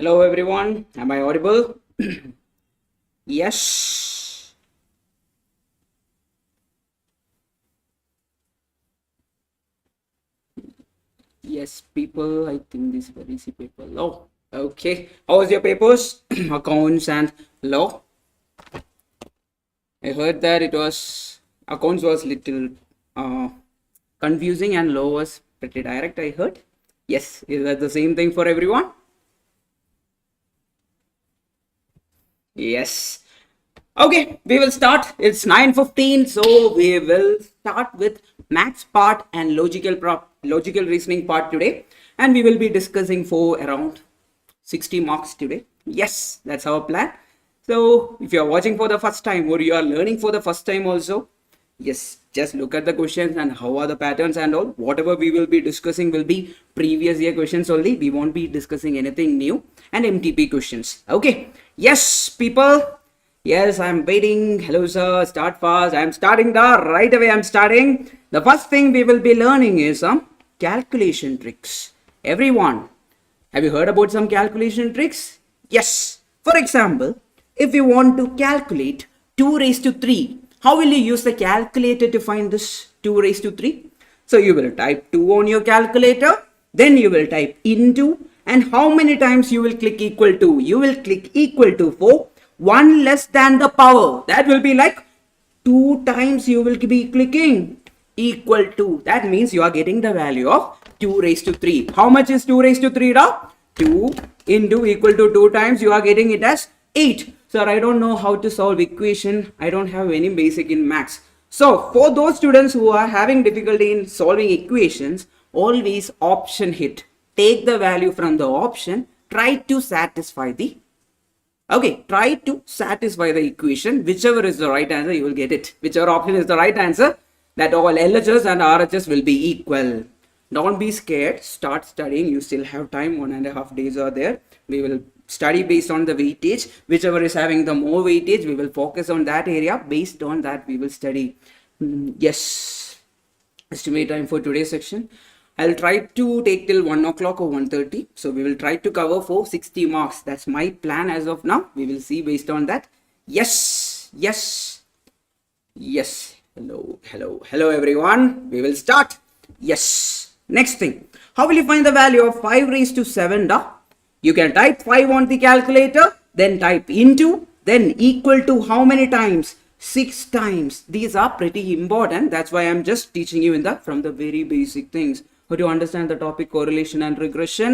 Hello everyone, am I audible? Yes. Yes, people, I think this is very easy paper. Law. Okay. How was your papers? Accounts and law. I heard that it was accounts was little confusing and law was pretty direct, I heard. Yes, is that the same thing for everyone? Yes. Okay, we will start. It's 9:15, so we will start with maths part and logical reasoning part today, and we will be discussing for around 60 marks today. Yes, that's our plan. So if you are watching for the first time or you are learning for the first time also, yes, just look at the questions and how are the patterns and all. Whatever we will be discussing will be previous year questions only. We won't be discussing anything new and MTP questions. Okay. Yes, people. Yes, I'm waiting. Hello, sir. Start fast. I'm starting right away. I'm starting. The first thing we will be learning is some calculation tricks. Everyone, have you heard about some calculation tricks? Yes. For example, if you want to calculate 2 raised to 3, how will you use the calculator to find this 2 raised to 3? So you will type 2 on your calculator. Then you will type into. And how many times you will click equal to? You will click equal to for 1 less than the power. That will be like 2 times you will be clicking equal to. That means you are getting the value of 2 raised to 3. How much is 2 raised to 3? 2 into equal to 2 times you are getting it as 8. Sir, I don't know how to solve equation. I don't have any basic in maths. So for those students who are having difficulty in solving equations, always option hit. Take the value from the option. Try to satisfy the try to satisfy the equation. Whichever is the right answer, you will get it. Whichever option is the right answer, that all LHS and RHS will be equal. Don't be scared. Start studying. You still have time. 1.5 days are there. We will study based on the weightage. Whichever is having the more weightage, we will focus on that area. Based on that, we will study. Yes. Estimate time for today's section. I'll try to take till 1 o'clock or 1:30. So we will try to cover for 60 marks. That's my plan as of now. We will see based on that. Yes. Yes. Yes. Hello everyone. We will start. Yes. Next thing. How will you find the value of 5 raised to 7? You can type 5 on the calculator. Then type into. Then equal to how many times? 6 times. These are pretty important. That's why I'm just teaching you from the very basic things. How to understand the topic correlation and regression.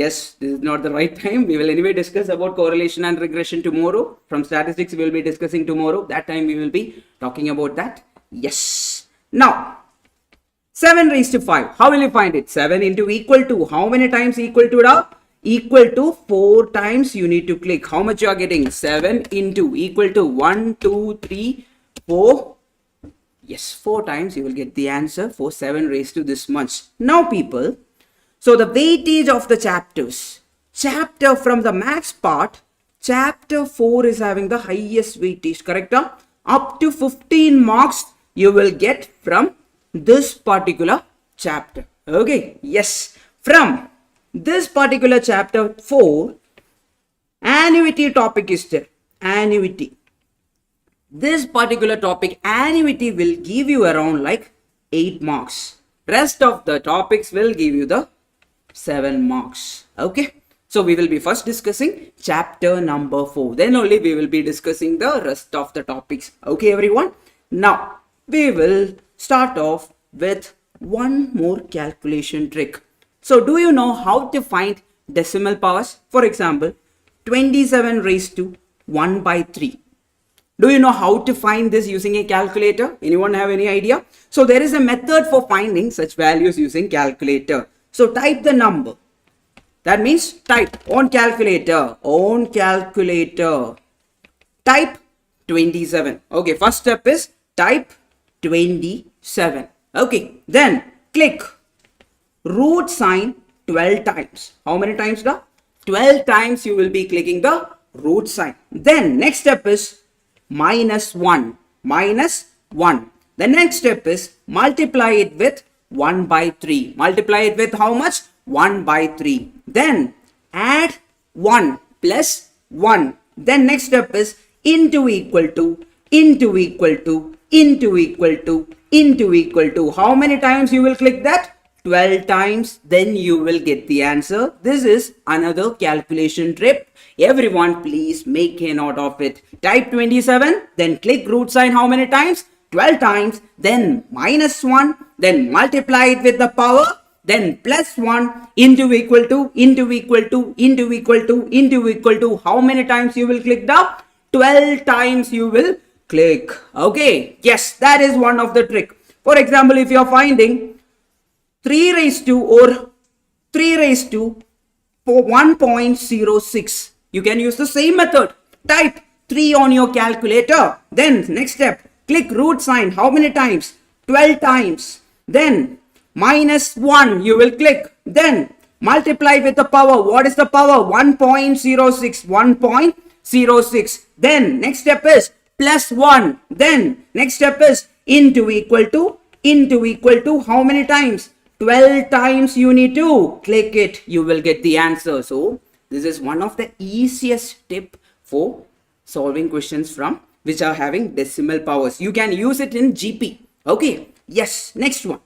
Yes, this is not the right time. We will anyway discuss about correlation and regression tomorrow. From statistics, we will be discussing tomorrow. That time we will be talking about that. Yes. Now, 7 raised to 5. How will you find it? 7 into equal to. How many times equal to? Equal to 4 times you need to click. How much you are getting? 7 into equal to 1, 2, 3, 4. Yes, 4 times you will get the answer for 7 raised to this much. Now people, so the weightage of the chapters. Chapter from the maths part, chapter 4 is having the highest weightage, correct? Up to 15 marks you will get from this particular chapter. Okay, yes. From this particular chapter 4, annuity topic is there. Annuity. This particular topic, annuity, will give you around like 8 marks. Rest of the topics will give you the 7 marks. Okay. So we will be first discussing chapter number 4. Then only we will be discussing the rest of the topics. Okay, everyone. Now we will start off with one more calculation trick. So do you know how to find decimal powers? For example, 27 raised to 1 by 3. Do you know how to find this using a calculator? Anyone have any idea? So there is a method for finding such values using calculator. So type the number. That means type on calculator. Type 27. Okay, first step is type 27. Okay, then click root sign 12 times. How many times? 12 times you will be clicking the root sign. Then next step is minus 1. The next step is multiply it with 1 by 3. Multiply it with how much? 1 by 3. Then add 1 plus 1. Then next step is into equal to, into equal to, into equal to, into equal to. How many times you will click that? 12 times, then you will get the answer. This is another calculation trick. Everyone please make a note of it. Type 27, then click root sign how many times? 12 times, then minus 1, then multiply it with the power, then plus 1 into equal to, into equal to, into equal to, into equal to. How many times you will click the? 12 times you will click. Okay, yes, that is one of the trick. For example, if you are finding 3 raised to or 3 raised to 1.06, you can use the same method. Type 3 on your calculator. Then next step, click root sign how many times? 12 times. Then minus 1 you will click. Then multiply with the power. What is the power? 1.06. 1.06. Then next step is plus 1. Then next step is into equal to, into equal to how many times? 12 times you need to click it. You will get the answer. So this is one of the easiest tip for solving questions from which are having decimal powers. You can use it in GP. Okay. Yes. Next one.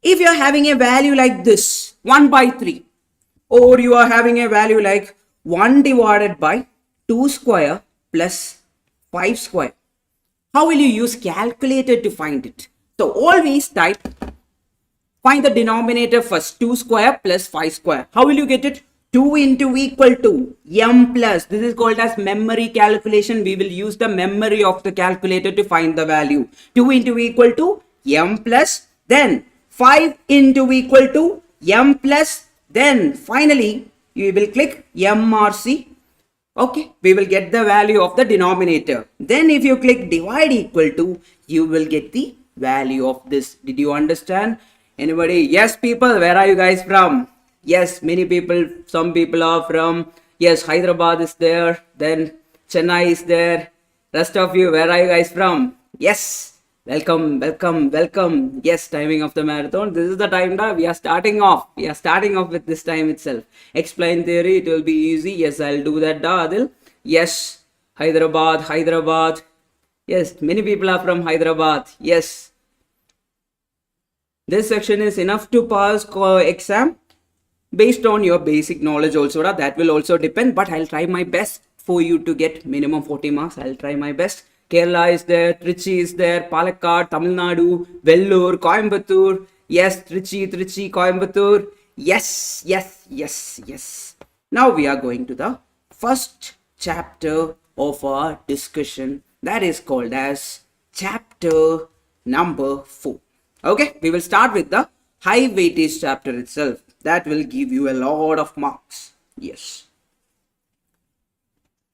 If you are having a value like this, 1 by 3, or you are having a value like 1 divided by 2 square plus 5 square, how will you use calculator to find it? So always type, find the denominator first, 2 square plus 5 square. How will you get it? 2 into equal to m plus. This is called as memory calculation. We will use the memory of the calculator to find the value. 2 into equal to m plus. Then 5 into equal to m plus. Then finally you will click MRC. Okay, we will get the value of the denominator. Then if you click divide equal to, you will get the value of this. Did you understand? Anybody? Yes, people, where are you guys from? Yes, many people, some people are from, yes, Hyderabad is there, then Chennai is there. Rest of you, where are you guys from? Yes, welcome, welcome, welcome. Yes, timing of the marathon. This is the time that we are starting off. We are starting off with this time itself. Explain theory, it will be easy. Yes, I'll do that, Adil. Yes, Hyderabad, Hyderabad. Yes, many people are from Hyderabad. Yes. This section is enough to pass exam based on your basic knowledge also. That will also depend, but I'll try my best for you to get minimum 40 marks. I'll try my best. Kerala is there, Trichy is there, Palakkad, Tamil Nadu, Vellore, Coimbatore. Yes, Trichy, Coimbatore. Yes, yes, yes, yes. Now we are going to the first chapter of our discussion. That is called as chapter number 4. Okay, we will start with the high-weightage chapter itself. That will give you a lot of marks. Yes.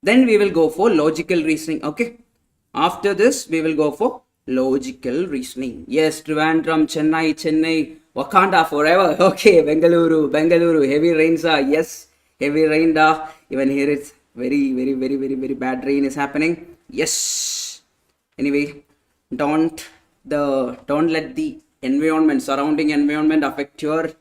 Then we will go for logical reasoning. Okay. After this, we will go for logical reasoning. Yes, Trivandrum, Chennai, Wakanda forever. Okay, Bengaluru, heavy rains are. Yes, heavy rain. Even here it's very bad rain is happening. Yes. Anyway, don't let the environment, surrounding environment affect your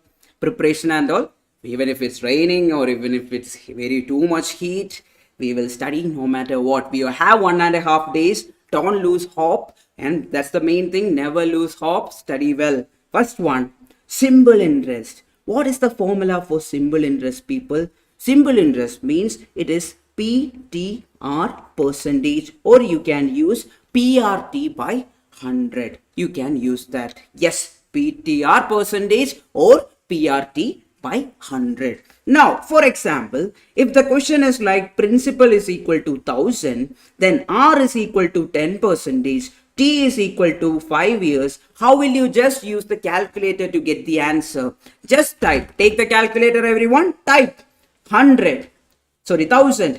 preparation and all. Even if it's raining or even if it's very too much heat, we will study no matter what. We have 1.5 days. Don't lose hope, and that's the main thing. Never lose hope. Study well. First one, symbol interest. What is the formula for symbol interest, people? Symbol interest means it is PTR percentage, or you can use PRT by 100. You can use that. Yes, PTR percentage or PRT by 100. Now, for example, if the question is like principal is equal to 1000, then R is equal to 10%, T is equal to 5 years, how will you just use the calculator to get the answer? Just type, take the calculator everyone, type 1000,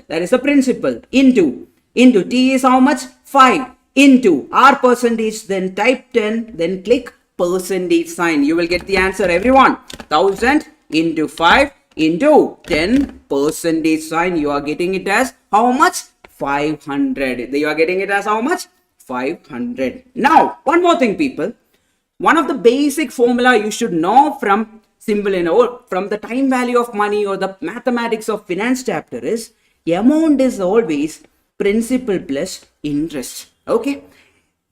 that is the principal, into T is how much? 5, into R percentage, then type 10, then click percentage sign. You will get the answer everyone. 1000 into 5 into 10 percentage sign. You are getting it as how much? 500. You are getting it as how much? 500. Now, one more thing, people. One of the basic formula you should know from symbol in or from the time value of money or the mathematics of finance chapter is amount is always principal plus interest. Okay.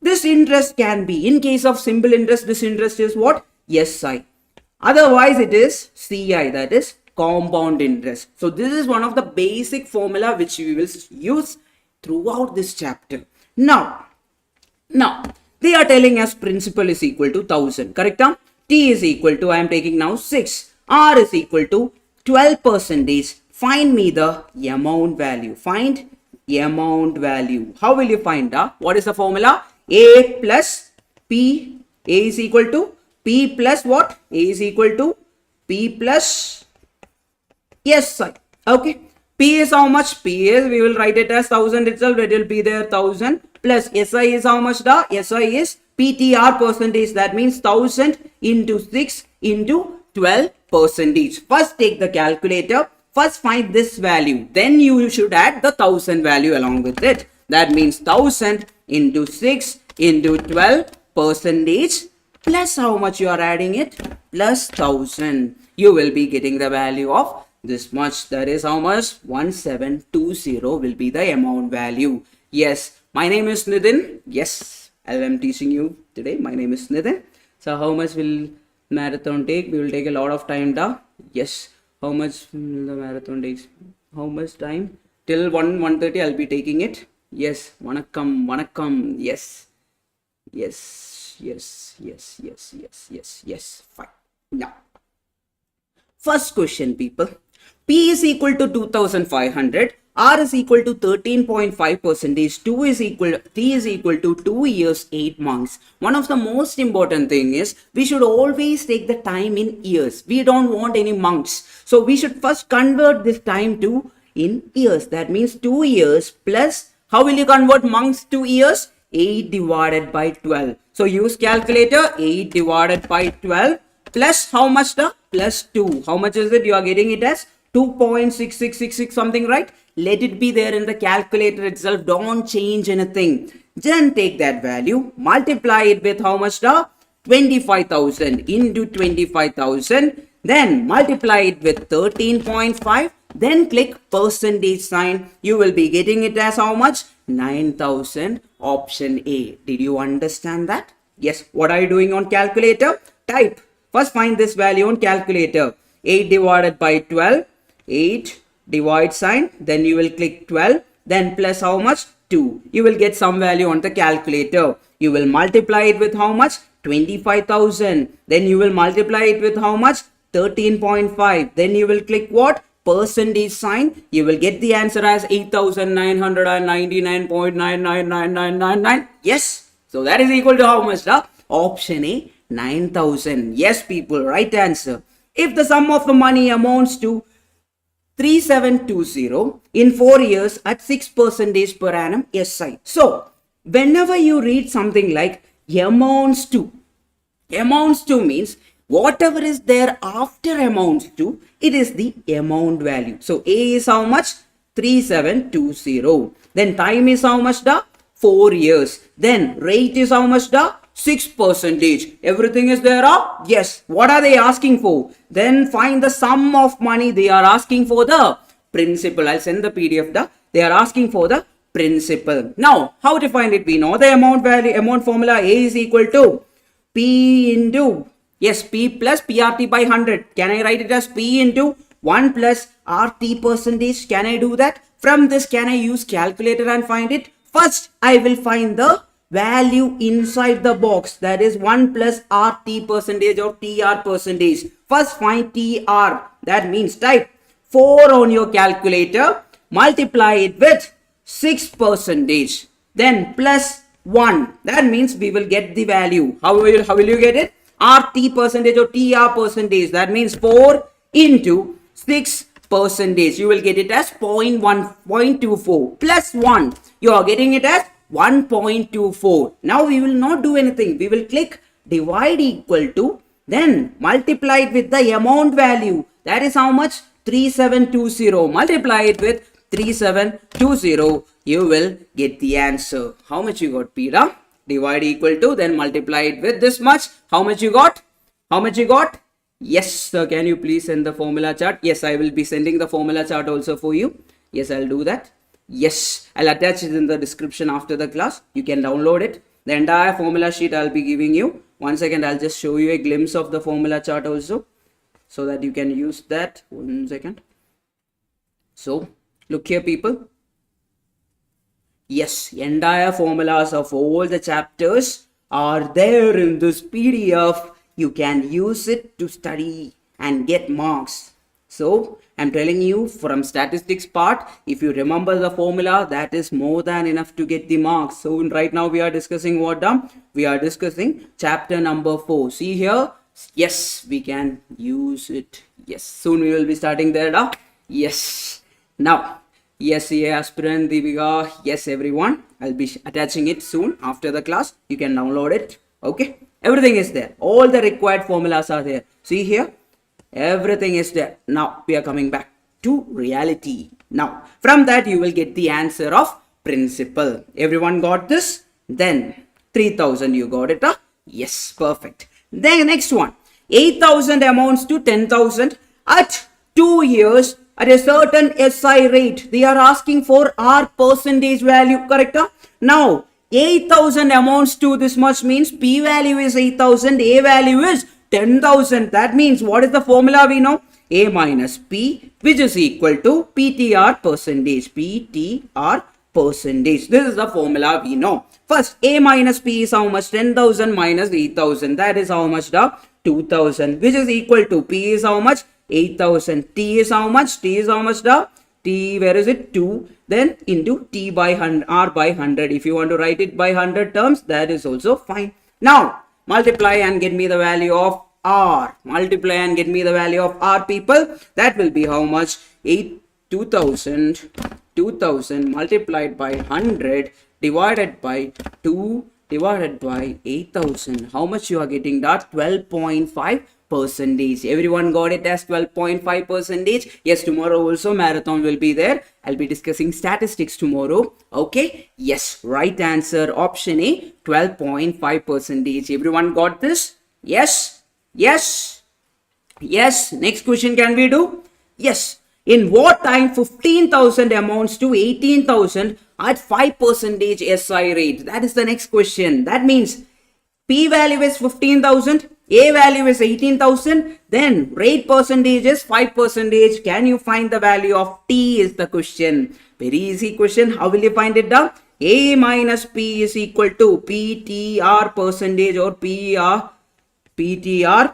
This interest can be, in case of simple interest, this interest is what? SI. Otherwise, it is CI, that is compound interest. So, this is one of the basic formula which we will use throughout this chapter. Now, they are telling us principal is equal to 1000, correct? T is equal to, I am taking now 6. R is equal to 12%. Find me the amount value. Find amount value. How will you find that? What is the formula? A plus P. A is equal to P plus what? A is equal to P plus SI. Okay. P is how much? P is, we will write it as 1000 itself. It will be there 1000 plus SI is how much? Da? SI is PTR percentage. That means 1000 into 6 into 12%. First take the calculator. First find this value. Then you should add the 1000 value along with it. That means 1000 into 6 into 12% plus how much you are adding it? Plus 1000. You will be getting the value of this much. That is how much? 1720 will be the amount value. Yes, my name is Nithin. Yes, I am teaching you today. My name is Nithin. So how much will marathon take? We will take a lot of time. Da? Yes. How much will the marathon takes? How much time? Till 1:30 I'll be taking it. Yes. Vanakkam. Yes. Yes. Fine. Now, first question, people. P is equal to 2500. R is equal to 13.5%. 3 is equal to 2 years, 8 months. One of the most important thing is we should always take the time in years. We don't want any months. So we should first convert this time to in years. That means 2 years plus, how will you convert months to years? 8 divided by 12. So use calculator. 8 divided by 12 plus how much? The plus 2. How much is it? You are getting it as 2.6666 something, right? Let it be there in the calculator itself. Don't change anything. Then take that value, multiply it with how much? The 25,000 into 25,000. Then multiply it with 13.5. Then click percentage sign. You will be getting it as how much? 9,000. Option A. Did you understand that? Yes. What are you doing on calculator? Type. First find this value on calculator. 8 divided by 12. 8 divide sign. Then you will click 12. Then plus how much? 2. You will get some value on the calculator. You will multiply it with how much? 25,000. Then you will multiply it with how much? 13.5. Then you will click what? Percentage sign. You will get the answer as 8,999.999999. Yes. So that is equal to how much? Option A, 9,000. Yes, people, right answer. If the sum of the money amounts to 3720 in 4 years at 6% per annum SI. So whenever you read something like amounts to means whatever is there after amounts to, it is the amount value. So A is how much? 3720. Then time is how much? 4 years. Then rate is how much? 6%. Everything is there? Yes. What are they asking for? Then find the sum of money. They are asking for the principal. I'll send the PDF. They are asking for the principal. Now, how to find it? We know the amount value, amount formula. A is equal to P into, yes, P plus PRT by 100. Can I write it as P into 1 plus RT percentage? Can I do that? From this, can I use calculator and find it? First, I will find the value inside the box, that is 1 plus RT percentage or TR percentage. First find TR, that means type 4 on your calculator, multiply it with 6%, then plus 1, that means we will get the value. How will you get it? RT percentage or TR percentage, that means 4 into 6%, you will get it as 0.24 plus 1, you are getting it as 1.24. Now we will not do anything. We will click divide equal to, then multiply it with the amount value. That is how much? 3720. Multiply it with 3720. You will get the answer. How much you got, Peter? Divide equal to, then multiply it with this much. How much you got? How much you got? Yes, sir. Can you please send the formula chart? Yes, I will be sending the formula chart also for you. Yes, I'll do that. Yes, I'll attach it in the description after the class. You can download it. The entire formula sheet I'll be giving you. 1 second, I'll just show you a glimpse of the formula chart also, so that you can use that. 1 second. So, look here, people. Yes, entire formulas of all the chapters are there in this PDF. You can use it to study and get marks. So, I'm telling you, from statistics part, if you remember the formula, that is more than enough to get the marks. So, right now we are discussing what? We are discussing chapter number 4. See here? Yes, we can use it. Yes, soon we will be starting there. Yes. Now, yes, CA aspirant Divika. Yes, everyone. I'll be attaching it soon after the class. You can download it. Okay. Everything is there. All the required formulas are there. See here. Everything is there. Now, we are coming back to reality. Now, from that, you will get the answer of principal. Everyone got this? Then, 3000 you got it. Yes, perfect. Then, next one. 8,000 amounts to 10,000 at 2 years. At a certain SI rate, they are asking for R percentage value, correct? Now, 8,000 amounts to this much means P value is 8,000, A value is 10,000. That means what is the formula we know? A minus P, which is equal to PTR percentage. PTR percentage. This is the formula we know. First, A minus P is how much? 10,000 minus 8,000. That is how much? 2,000, which is equal to P is how much? 8,000. T is how much? T is how much? T, where is it? 2. Then into T by 100, R by 100. If you want to write it by 100 terms, that is also fine. Now, multiply and get me the value of R. Multiply and get me the value of R, people. That will be how much? 2,000 multiplied by 100 divided by 2 divided by 8,000. How much you are getting that? 12.5%. Everyone got it as 12.5%. Yes, tomorrow also marathon will be there. I'll be discussing statistics tomorrow. Okay. Yes, right answer option A, 12.5%. Everyone got this? Yes. Yes. Yes. Next question can we do? Yes. In what time 15,000 amounts to 18,000 at 5% SI rate? That is the next question. That means P value is 15,000, A value is 18,000, then rate percentage is 5%. Can you find the value of T is the question. Very easy question. How will you find it down? A minus P is equal to PTR percentage or PTR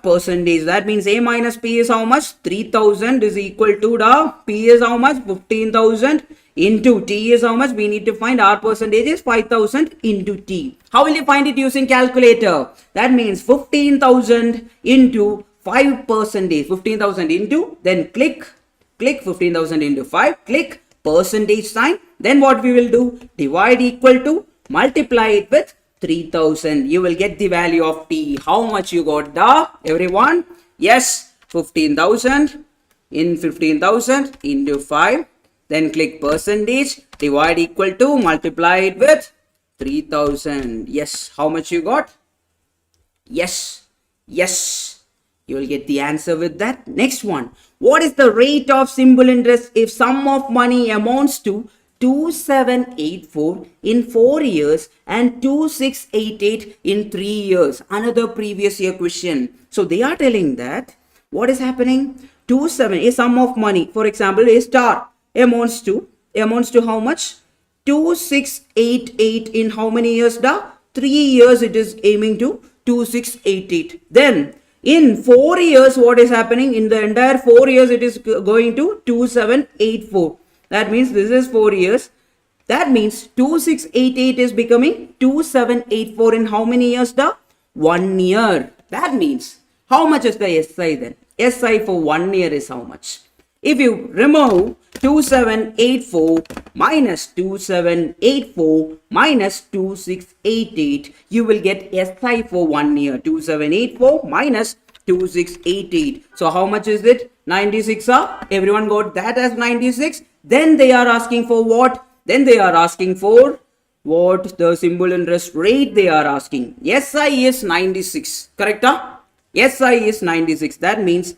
percentage. That means A minus P is how much? 3,000 is equal to the P is how much? 15,000 into T is how much? We need to find R percentage is 5,000 into T. How will you find it using calculator? That means 15,000 into 5%. 15,000 into, then click 15,000 into 5, click percentage sign. Then what we will do? Divide equal to, multiply it with 3,000. You will get the value of T. How much you got, everyone? Yes, 15,000 in 15,000 into 5. Then click percentage, divide equal to, multiply it with 3,000. Yes, how much you got? Yes, yes. You will get the answer with that. Next one. What is the rate of simple interest if sum of money amounts to 2784 in 4 years and 2688 in 3 years? Another previous year question. So they are telling that what is happening? 27 is sum of money. For example, a star amounts to how much? 2688 in how many years? 3 years it is aiming to 2688. Then in 4 years, what is happening? In the entire 4 years, it is going to 2784. That means this is 4 years. That means 2688 is becoming 2784 in how many years? 1 year. That means how much is the SI then? SI for 1 year is how much? If you remove 2784 minus 2784 minus 2688, you will get SI for 1 year. 2784 minus 2688. So how much is it? 96. Everyone got that as 96. Then they are asking for what? Then they are asking for what? The simple interest rate they are asking. SI is 96. Correct? SI is 96. That means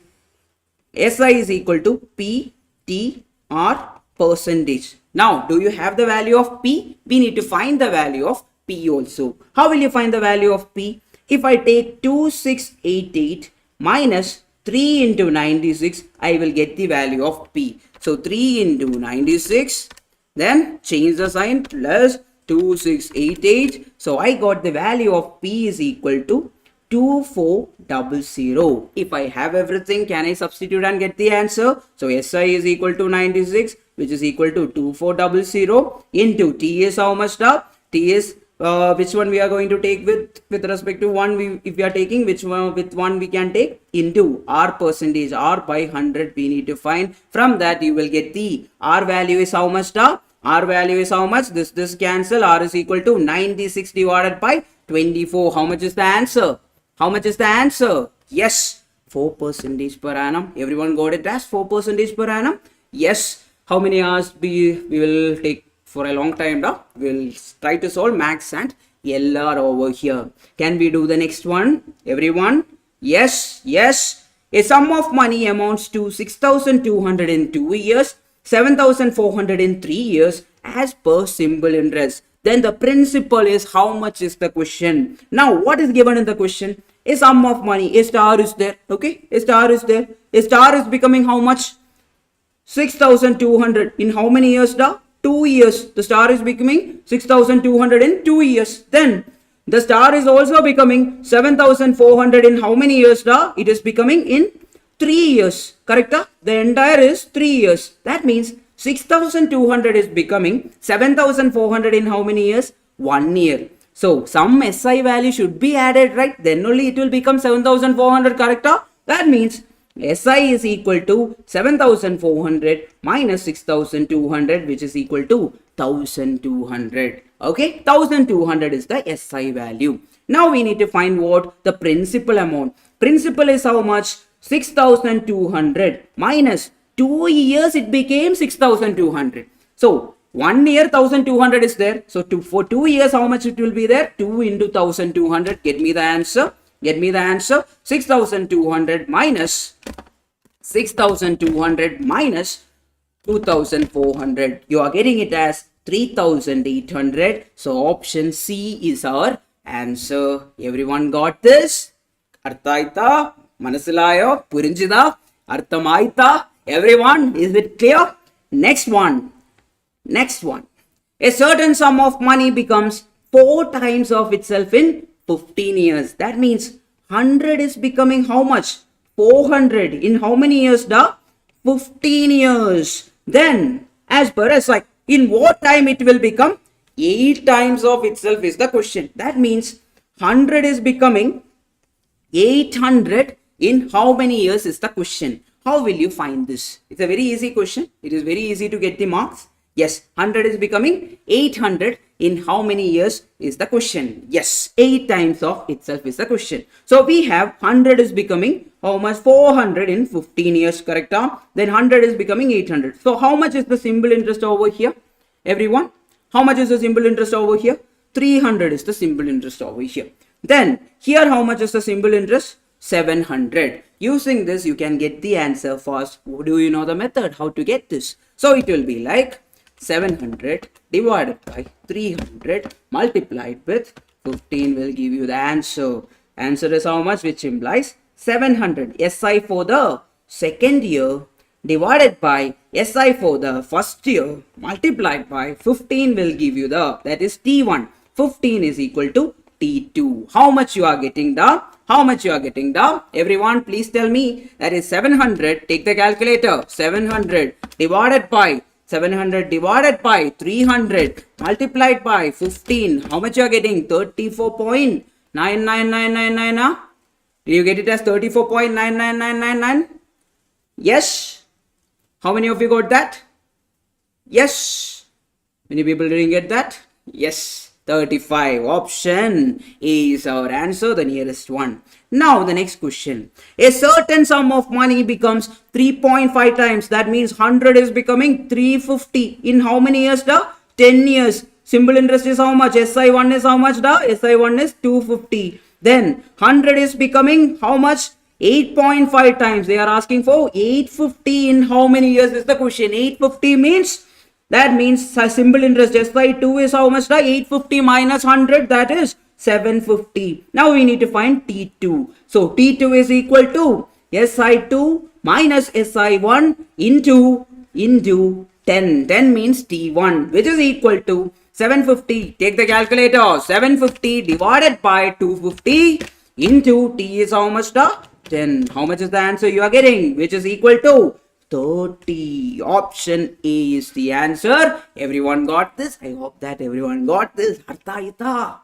SI is equal to PTR percentage. Now, do you have the value of P? We need to find the value of P also. How will you find the value of P? If I take 2688 minus 3 into 96, I will get the value of P. So 3 into 96, then change the sign, plus 2688. So I got the value of P is equal to 2400. If I have everything, can I substitute and get the answer? So SI is equal to 96, which is equal to 2400 into T is how much now? T is which one we are going to take with respect to one, if we are taking which one with one we can take into R percentage, R by 100 we need to find. From that you will get the R value is how much now? R value is how much? This cancel. R is equal to 96 divided by 24. How much is the answer? How much is the answer? Yes, 4% per annum. Everyone got it as 4% per annum? Yes. How many hours we will take for a long time now? We'll try to solve max and LR over here. Can we do the next one? Everyone? Yes, yes. A sum of money amounts to 6,200 in 2 years, 7,400 in 3 years as per simple interest. Then the principal is how much is the question. Now what is given in the question? A sum of money. A star is there. Okay. A star is there. A star is becoming how much? 6,200 in how many years now? 2 years. The star is becoming 6,200 in 2 years. Then the star is also becoming 7,400 in how many years now? It is becoming in 3 years. Correct? The entire is 3 years. That means 6,200 is becoming 7,400 in how many years? 1 year. So some SI value should be added, right? Then only it will become 7,400. Correct? That means SI is equal to 7,400 minus 6,200, which is equal to 1,200. Okay, 1,200 is the SI value. Now we need to find what? The principal amount. Principal is how much? 6,200 minus 2 years it became 6,200. So 1 year 1,200 is there. So for 2 years how much it will be there? 2 into 1,200. Get me the answer. Get me the answer. 6,200 minus 6,200 minus 2,400. You are getting it as 3,800. So option C is our answer. Everyone got this? Arthaita? Manasilayo? Purinjida? Arthamaita? Everyone, is it clear? Next one. Next one. A certain sum of money becomes 4 times of itself in 15 years. That means 100 is becoming how much? 400 in how many years? 15 years. Then as per us, like in what time it will become? 8 times of itself is the question. That means 100 is becoming 800 in how many years is the question. How will you find this? It's a very easy question. It is very easy to get the marks. Yes, 100 is becoming 800 in how many years is the question. Yes, 8 times of itself is the question. So we have 100 is becoming how much? 400 in 15 years, correct? Then 100 is becoming 800. So how much is the simple interest over here? Everyone, how much is the simple interest over here? 300 is the simple interest over here. Then here how much is the simple interest? 700. Using this you can get the answer fast. Do you know the method how to get this? So it will be like 700 divided by 300 multiplied with 15 will give you the answer. Answer is how much, which implies 700 SI for the second year divided by SI for the first year multiplied by 15 will give you the, that is T1. 15 is equal to T2. How much you are getting the? How much you are getting the? Everyone please tell me. That is 700. Take the calculator. 700 divided by 300 multiplied by 15. How much you are getting? 34.99999. Did you get it as 34.99999? Yes. How many of you got that? Yes. Many people didn't get that? Yes. 35. Option A is our answer, the nearest one. Now the next question. A certain sum of money becomes 3.5 times. That means 100 is becoming 350 in how many years? 10 years. Simple interest is how much? SI1 is how much? SI1 is 250. Then 100 is becoming how much? 8.5 times. They are asking for 850 in how many years is the question. 850 means, that means simple interest SI2 is how much? 850 minus 100, that is 750. Now we need to find T2. So T2 is equal to SI2 minus SI1 into 10. 10 means T1, which is equal to 750. Take the calculator. 750 divided by 250 into T is how much? 10. How much is the answer you are getting? Which is equal to 30. Option A is the answer. Everyone got this? I hope that everyone got this. Artha.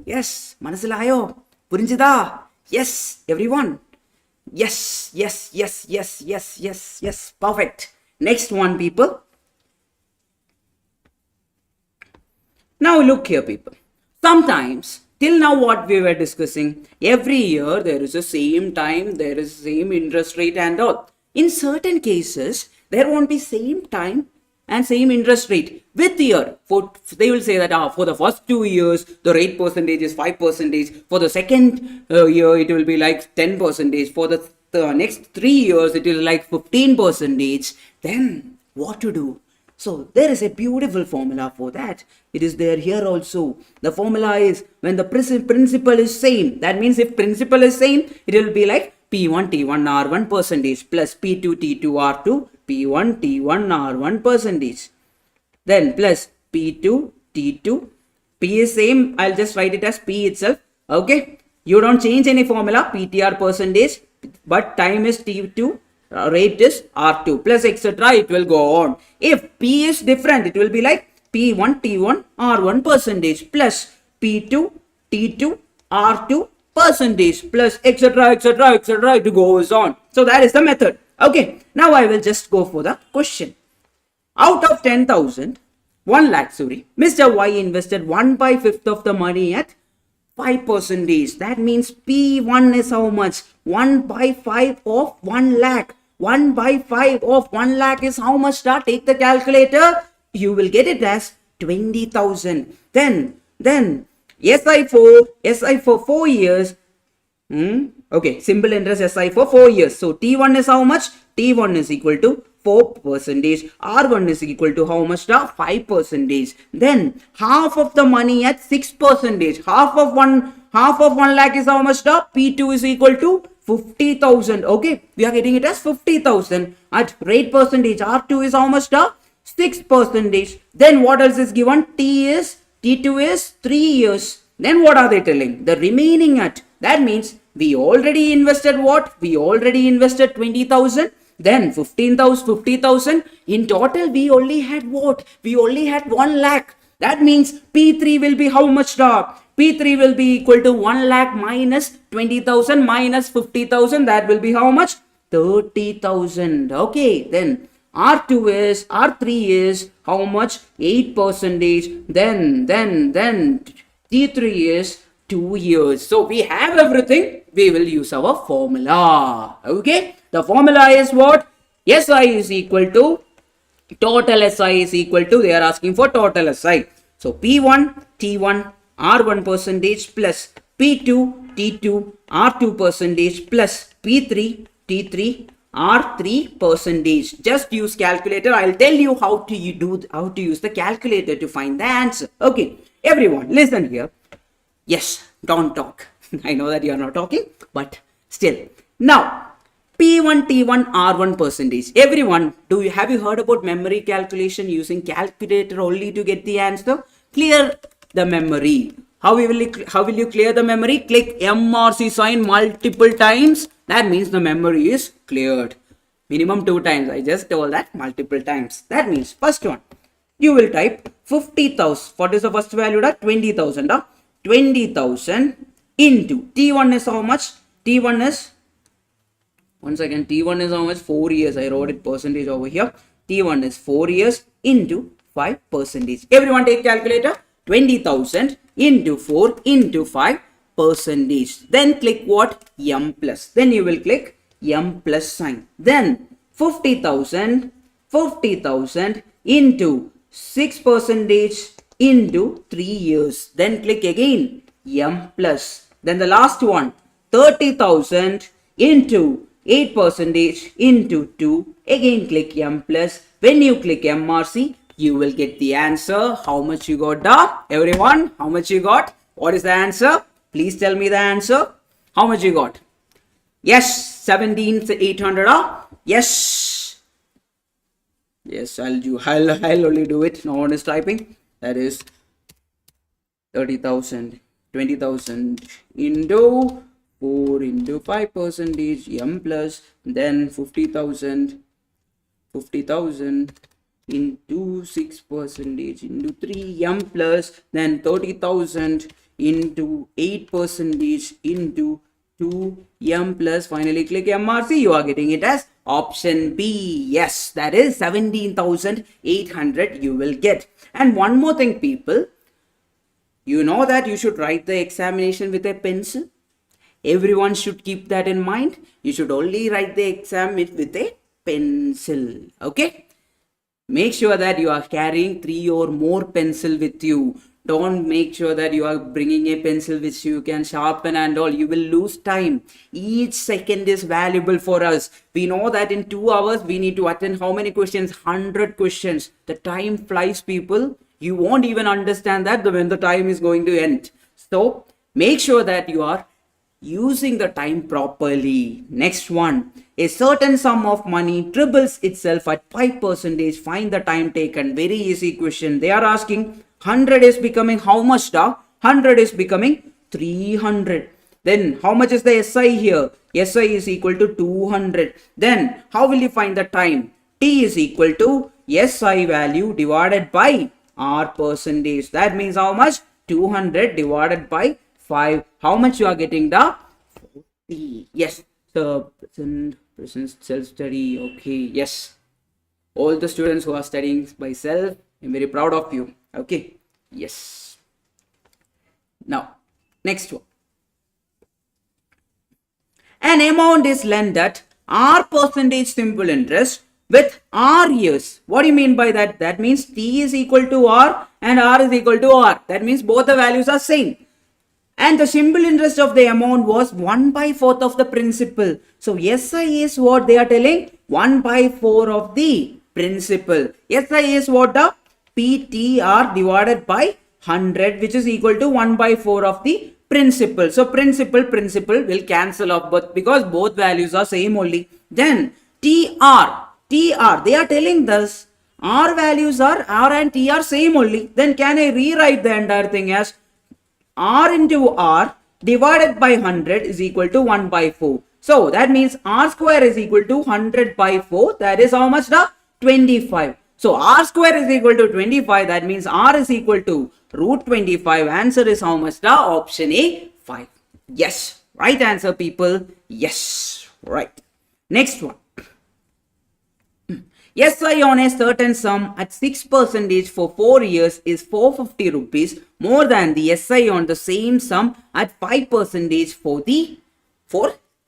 Yes. Manasilayo. Purinjida. Yes. Everyone. Yes. Perfect. Next one, people. Now look here, people. Sometimes, till now what we were discussing, every year there is the same time, there is same interest rate and all. In certain cases, there won't be same time and same interest rate with year. They will say that for the first 2 years, the rate percentage is 5%. For the second year, it will be like 10%. For the next 3 years, it is like 15%. Then what to do? So there is a beautiful formula for that. It is there here also. The formula is when the principal is same. That means if principal is same, it will be like P1 T1 R1 percentage plus P2 T2 R2 P1 T1 R1 percentage. Then plus P2 T2. P is same. I'll just write it as P itself. Okay. You don't change any formula. PTR percentage. But time is T2. Rate is R2 plus etc. It will go on. If P is different, it will be like P1 T1 R1 percentage plus P2 T2 R2 percentage plus etc. It goes on. So that is the method. Okay. Now I will just go for the question. Out of 10,000, 1 lakh, Mr. Y invested 1/5 of the money at 5%. That means P1 is how much? 1/5 of 1 lakh. 1/5 of 1 lakh is how much? Take the calculator. You will get it as 20,000. Then SI for 4 years. Okay, simple interest SI for 4 years. So T1 is how much? T1 is equal to 4%. R1 is equal to how much? 5%. Then half of the money at 6%. Half of 1 lakh is how much? P2 is equal to 50,000. Okay, we are getting it as 50,000 at rate percentage. R2 is how much? 6%. Then what else is given? T2 is 3 years. Then what are they telling? The remaining at. That means we already invested what? We already invested 20,000. Then 15,000, 50,000. In total, we only had what? We only had 1 lakh. That means P3 will be how much? P3 will be equal to 1 lakh minus 20,000 minus 50,000. That will be how much? 30,000. Okay. Then R3 is how much? 8%. Then T3 is 2 years. So we have everything. We will use our formula. Okay. The formula is what? SI is equal to total SI is equal to, they are asking for total SI. So P1 T1 R1 percentage plus P2 T2 R2 percentage plus P3 T3 R3 percentage. Just use calculator. I'll tell you how to use the calculator to find the answer. Okay, everyone, listen here. Yes, don't talk. I know that you are not talking, but still. Now, P1 T1 R1 percentage. Everyone, have you heard about memory calculation using calculator only to get the answer? Clear the memory. How will you clear the memory? Click MRC sign multiple times. That means the memory is cleared. Minimum 2 times. I just told that multiple times. That means first one, you will type 50,000. What is the first value? 20,000. 20,000 into T1 is how much? T1 is, once again, T1 is how much? 4 years. I wrote it percentage over here. T1 is 4 years into 5%. Everyone take calculator. 20,000 into 4 into 5%. Then click what? M plus. Then you will click M plus sign. Then 50,000 into 6% into 3 years. Then click again M plus. Then the last one, 30,000 into 8% into 2. Again click M plus. When you click MRC, you will get the answer. How much you got, everyone? How much you got? What is the answer? Please tell me the answer. How much you got? Yes, 17,800. Yes. Yes, I'll only do it. No one is typing. That is 30,000, 20,000 into 4 into 5% M plus, then 50,000 into 6% into 3 M plus, then 30,000 into 8% into 2 M plus. Finally click MRC. You are getting it as option B. Yes, that is 17,800 you will get. And one more thing, people, you know that you should write the examination with a pencil. Everyone should keep that in mind. You should only write the exam with a pencil. Okay? Make sure that you are carrying 3 or more pencil with you. Don't make sure that you are bringing a pencil which you can sharpen and all. You will lose time. Each second is valuable for us. We know that in 2 hours we need to attend how many questions? 100 questions. The time flies, people. You won't even understand that when the time is going to end. So make sure that you are using the time properly. Next one, a certain sum of money triples itself at 5%. Find the time taken. Very easy question. They are asking 100 is becoming how much, 100 is becoming 300. Then how much is the SI here? SI is equal to 200. Then how will you find the time? T is equal to SI value divided by R percentage. That means how much? 200 divided by 5. How much you are getting, 40. Yes. So present self-study. Okay. Yes. All the students who are studying by self, I'm very proud of you. Okay. Yes. Now, next one. An amount is lent at R percentage simple interest with R years. What do you mean by that? That means T is equal to R and R is equal to R. That means both the values are same. And the simple interest of the amount was 1/4 of the principal. So SI is what they are telling? 1/4 of the principal. SI is what? The PTR divided by 100, which is equal to 1/4 of the principal. So principal will cancel off, but because both values are same only. Then TR, they are telling us R values are R and T are same only. Then can I rewrite the entire thing as R into R divided by 100 is equal to 1/4. So that means R square is equal to 100/4. That is how much? 25. So R square is equal to 25. That means R is equal to root 25. Answer is how much? Option A, 5. Yes. Right answer, people. Yes. Right. Next one. SI on a certain sum at 6% for 4 years is 450 rupees more than the SI on the same sum at 5% for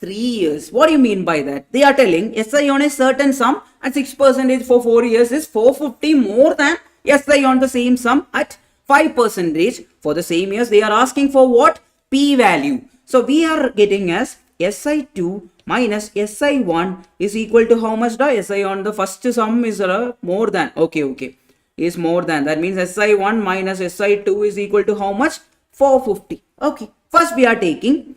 3 years. What do you mean by that? They are telling SI on a certain sum at 6% for 4 years is 450 more than SI on the same sum at 5% for the same years. They are asking for what? P value. So we are getting as SI2 minus SI1 is equal to how much? SI on the first sum is more than. Okay. Is more than. That means SI1 minus SI2 is equal to how much? 450. Okay. First we are taking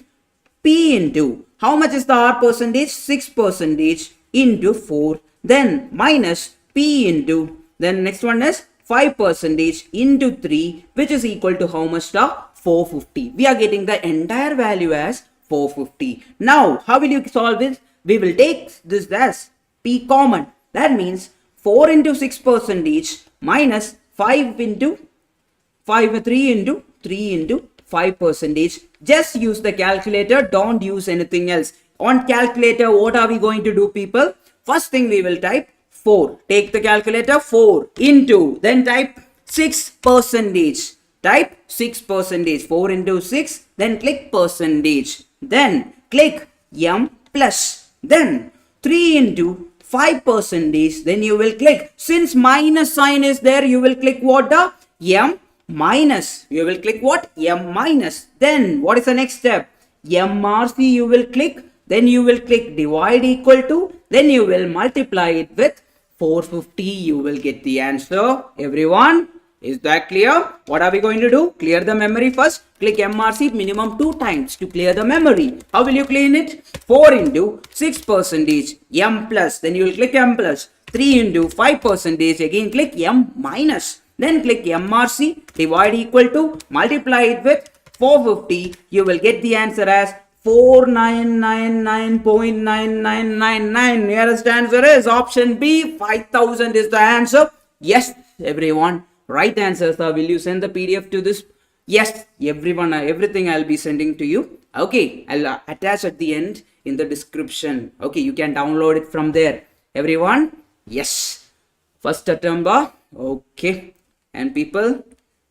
P into how much is the R percentage? 6% into 4. Then minus P into, then next one is 5% into 3, which is equal to how much? 450. We are getting the entire value as 450. Now, how will you solve this? We will take this as P common. That means 4 into 6% minus 5 into 5, 3 into 5%. Just use the calculator. Don't use anything else. On calculator, what are we going to do, people? First thing we will type 4. Take the calculator. 4 into, then type 6%. Type 6%. 4 into 6. Then click percentage. Then click M plus. Then 3 into 5%. Then you will click. Since minus sign is there, you will click what? M minus. You will click what? M minus. Then what is the next step? MRC you will click, then you will click divide equal to, then you will multiply it with 450, you will get the answer. Everyone, is that clear? What are we going to do? Clear the memory first. Click MRC minimum 2 times to clear the memory. How will you clean it? 4 into 6 percentage M plus, then you will click M plus. 3 into 5 percentage, again click M minus. Then click MRC, divide equal to, multiply it with 450, you will get the answer as 4999.9999. Nearest answer is option B, 5000 is the answer. Yes, everyone, right answer, sir. Will you send the PDF to this? Yes, everyone, everything I'll be sending to you. Okay, I'll attach at the end in the description. Okay, you can download it from there. Everyone, yes, first attempt. Okay, and people,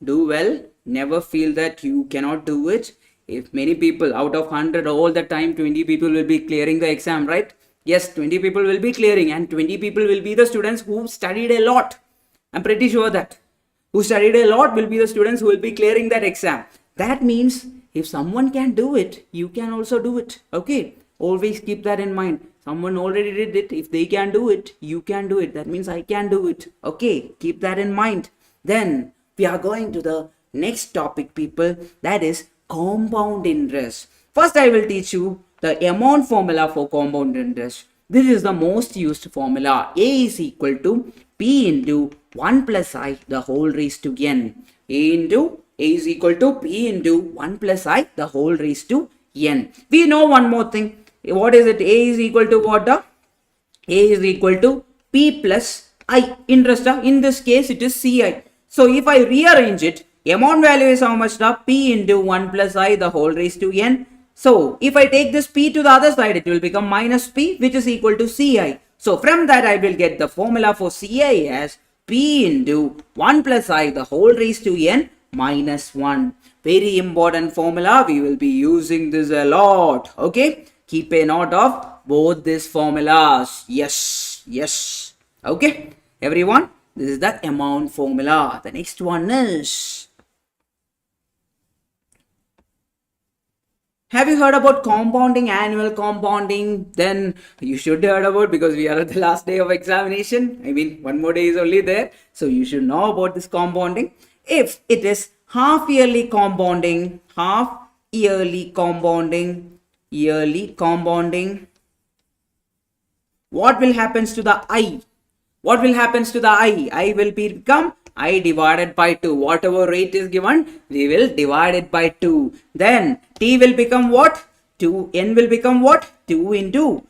do well. Never feel that you cannot do it. If many people out of 100 all the time, 20 people will be clearing the exam, right? Yes, 20 people will be clearing, and 20 people will be the students who studied a lot. I'm pretty sure that who studied a lot will be the students who will be clearing that exam. That means if someone can do it, you can also do it. Okay, always keep that in mind. Someone already did it. If they can do it, you can do it. That means I can do it. Okay, keep that in mind. Then we are going to the next topic, people, that is compound interest. First, I will teach you the amount formula for compound interest. This is the most used formula. A is equal to P into 1 plus I the whole raised to N. A is equal to P into 1 plus I the whole raised to N. We know one more thing. What is it? A is equal to what? A is equal to P plus I. Interest. In this case, it is CI. So if I rearrange it, amount value is how much? P into 1 plus I the whole raised to N. So if I take this P to the other side, it will become minus P, which is equal to CI. So from that, I will get the formula for CI as P into 1 plus I the whole raised to N minus 1. Very important formula. We will be using this a lot. Okay. Keep a note of both these formulas. Yes. Yes. Okay. Everyone, this is the amount formula. The next one is, have you heard about compounding, annual compounding? Then you should have heard about, because we are at the last day of examination. I mean, one more day is only there. So you should know about this compounding. If it is half yearly compounding, yearly compounding, what will happen to the I? What will happen to the I? I will become I divided by 2. Whatever rate is given, we will divide it by 2. Then T will become what? 2. N will become what? 2 into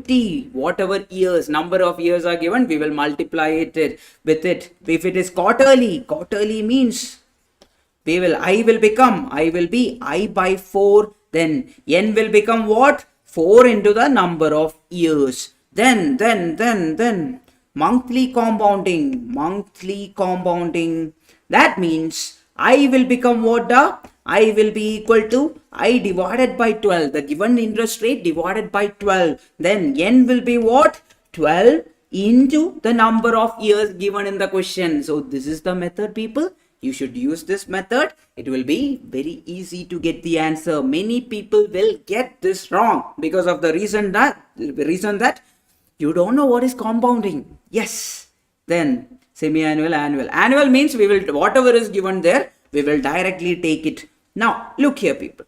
T. Whatever years, number of years are given, we will multiply it with it. If it is quarterly means I will be I by 4. Then N will become what? 4 into the number of years. Then monthly compounding. That means I will become what? I will be equal to I divided by 12. The given interest rate divided by 12. Then N will be what? 12 into the number of years given in the question. So this is the method, people. You should use this method. It will be very easy to get the answer. Many people will get this wrong because of the reason that you don't know what is compounding. Yes. Then semi-annual, annual. Annual means we will, whatever is given there, we will directly take it. Now, look here, people.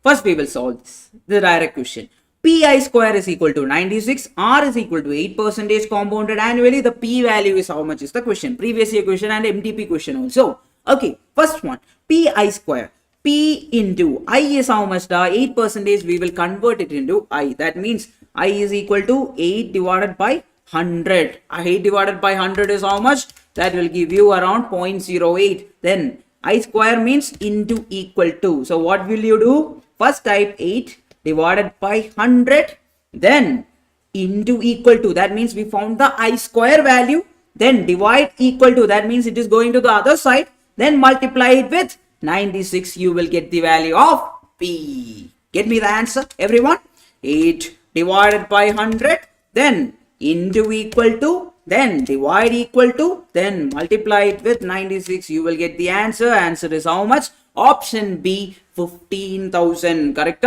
First, we will solve this. The direct question. Pi square is equal to 96. R is equal to 8% compounded annually. The P value is how much is the question. Previous year question and MTP question also. Okay. First one. Pi square. P into I is how much? 8%. We will convert it into I. That means I is equal to 8 divided by 100. 8 divided by 100 is how much? That will give you around 0.08. Then I square means into equal to. So what will you do? First type 8 divided by 100. Then into equal to. That means we found the I square value. Then divide equal to. That means it is going to the other side. Then multiply it with 96. You will get the value of P. Get me the answer, everyone? 8 divided by 100. Then into equal to then divide equal to, then multiply it with 96. You will get the answer. Answer is how much? Option B, 15,000. Correct?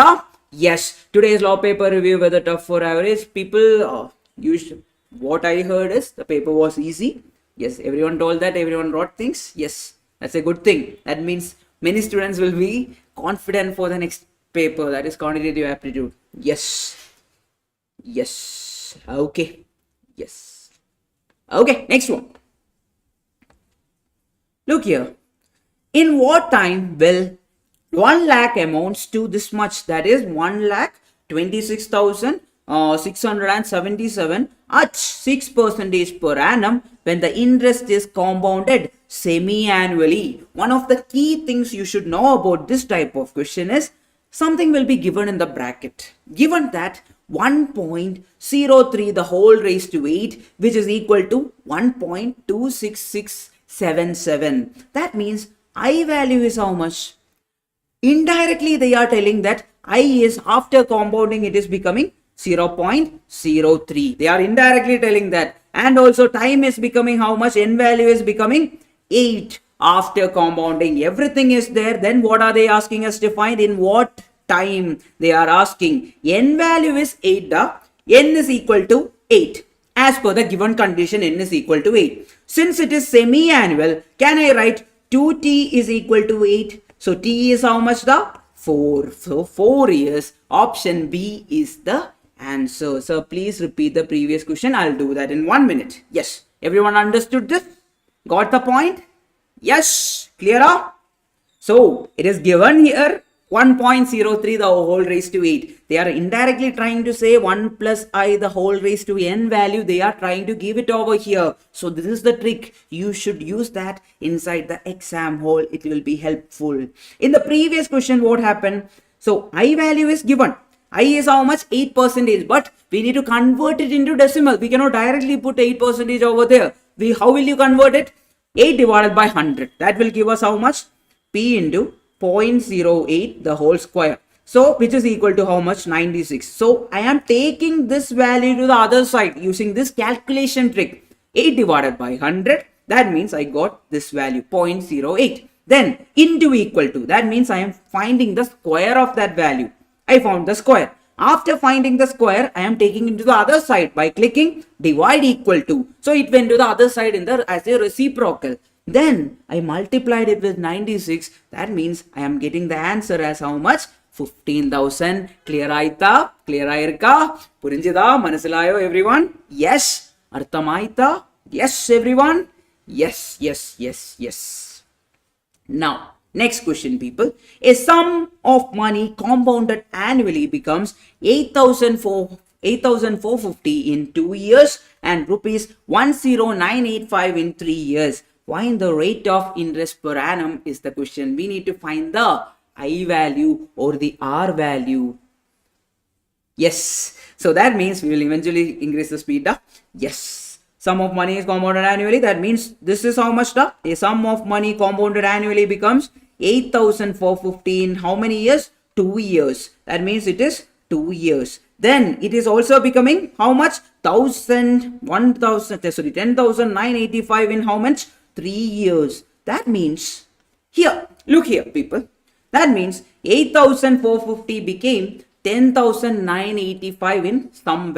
Yes. Today's law paper review whether tough for average people. What I heard is the paper was easy. Yes, everyone told that, everyone wrote things. Yes, that's a good thing. That means many students will be confident for the next paper, that is quantitative aptitude. Yes. Yes. Okay. Yes. Okay, next one. Look here. In what time will 1 lakh amounts to this much? That is 1,26,677 at 6% per annum when the interest is compounded semi-annually. One of the key things you should know about this type of question is something will be given in the bracket. Given that 1.03 the whole raised to 8, which is equal to 1.26677. That means I value is how much? Indirectly they are telling that I is, after compounding, it is becoming 0.03. They are indirectly telling that. And also time is becoming how much? N value is becoming 8 after compounding. Everything is there. Then what are they asking us to find? In what time they are asking? N value is 8. N is equal to 8. As per the given condition, N is equal to 8. Since it is semi-annual, can I write 2t is equal to 8? So t is how much? The 4. So 4 years. Option B is the answer. So please repeat the previous question. I'll do that in 1 minute. Yes. Everyone understood this? Got the point? Yes. Clear? So it is given here 1.03 the whole raised to 8. They are indirectly trying to say 1 plus I the whole raised to n value. They are trying to give it over here. So this is the trick. You should use that inside the exam hall. It will be helpful. In the previous question, what happened? So I value is given. I is how much? 8%. But we need to convert it into decimal. We cannot directly put 8% over there. How will you convert it? 8 divided by 100. That will give us how much? P into 0.08 the whole square. So which is equal to how much? 96. So I am taking this value to the other side using this calculation trick. 8 divided by 100. That means I got this value 0.08. Then into equal to. That means I am finding the square of that value. I found the square. After finding the square, I am taking it to the other side by clicking divide equal to. So it went to the other side in the as a reciprocal. Then I multiplied it with 96. That means I am getting the answer as how much? 15,000. Clear aita? Clear airka? Purinjida? Manasilayo everyone? Yes. Arthamaita? Yes everyone? Yes, yes, yes, yes. Now, next question people. A sum of money compounded annually becomes 8,450 in 2 years and rupees 10985 in 3 years. Find the rate of interest per annum is the question. We need to find the I value or the R value. Yes. So that means we will eventually increase the speed. Yes. Sum of money is compounded annually. That means this is how much? A sum of money compounded annually becomes 8,450 in how many years? 2 years. That means it is 2 years. Then it is also becoming how much? 10,985 in how much? 3 years. That means here, look here people. That means 8,450 became 10,985 in some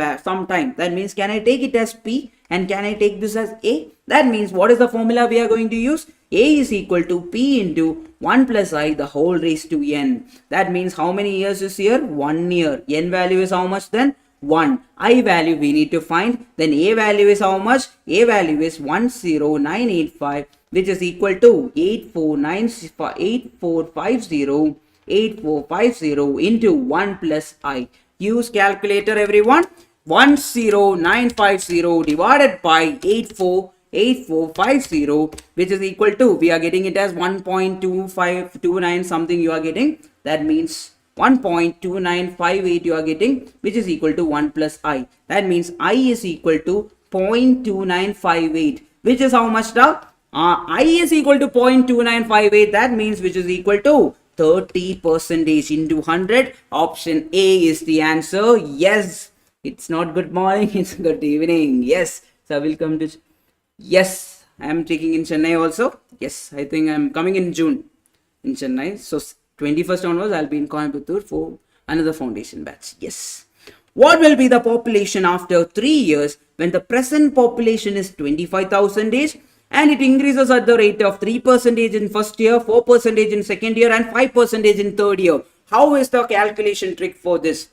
time. That means can I take it as P and can I take this as A? That means what is the formula we are going to use? A is equal to P into 1 plus I the whole raised to n. That means how many years is here? 1 year. N value is how much then? 1. I value we need to find. Then A value is how much? A value is 10985, which is equal to 8450 into 1 plus I. Use calculator everyone. 10950 divided by 8450, which is equal to, we are getting it as 1.2529 something you are getting. That means 1.2958 you are getting, which is equal to 1 plus I. That means I is equal to 0.2958, which is how much now? I is equal to 0.2958. That means which is equal to 30% into 100. Option A is the answer. Yes. It's not good morning, it's good evening. Yes. So I will come to, yes, I am taking in Chennai also. Yes, I think I am coming in June in Chennai. So 21st onwards, I'll be in Coimbatore for another foundation batch. Yes. What will be the population after 3 years when the present population is 25,000 and it increases at the rate of 3% in first year, 4% in second year and 5% in third year? How is the calculation trick for this?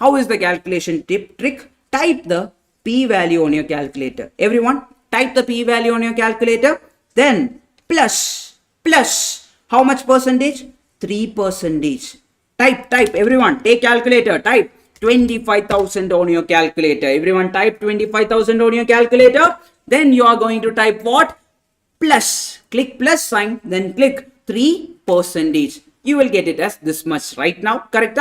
How is the calculation trick? Type the p-value on your calculator. Everyone, type the p-value on your calculator. Then plus how much percentage? 3%. Type, everyone, take calculator, type 25,000 on your calculator. Everyone type 25,000 on your calculator. Then you are going to type what? Plus. Click plus sign, then click 3%. You will get it as this much right now. Correct?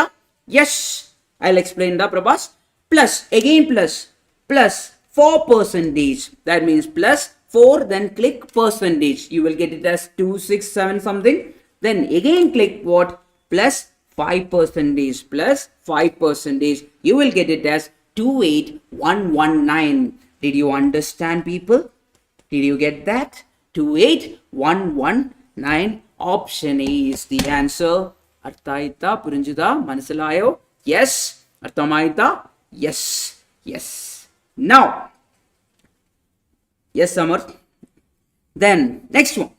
Yes. I'll explain the Prabhas. Plus, again plus 4%. That means plus 4, then click percentage. You will get it as 267 something. Then again click what? Plus 5%, plus 5%. You will get it as 28119. Did you understand, people? Did you get that? 28119. Option A is the answer. Arthaita, Purinjida, Manasalayo. Yes. Arthamaita. Yes. Yes. Now. Yes, Samar. Then next one.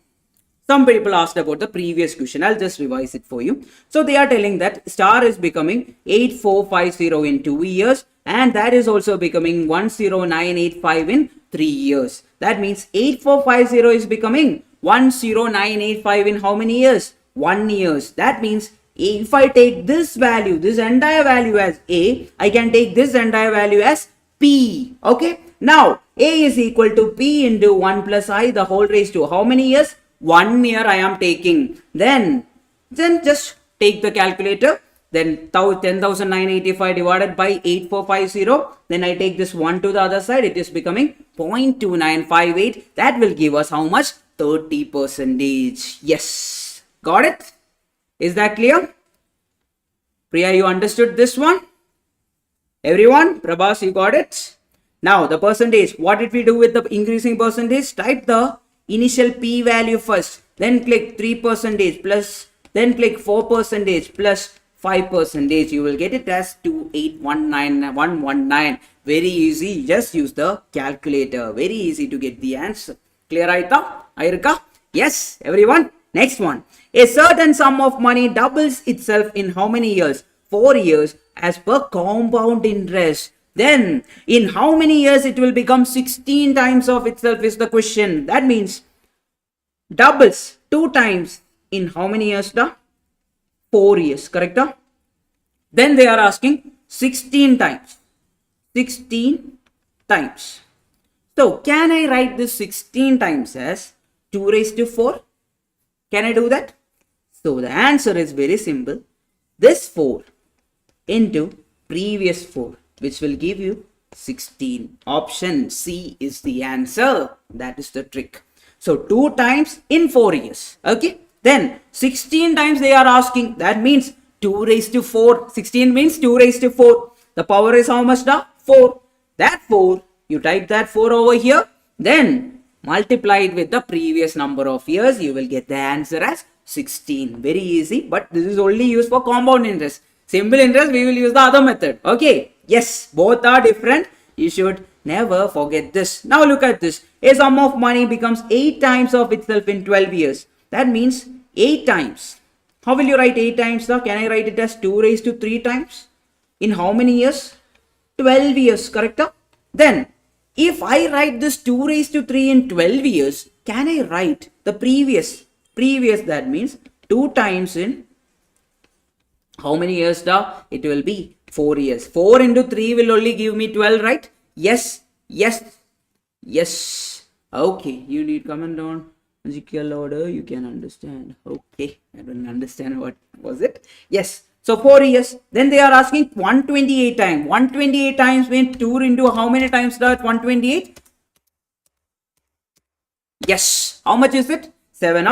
Some people asked about the previous question. I'll just revise it for you. So they are telling that star is becoming 8450 in 2 years and that is also becoming 10985 in 3 years. That means 8450 is becoming 10985 in how many years? 1 years. That means if I take this value, this entire value as A, I can take this entire value as P. Okay. Now A is equal to P into 1 plus I, the whole raised to how many years? 1 year I am taking. Then just take the calculator. Then 10,985 divided by 8450. Then I take this 1 to the other side. It is becoming 0.2958. That will give us how much? 30%. Yes. Got it? Is that clear? Priya, you understood this one? Everyone? Prabhas, you got it? Now the percentage. What did we do with the increasing percentage? Type the initial p value first, then click 3% plus, then click 4% plus 5%. You will get it as 2819119. Very easy. Just use the calculator. Very easy to get the answer. Clear, Ayrika? Yes, everyone. Next one. A certain sum of money doubles itself in how many years? 4 years as per compound interest. Then in how many years it will become 16 times of itself is the question. That means doubles 2 times in how many years? 4 years. Correct? Then they are asking 16 times. 16 times. So can I write this 16 times as 2 raised to 4? Can I do that? So the answer is very simple. This 4 into previous 4, which will give you 16. Option C is the answer. That is the trick. So 2 times in 4 years. Okay. Then 16 times they are asking. That means 2 raised to 4. 16 means 2 raised to 4. The power is how much now? 4. That 4, you type that 4 over here. Then multiply it with the previous number of years. You will get the answer as 16. Very easy. But this is only used for compound interest. Simple interest, we will use the other method. Okay. Yes, both are different. You should never forget this. Now look at this. A sum of money becomes 8 times of itself in 12 years. That means 8 times. How will you write 8 times? Can I write it as 2 raised to 3 times? In how many years? 12 years. Correct? Then, if I write this 2 raised to 3 in 12 years, can I write the previous? That means 2 times in how many years? It will be 4 years. 4 into 3 will only give me 12, right? Yes. Okay, you need comment on logical order. You can understand. Okay, I don't understand what was it. Yes. So 4 years. Then they are asking 128 times. 128 times means 2 into how many times? 128. Yes. How much is it? 7.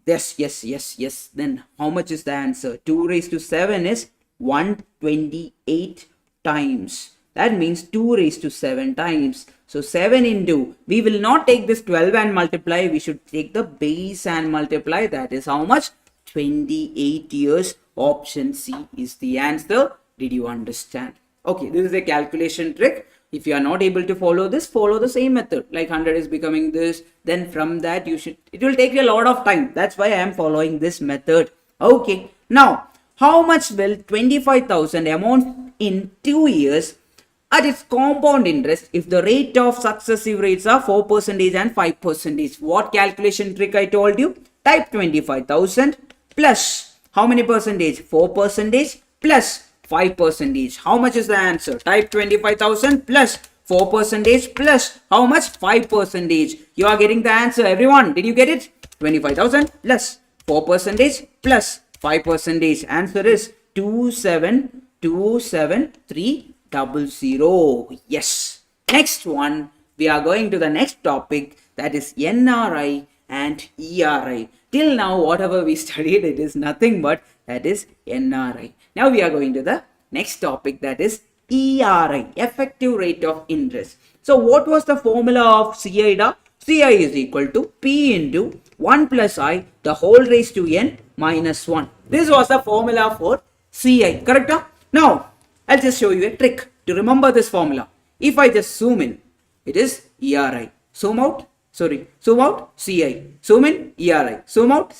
Yes. Then how much is the answer? 2 raised to 7 is 128 times. That means 2 raised to 7 times. So 7 into, we will not take this 12 and multiply, we should take the base and multiply. That is how much? 28 years. Option C is the answer. Did you understand? Okay, this is a calculation trick. If you are not able to follow this, follow the same method. Like 100 is becoming this, then from that it will take you a lot of time. That's why I am following this method. Okay, now how much will 25,000 amount in 2 years at its compound interest if the rate of successive rates are 4% and 5%? What calculation trick I told you? Type 25,000 plus how many percentage? 4% plus 5%. How much is the answer? Type 25,000 plus 4% plus how much? 5%. You are getting the answer, everyone. Did you get it? 25,000 plus 4% plus 5%. Answer is 27,27300. Yes. Next one, we are going to the next topic, that is NRI and ERI. Till now, whatever we studied, it is nothing but that is NRI. Now we are going to the next topic, that is ERI, effective rate of interest. So what was the formula of CI? CI is equal to P into 1 plus I the whole raised to n minus 1. This was the formula for CI, correct? Now, I'll just show you a trick to remember this formula. If I just zoom in, it is ERI. Zoom out, CI. Zoom in, ERI. Zoom out,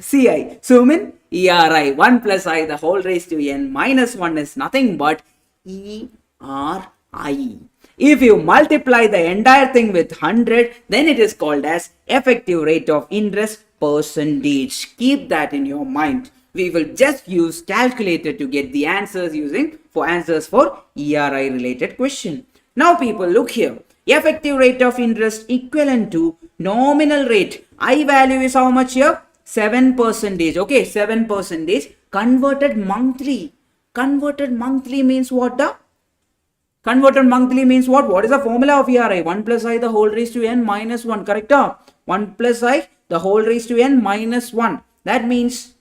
CI. Zoom in, ERI. 1 plus I the whole raised to n minus 1 is nothing but ERI. If you multiply the entire thing with 100, then it is called as effective rate of interest percentage. Keep that in your mind. We will just use calculator to get the answers for ERI related question. Now people, look here. Effective rate of interest equivalent to nominal rate. I value is how much here? 7%. Okay, 7%. Converted monthly. Converted monthly means what? Converted monthly means what? What is the formula of ERI? 1 plus I the whole raised to n minus 1. Correct? 1 plus I the whole raised to n minus 1. That means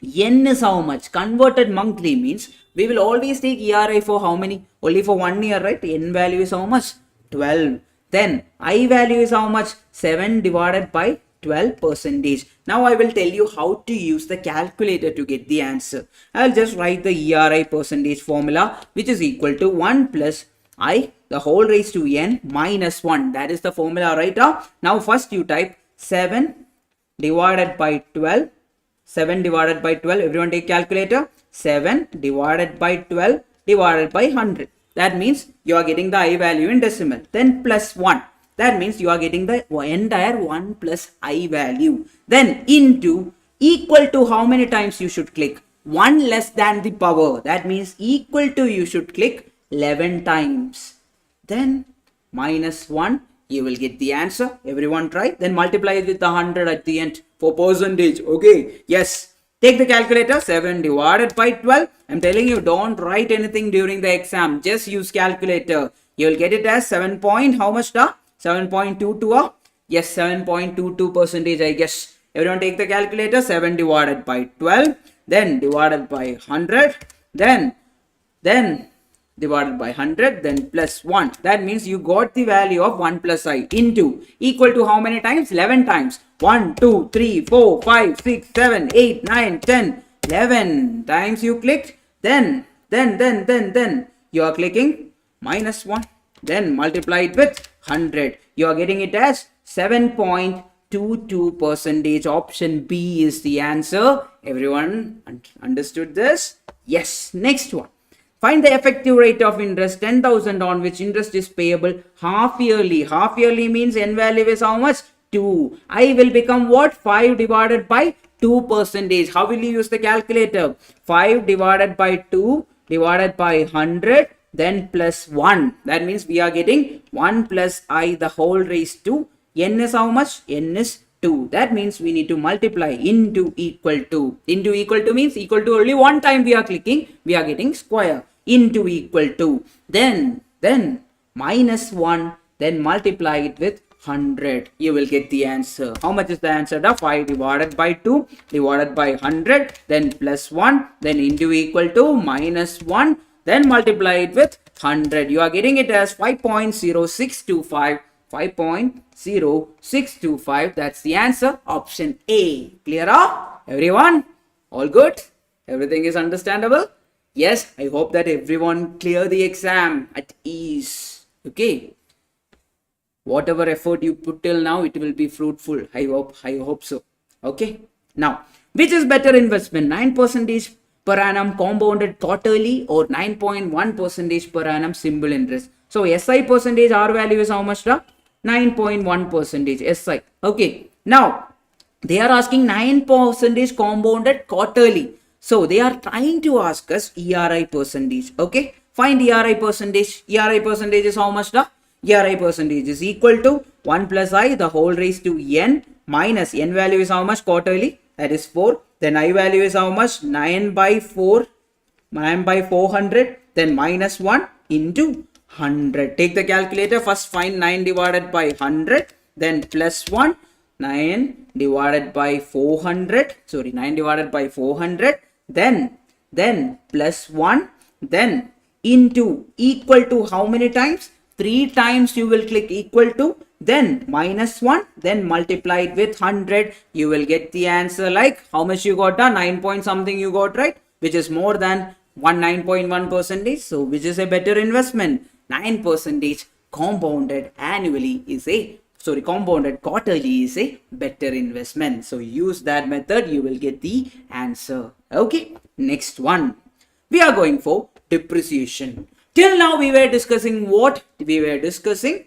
n is how much? Converted monthly means we will always take ERI for how many? Only for 1 year, right? N value is how much? 12. Then I value is how much? 7 divided by 12%. Now I will tell you how to use the calculator to get the answer. I'll just write the ERI percentage formula, which is equal to 1 plus I the whole raised to n minus 1. That is the formula, right? Now first you type 7 divided by 12. 7 divided by 12. Everyone take calculator. 7 divided by 12 divided by 100. That means you are getting the I value in decimal. Then plus 1. That means you are getting the entire 1 plus I value. Then into equal to how many times you should click? 1 less than the power. That means equal to you should click 11 times. Then minus 1. You will get the answer. Everyone try. Then multiply it with the 100 at the end for percentage. Okay. Yes. Take the calculator. 7 divided by 12. I'm telling you, don't write anything during the exam. Just use calculator. You will get it as 7 point. How much? 7.22. Yes, 7.22%, I guess. Everyone take the calculator. 7 divided by 12. Then divided by 100. Then divided by 100. Then plus 1. That means you got the value of 1 plus I into equal to how many times? 11 times. 1, 2, 3, 4, 5, 6, 7, 8, 9, 10, 11 times you clicked. Then you are clicking minus 1. Then multiply it with 100. You are getting it as 7.22%. Option B is the answer. Everyone understood this? Yes. Next one. Find the effective rate of interest 10,000 on which interest is payable half yearly. Half yearly means n value is how much? 2. I will become what? 5 divided by 2%. How will you use the calculator? 5 divided by 2 divided by 100. Then plus 1. That means we are getting 1 plus I the whole raised to n is how much? N is 2. That means we need to multiply into equal to. Into equal to means equal to only one time we are clicking. We are getting square. Into equal to. Then minus 1. Then multiply it with 100. You will get the answer. How much is the answer? 5 divided by 2 divided by 100. Then plus 1. Then into equal to minus 1. then multiply it with 100. You are getting it as 5.0625. 5.0625. That's the answer. Option A. Clear up, everyone? All good? Everything is understandable? Yes, I hope that everyone clear the exam at ease. Okay. Whatever effort you put till now, it will be fruitful. I hope so. Okay. Now, which is better investment? 9% per annum compounded quarterly or 9.1% per annum simple interest? So SI percentage, R value is how much? 9.1% SI. Okay. Now, they are asking 9% compounded quarterly. So they are trying to ask us ERI percentage. Okay. Find ERI percentage. ERI percentage is how much? ERI percentage is equal to 1 plus I the whole raised to n minus n value is how much quarterly? That is 4. Then I value is how much? 9 by 4. 9 by 400. Then minus 1 into 100. Take the calculator. First find 9 divided by 100. Then plus 1. 9 divided by 400. Sorry, 9 divided by 400. Then plus 1. Then into equal to how many times? 3 times you will click equal to, then minus 1, then multiply it with 100. You will get the answer like how much you got? 9 point something you got, right? Which is more than 9.1%. So which is a better investment? 9% compounded annually is a, compounded quarterly is a better investment. So use that method, you will get the answer. Okay, next one. We are going for depreciation. Till now we were discussing what? We were discussing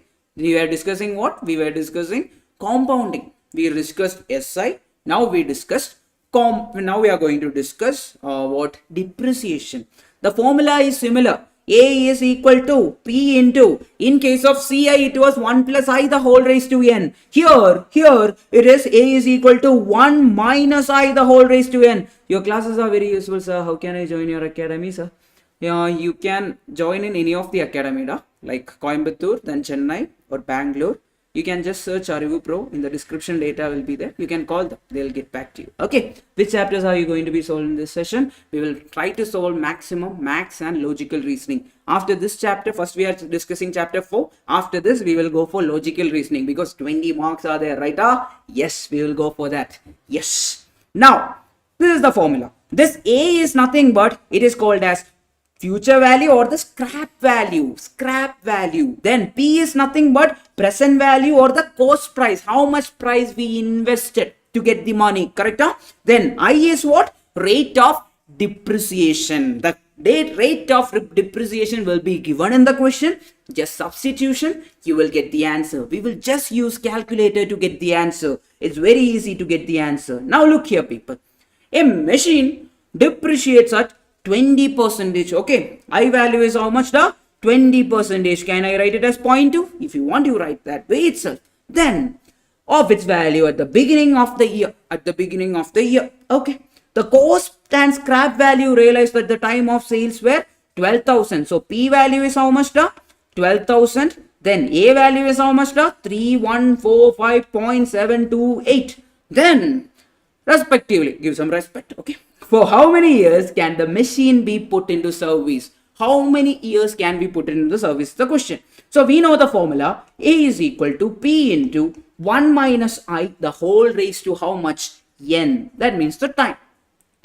compounding. We discussed SI. Now we discussed now we are going to discuss what? Depreciation. The formula is similar. A is equal to P into, in case of CI it was 1 plus I the whole raised to n. Here it is A is equal to 1 minus I the whole raised to n. Your classes are very useful, sir. How can I join your academy, sir? You can join in any of the academy, like Coimbatore, then Chennai or Bangalore. You can just search ArivuPro. In the description, data will be there. You can call them. They'll get back to you. Okay. Which chapters are you going to be solving in this session? We will try to solve maximum max and logical reasoning. After this chapter, first we are discussing chapter 4. After this, we will go for logical reasoning because 20 marks are there, right? Yes, we will go for that. Yes. Now, this is the formula. This A is nothing but it is called as future value or the scrap value. Then P is nothing but present value or the cost price, how much price we invested to get the money, correct? Then I is what? Rate of depreciation. The rate of depreciation will be given in the question. Just substitution, you will get the answer. We will just use calculator to get the answer. It's very easy to get the answer. Now look here, people. A machine depreciates at 20%. Okay, I value is how much? 20%. Can I write it as 0.2? If you want to write that way itself. Then of its value at the beginning of the year. Okay, the cost and scrap value realized at the time of sales were 12,000. So P value is how much? 12,000. Then A value is how much? 3145.728. Then respectively, give some respect. Okay. For how many years can the machine be put into service? How many years can we put into the service? The question. So we know the formula. A is equal to P into 1 minus I the whole raised to how much? N. That means the time.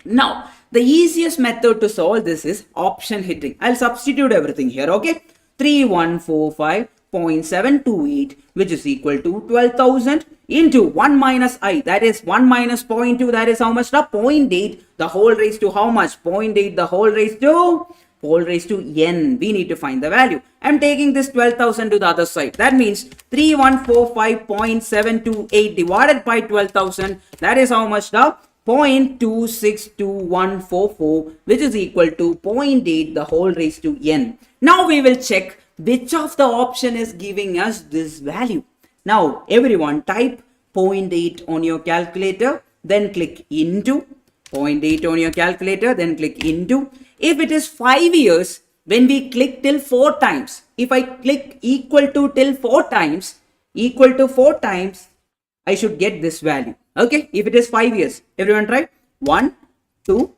Now, the easiest method to solve this is option hitting. I'll substitute everything here. Okay. 3145.728 which is equal to 12,000 into 1 minus I, that is 1 minus 0.2, that is how much? 0.8 the whole raised to how much? 0.8 the whole raised to n. We need to find the value. I'm taking this 12,000 to the other side. That means 3145.728 divided by 12,000, that is how much? 0.262144 which is equal to 0.8 the whole raised to n. Now we will check which of the option is giving us this value. Now everyone type 0.8 on your calculator, then click into 0.8 on your calculator, then click into. If it is 5 years, when we click till 4 times, if I click equal to till 4 times, I should get this value. Okay, if it is 5 years, everyone try. 1, 2,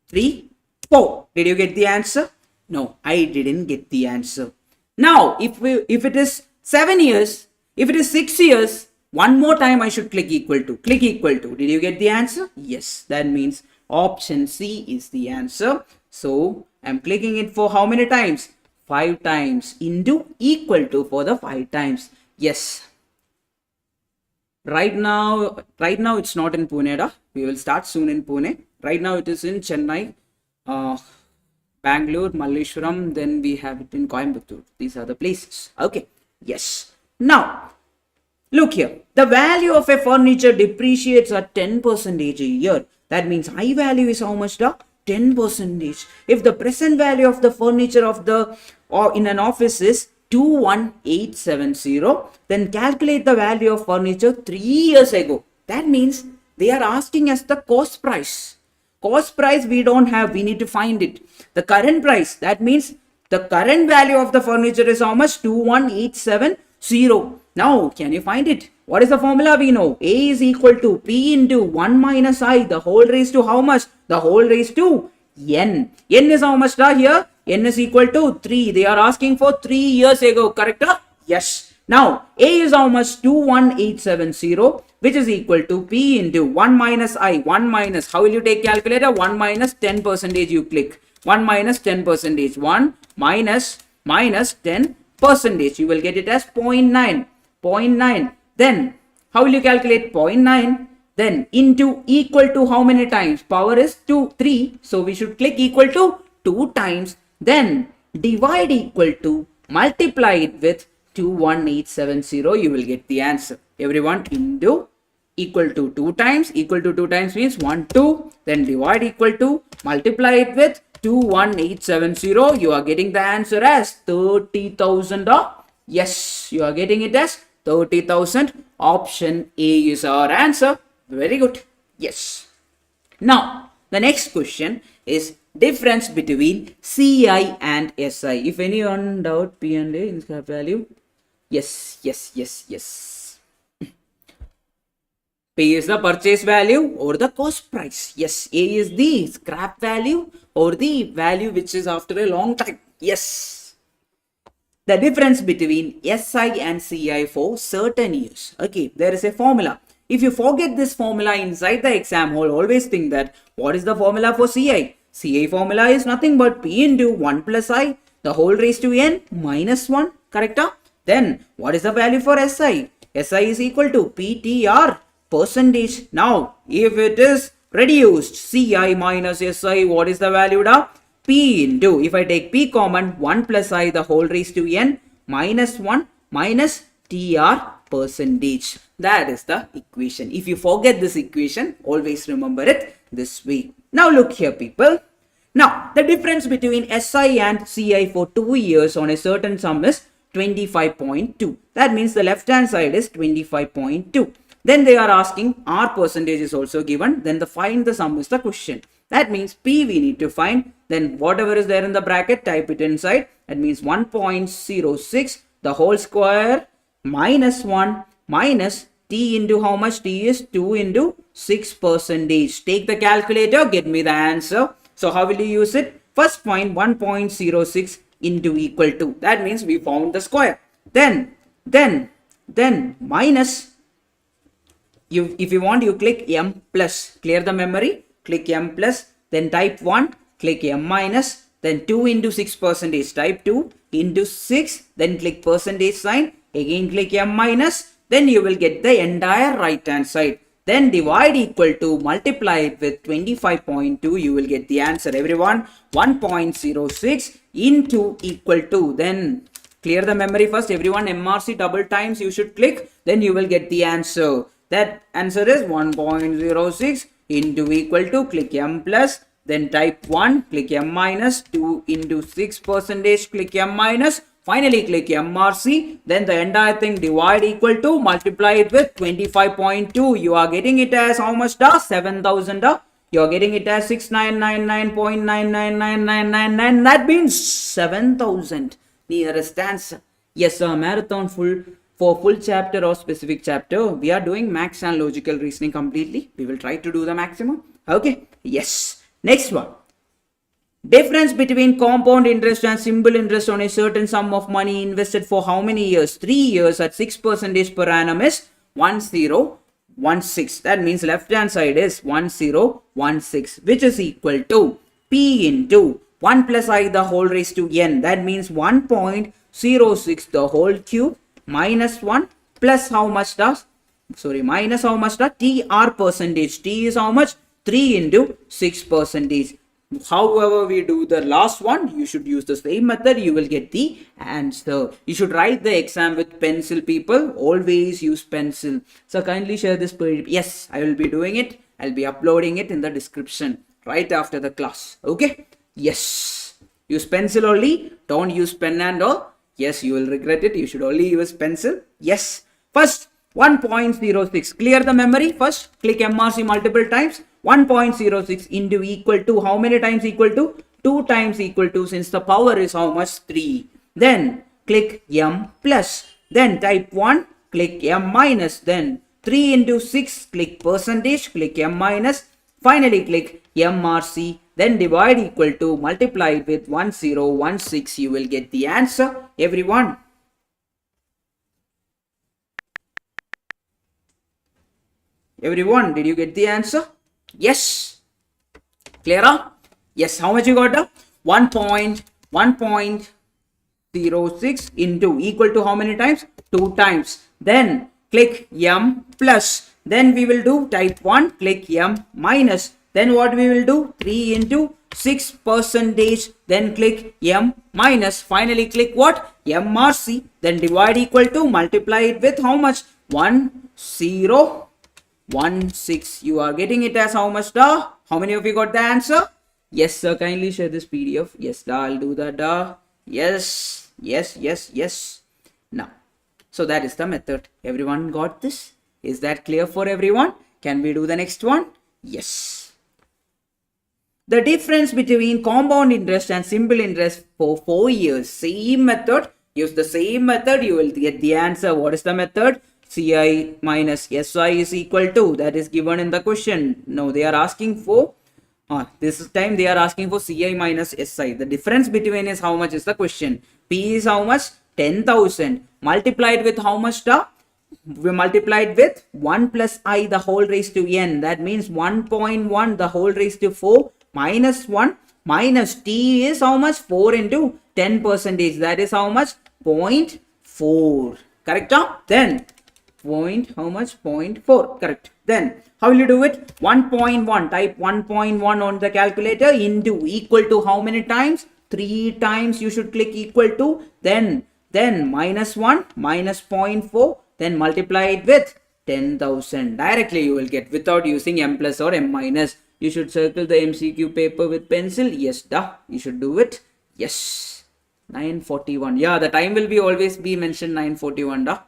3, 4. Did you get the answer? No, I didn't get the answer. Now, if it is 7 years, if it is 6 years, one more time I should click equal to. Click equal to. Did you get the answer? Yes. That means option C is the answer. So, I'm clicking it for how many times? 5 times into equal to for the 5 times. Yes. Right now it's not in Pune. We will start soon in Pune. Right now it is in Chennai, Bangalore, Malleshwaram, then we have it in Coimbatore. These are the places. Okay. Yes. Now, look here. The value of a furniture depreciates at 10% a year. That means I value is how much? 10%. If the present value of the furniture of the or in an office is 21870, then calculate the value of furniture 3 years ago. That means they are asking us the cost price. Cost price we don't have, we need to find it. The current price, that means the current value of the furniture is how much? 21870. Now, can you find it? What is the formula we know? A is equal to P into 1 minus I, the whole raised to how much? The whole raised to N. N is how much here? N is equal to 3. They are asking for 3 years ago, correct? Yes. Now, A is how much? 21870, which is equal to P into 1 minus I. 1 minus, how will you take calculator? 1 minus 10% you click. 1 minus 10%. 1 minus 10%. You will get it as 0.9. 0.9. Then, how will you calculate 0.9? Then, into equal to how many times? Power is 3. So, we should click equal to 2 times. Then, divide equal to, multiply it with 21870. You will get the answer. Everyone, into equal to 2 times. Equal to 2 times means 1, 2. Then, divide equal to, multiply it with 21870. You are getting the answer as 30,000. Yes, you are getting it as 30,000. Option A is our answer. Very good. Yes. Now, the next question is difference between CI and SI. If anyone doubt P and A in scrap value, yes. P is the purchase value or the cost price. Yes. A is the scrap value or the value which is after a long time. Yes. The difference between SI and CI for certain years. Okay. There is a formula. If you forget this formula inside the exam hall, always think that what is the formula for CI? CI formula is nothing but P into 1 plus I, the whole raised to N minus 1, correct? Then, what is the value for SI? SI is equal to PTR percentage. Now, if it is reduced, CI minus SI, what is the value? P into, if I take P common, 1 plus I, the whole raised to N minus 1 minus TR percentage. That is the equation. If you forget this equation, always remember it this way. Now look here, people. Now, the difference between SI and CI for 2 years on a certain sum is 25.2. That means the left hand side is 25.2. Then they are asking R percentage is also given. Then the find the sum is the question. That means P we need to find. Then whatever is there in the bracket, type it inside. That means 1.06 the whole square minus 1 minus T into how much? T is 2 into 6%. Take the calculator, get me the answer. So how will you use it? First find 1.06 into equal to. That means we found the square. Then minus. If you want, you click M plus. Clear the memory. Click M plus. Then type 1. Click M minus. Then 2 into 6%. Type 2 into 6. Then click percentage sign. Again click M minus. Then you will get the entire right hand side. Then divide equal to, multiply it with 25.2. You will get the answer, everyone. 1.06 into equal to. Then clear the memory first, everyone. MRC double times you should click. Then you will get the answer. That answer is 1.06 into equal to. Click M plus. Then type 1. Click M minus. 2 into 6%. Click M minus. Finally, click MRC, then the entire thing divide equal to, multiply it with 25.2. You are getting it as how much? 7,000. You are getting it as 6999.999999. That means 7,000. Nearest answer. Yes, sir. Marathon for full chapter or specific chapter. We are doing max and logical reasoning completely. We will try to do the maximum. Okay. Yes. Next one. Difference between compound interest and simple interest on a certain sum of money invested for how many years? 3 years at 6% per annum is 1016. That means left hand side is 1016, which is equal to P into 1 plus I the whole raised to n. That means 1.06 the whole cube minus 1 plus how much does? Sorry, minus how much does? TR percentage. T is how much? 3 into 6 percentage. However we do the last one, you should use the same method, you will get the answer. You should write the exam with pencil, people. Always use pencil. So kindly share this PDF. Yes, I will be doing it. I'll be uploading it in the description right after the class. Okay? Yes. Use pencil only. Don't use pen and all. Yes, you will regret it. You should only use pencil. Yes. First, 1.06. Clear the memory. First, click MRC multiple times. 1.06 into equal to how many times equal to? 2 times equal to, since the power is how much? 3. Then click M plus. Then type 1, click M minus. Then 3 into 6, click percentage, click M minus. Finally click MRC. Then divide equal to, multiply it with 1016. You will get the answer, everyone. Everyone, did you get the answer? Yes. Clear? Yes. How much you got? 1.06 into equal to how many times? 2 times. Then click M plus. Then we will do type 1, click M minus. Then what we will do? 3 into 6 percentage. Then click M minus. Finally click what? MRC. Then divide equal to, multiply it with how much? 1016. You are getting it as how much, da? How many of you got the answer? Yes, sir. Kindly share this PDF. Yes, da. I'll do that, da. Yes. Now, so that is the method. Everyone got this? Is that clear for everyone? Can we do the next one? Yes. The difference between compound interest and simple interest for 4 years. Same method. Use the same method. You will get the answer. What is the method? CI minus SI is equal to, that is given in the question. Now they are asking for, this time they are asking for CI minus SI. The difference between is how much is the question. P is how much? 10,000. Multiplied with how much? We multiplied with 1 plus I the whole raised to n. That means 1.1 the whole raised to 4 minus 1 minus T is how much? 4 into 10 percentage. That is how much? 0.4. Correct? Then how much? 0.4. Correct. Then how will you do it? 1.1. Type 1.1 on the calculator into equal to how many times? 3 times. You should click equal to. Then minus 1 minus 0.4. Then multiply it with 10,000. Directly you will get without using M plus or M minus. You should circle the MCQ paper with pencil. Yes, da. You should do it. Yes. 9:41. Yeah, the time will be always be mentioned 9:41, da.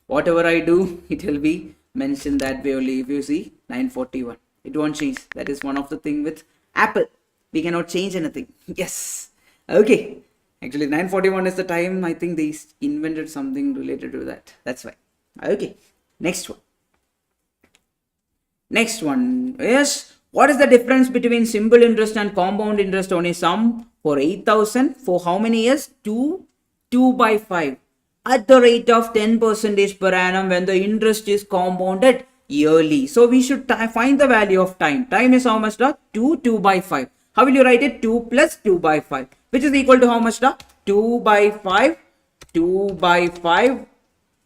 Whatever I do, it will be mentioned that way only. If you see 9:41, it won't change. That is one of the thing with Apple. We cannot change anything. Yes. Okay. Actually, 9:41 is the time. I think they invented something related to that. That's why. Okay. Next one. Next one is, what is the difference between simple interest and compound interest on a sum for 8,000 for how many years? 2/5. At the rate of 10% per annum when the interest is compounded yearly. So we should find the value of time. Time is how much? 2/5. How will you write it? 2 plus 2/5, which is equal to how much? 2/5. 2/5.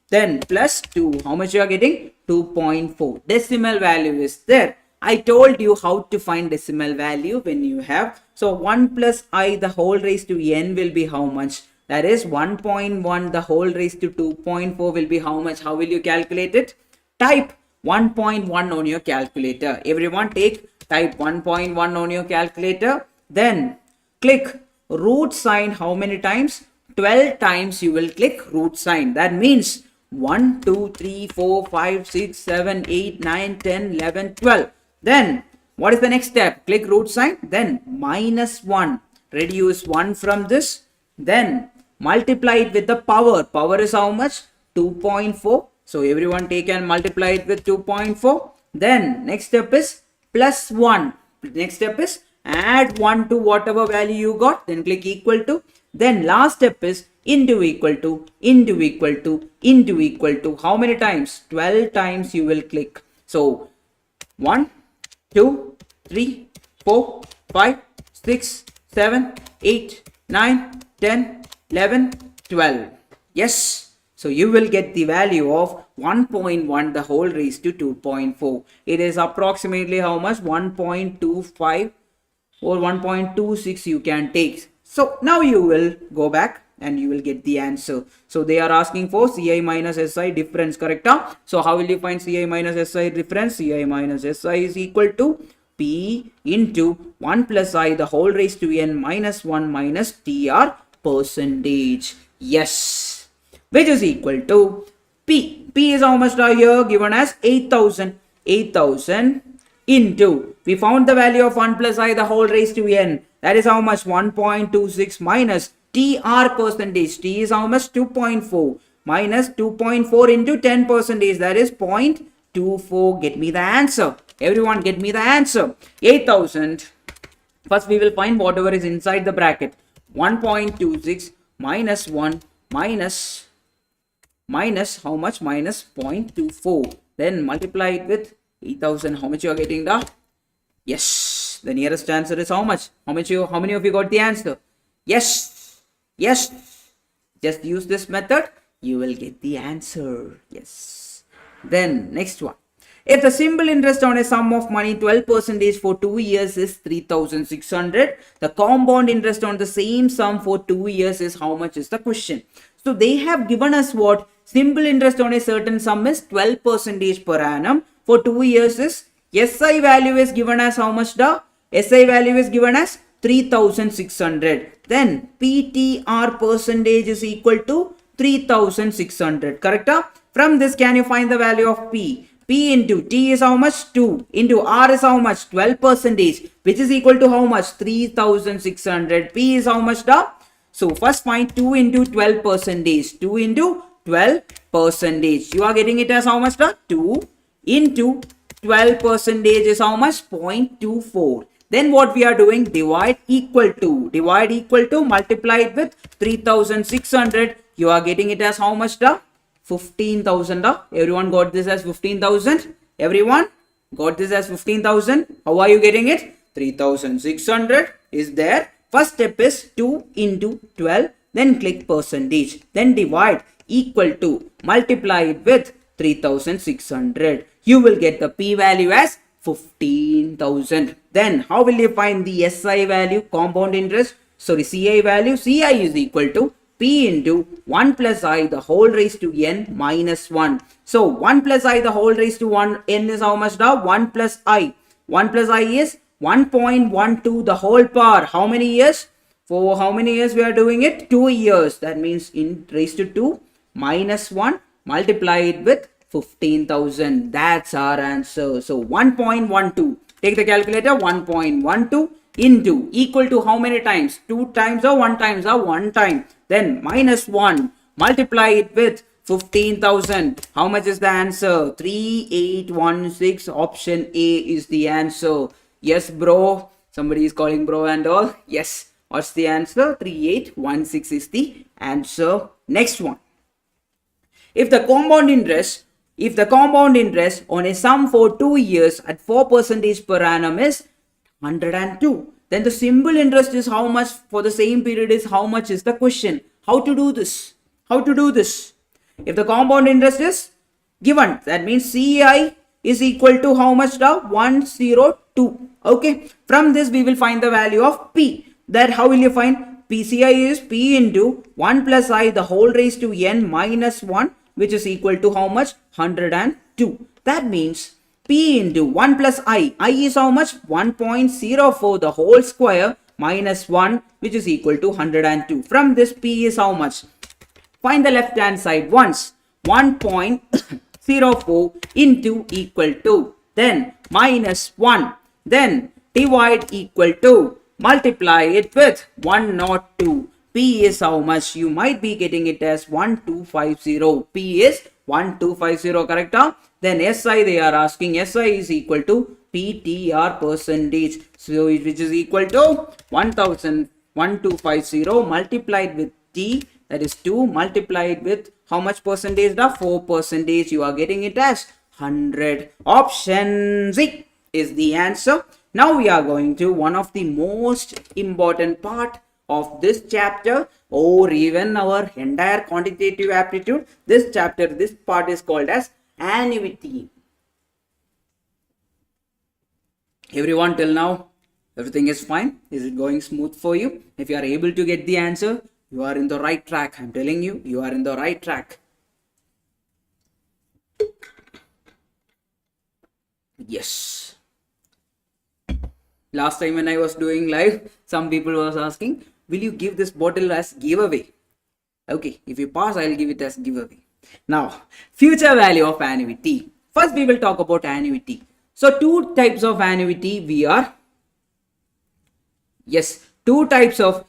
Then plus 2. How much you are getting? 2.4. Decimal value is there. I told you how to find decimal value when you have. So 1 plus I the whole raised to n will be how much? That is 1.1 the whole raised to 2.4 will be how much? How will you calculate it? Type 1.1 on your calculator. Everyone type 1.1 on your calculator. Then click root sign how many times? 12 times you will click root sign. That means 1, 2, 3, 4, 5, 6, 7, 8, 9, 10, 11, 12. Then what is the next step? Click root sign. Then minus 1. Reduce 1 from this. Then multiply it with the power. Power is how much? 2.4. So everyone take and multiply it with 2.4. Then next step is plus 1. Next step is add 1 to whatever value you got, then click equal to. Then last step is into equal to, into equal to, into equal to. How many times? 12 times you will click. So 1, 2, 3, 4, 5, 6, 7, 8, 9, 10, 11, 12. Yes. So you will get the value of 1.1 the whole raised to 2.4. It is approximately how much? 1.25 or 1.26 you can take. So now you will go back and you will get the answer. So they are asking for CI minus SI difference, correct? So how will you find CI minus SI difference? CI minus SI is equal to P into 1 plus I the whole raised to n minus 1 minus TR percentage. Yes. Which is equal to P. P is how much here? Given as 8,000. 8,000 into, we found the value of 1 plus I the whole raised to n. That is how much? 1.26 minus TR percentage. T is how much? 2.4 minus 2.4 into 10 percentage. That is 0.24. Get me the answer. Everyone get me the answer. 8,000. First we will find whatever is inside the bracket. 1.26 minus 1 minus how much? Minus 0.24. Then multiply it with 8,000. How much you are getting the? Yes. The nearest answer is how much? How many of you got the answer? Yes. Yes. Just use this method. You will get the answer. Yes. Then next one. If the simple interest on a sum of money 12% for 2 years is 3,600, the compound interest on the same sum for 2 years is how much is the question. So they have given us what? Simple interest on a certain sum is 12% per annum. For 2 years is SI value is given as how much? The SI value is given as 3,600. Then PTR percentage is equal to 3,600. Correct? From this can you find the value of P? P into T is how much? 2 into R is how much? 12%, which is equal to how much? 3,600. P is how much? The? So first find 2 into 12%. 2 into 12%. You are getting it as how much? The? 2 into 12% is how much? 0.24. Then what we are doing? Divide equal to. Divide equal to. Multiply it with 3,600. You are getting it as how much? The? 15,000. Everyone got this as 15,000? Everyone got this as 15,000? How are you getting it? 3,600 is there. First step is 2 into 12. Then click percentage. Then divide equal to. Multiply it with 3,600. You will get the P value as 15,000. Then how will you find the SI value? Compound interest. Sorry, CI value. CI is equal to P into 1 plus I the whole raised to n minus 1. So 1 plus I the whole raised to n is how much now? 1 plus I. 1 plus I is 1.12 the whole power. How many years? For how many years we are doing it? 2 years. That means in raised to 2 minus 1. Multiply it with 15,000. That's our answer. So 1.12. Take the calculator. 1.12 into equal to how many times? 2 times or 1 times or 1 time. Then minus 1. Multiply it with 15,000. How much is the answer? 3816. Option A is the answer. Yes, bro. Somebody is calling bro and all. Yes. What's the answer? 3816 is the answer. Next one. If the compound interest on a sum for 2 years at 4% per annum is 102, then the simple interest is how much for the same period is how much is the question. How to do this? How to do this? If the compound interest is given, that means CI is equal to how much now? 102. Okay. From this we will find the value of P. That how will you find? PCI is P into 1 plus I the whole raised to n minus 1, which is equal to how much? 102. That means P into 1 plus I. I is how much? 1.04 the whole square minus 1, which is equal to 102. From this P is how much? Find the left hand side once. 1.04 into equal to. Then minus 1. Then divide equal to. Multiply it with 102. P is how much? You might be getting it as 1250. P is 1250, correct? Then SI they are asking. SI is equal to PTR percentage. So which is equal to 1250 multiplied with T, that is 2, multiplied with how much percentage? The 4 percentage. You are getting it as 100. Option Z is the answer. Now we are going to one of the most important part of this chapter, or even our entire quantitative aptitude. This part is called as annuity. Everyone, till now everything is fine? Is it going smooth for you? If you are able to get the answer, you are in the right track. I'm telling you, you are in the right track. Yes. Last time when I was doing live, some people was asking, will you give this bottle as giveaway? Okay, if you pass, I'll give it as giveaway. Now, future value of annuity. First, we will talk about annuity. So, two types of annuity we are. Yes, two types of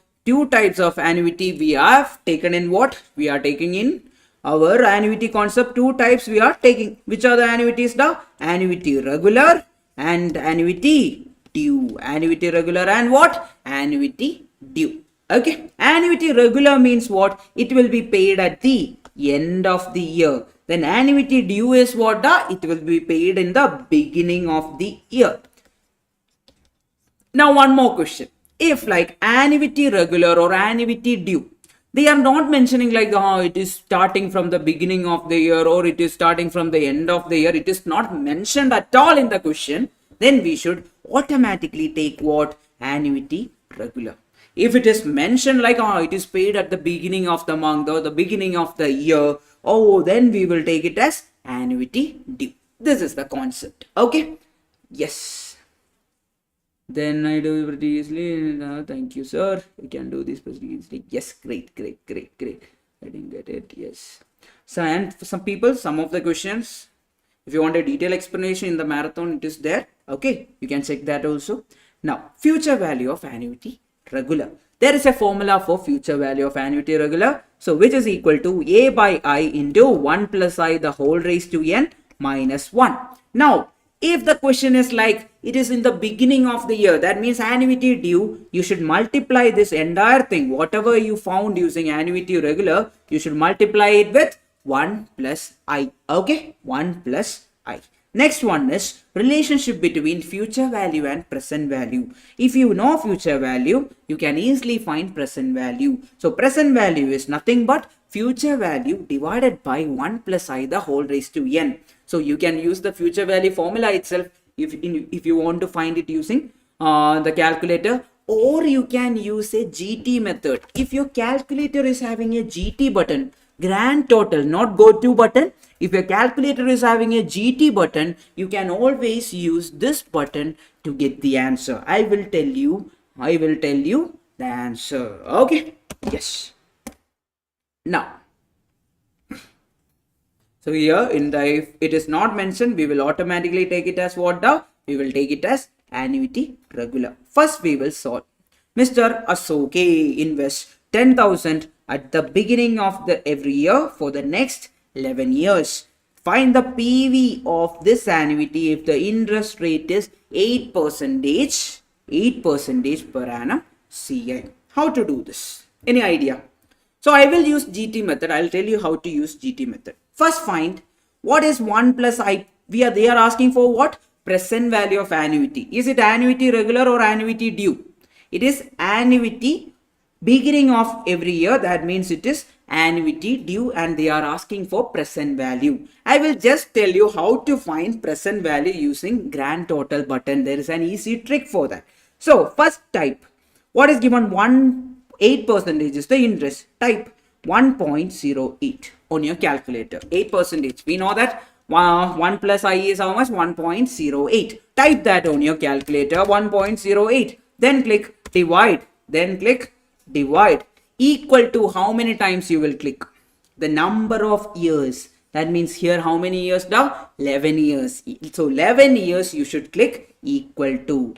annuity we have taken in what? We are taking in our annuity concept. Two types we are taking. Which are the annuities? The annuity regular and annuity due. Annuity regular and what? Annuity due. Okay, annuity regular means what? It will be paid at the end of the year. Then annuity due is what? It will be paid in the beginning of the year. Now one more question. If like annuity regular or annuity due, they are not mentioning like it is starting from the beginning of the year or it is starting from the end of the year. It is not mentioned at all in the question. Then we should automatically take what? Annuity regular. If it is mentioned like it is paid at the beginning of the month or the beginning of the year, then we will take it as annuity due. This is the concept. Okay. Yes. Then I do pretty easily. Thank you, sir. You can do this pretty easily. Yes, great. I didn't get it. Yes. So, and for some people, some of the questions, if you want a detailed explanation in the marathon, it is there. Okay, you can check that also. Now, future value of annuity regular. There is a formula for future value of annuity regular. So, which is equal to A by I into 1 plus I the whole raised to n minus 1. Now, if the question is like it is in the beginning of the year, that means annuity due, you should multiply this entire thing. Whatever you found using annuity regular, you should multiply it with 1 plus I. Okay, 1 plus I. Next one is relationship between future value and present value. If you know future value, you can easily find present value. So present value is nothing but future value divided by 1 plus I the whole raised to n. So you can use the future value formula itself if you want to find it using the calculator, or you can use a GT method. If your calculator is having a GT button, grand total, not go to button. If your calculator is having a GT button, you can always use this button to get the answer. I will tell you the answer. Okay. Yes. Now, so here in the, if it is not mentioned, we will automatically take it as what? We will take it as annuity regular. First we will solve. Mr. Asoke invests 10,000 at the beginning of the every year for the next 11 years. Find the PV of this annuity if the interest rate is 8% per annum CA. How to do this? Any idea? So I will use GT method. I'll tell you how to use GT method. First find what is 1 plus I. They are asking for what? Present value of annuity. Is it annuity regular or annuity due? It is annuity beginning of every year. That means it is annuity due, and they are asking for present value. I will just tell you how to find present value using grand total button. There is an easy trick for that. So first type what is given. 8% is the interest. Type 1.08 on your calculator. 8%. We know that 1 plus I is how much? 1.08. Type that on your calculator. 1.08. Then click divide. Then click divide. Equal to how many times you will click? The number of years. That means here how many years now? 11 years. So 11 years you should click equal to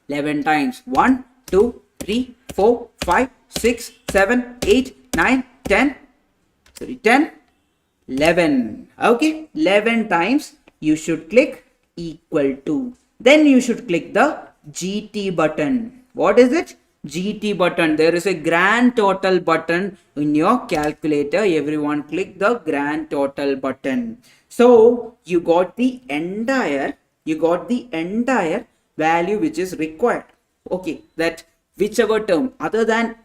11 times. 1, 2, 3, 4, 5, 6, 7, 8, 9, 10. Sorry, 10, 11. Okay, 11 times you should click equal to. Then you should click the GT button. What is it? GT button. There is a grand total button in your calculator. Everyone click the grand total button. So you got the entire value which is required. Okay, that whichever term other than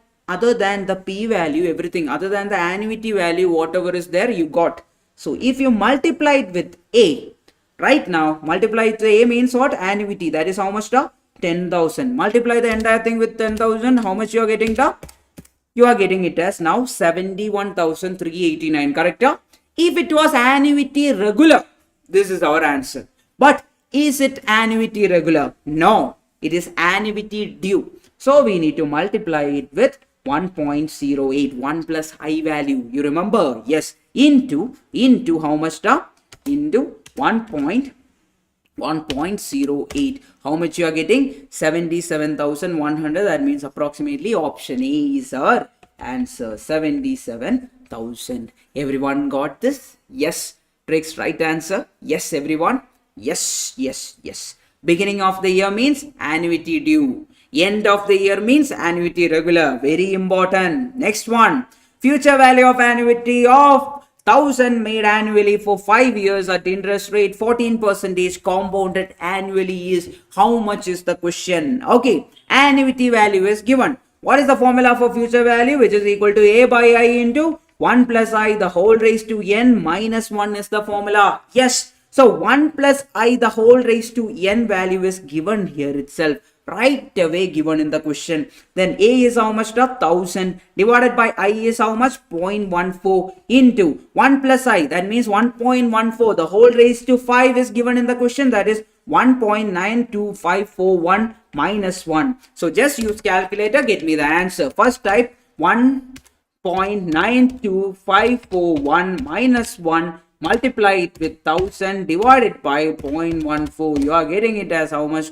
the p value, everything other than the annuity value, whatever is there, you got. So if you multiply it with a, right now multiply it with a means what? Annuity. That is how much? The 10,000. Multiply the entire thing with 10,000. How much you are getting? The you are getting it as now 71,389. Correct? If it was annuity regular, this is our answer. But is it annuity regular? No, it is annuity due. So we need to multiply it with 1.08, 1 plus I value. You remember? Yes. Into how much? Into 1.08. How much you are getting? 77,100. That means approximately option A is our answer. 77,000. Everyone got this? Yes. Tricks right answer. Yes, everyone. Yes. Beginning of the year means annuity due. End of the year means annuity regular. Very important. Next one. Future value of annuity of 1,000 made annually for 5 years at interest rate 14% compounded annually is how much is the question? Okay. Annuity value is given. What is the formula for future value? Which is equal to A by I into 1 plus I the whole raised to n minus 1 is the formula. Yes. So 1 plus I the whole raised to n value is given here itself. Right away given in the question. Then A is how much? 1,000 divided by I is how much? 0.14 into 1 plus I. That means 1.14. The whole raised to 5 is given in the question. That is 1.92541 minus 1. So just use calculator. Get me the answer. First type 1.92541 minus 1. Multiply it with 1,000 divided by 0.14. You are getting it as how much?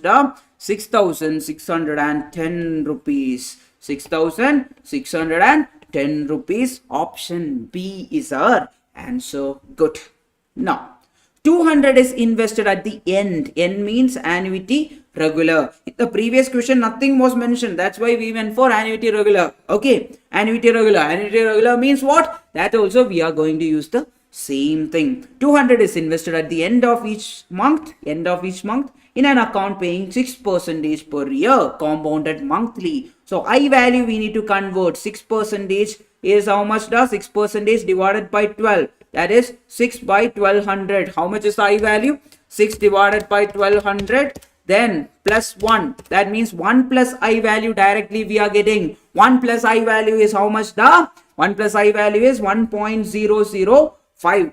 6,610 rupees. 6,610 rupees. Option B is our answer. Good. Now 200 is invested at the end. N means annuity regular. In the previous question nothing was mentioned. That's why we went for annuity regular. Okay. Annuity regular. Annuity regular means what? That also we are going to use the same thing. 200 is invested at the end of each month. In an account paying 6% per year compounded monthly. So I value we need to convert. 6% is how much? 6% divided by 12. That is 6 by 1200. How much is the I value? 6 divided by 1200. Then plus 1. That means 1 plus I value directly we are getting. 1 plus I value is how much? 1 plus I value is 1.005.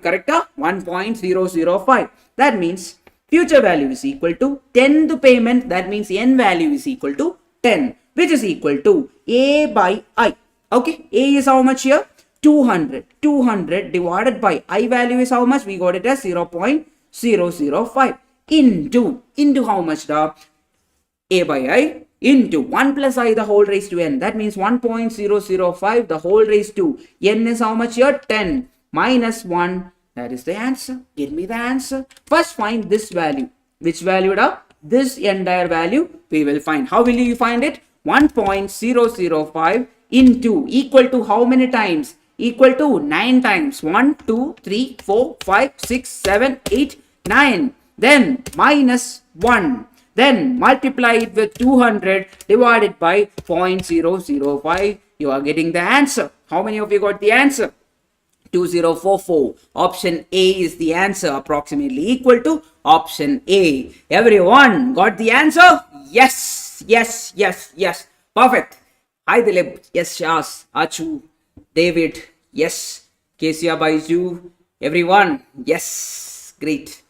Correct? 1.005. That means future value is equal to 10th payment. That means n value is equal to 10, which is equal to A by I. Okay. A is how much here? 200. 200 divided by I value is how much? We got it as 0.005 into how much? A by I into 1 plus I the whole raised to n. That means 1.005 the whole raised to n is how much here? 10 minus 1. That is the answer. Give me the answer. First find this value. Which value? This entire value we will find. How will you find it? 1.005 into equal to how many times? Equal to 9 times. 1, 2, 3, 4, 5, 6, 7, 8, 9. Then minus 1. Then multiply it with 200 divided by 0.005. You are getting the answer. How many of you got the answer? 2044. Option A is the answer, approximately equal to option A. Everyone got the answer? Yes. Perfect. Hi Dilip. Yes, Shas, Achu, David. Yes. Kesia Baiju. Everyone. Yes. Great.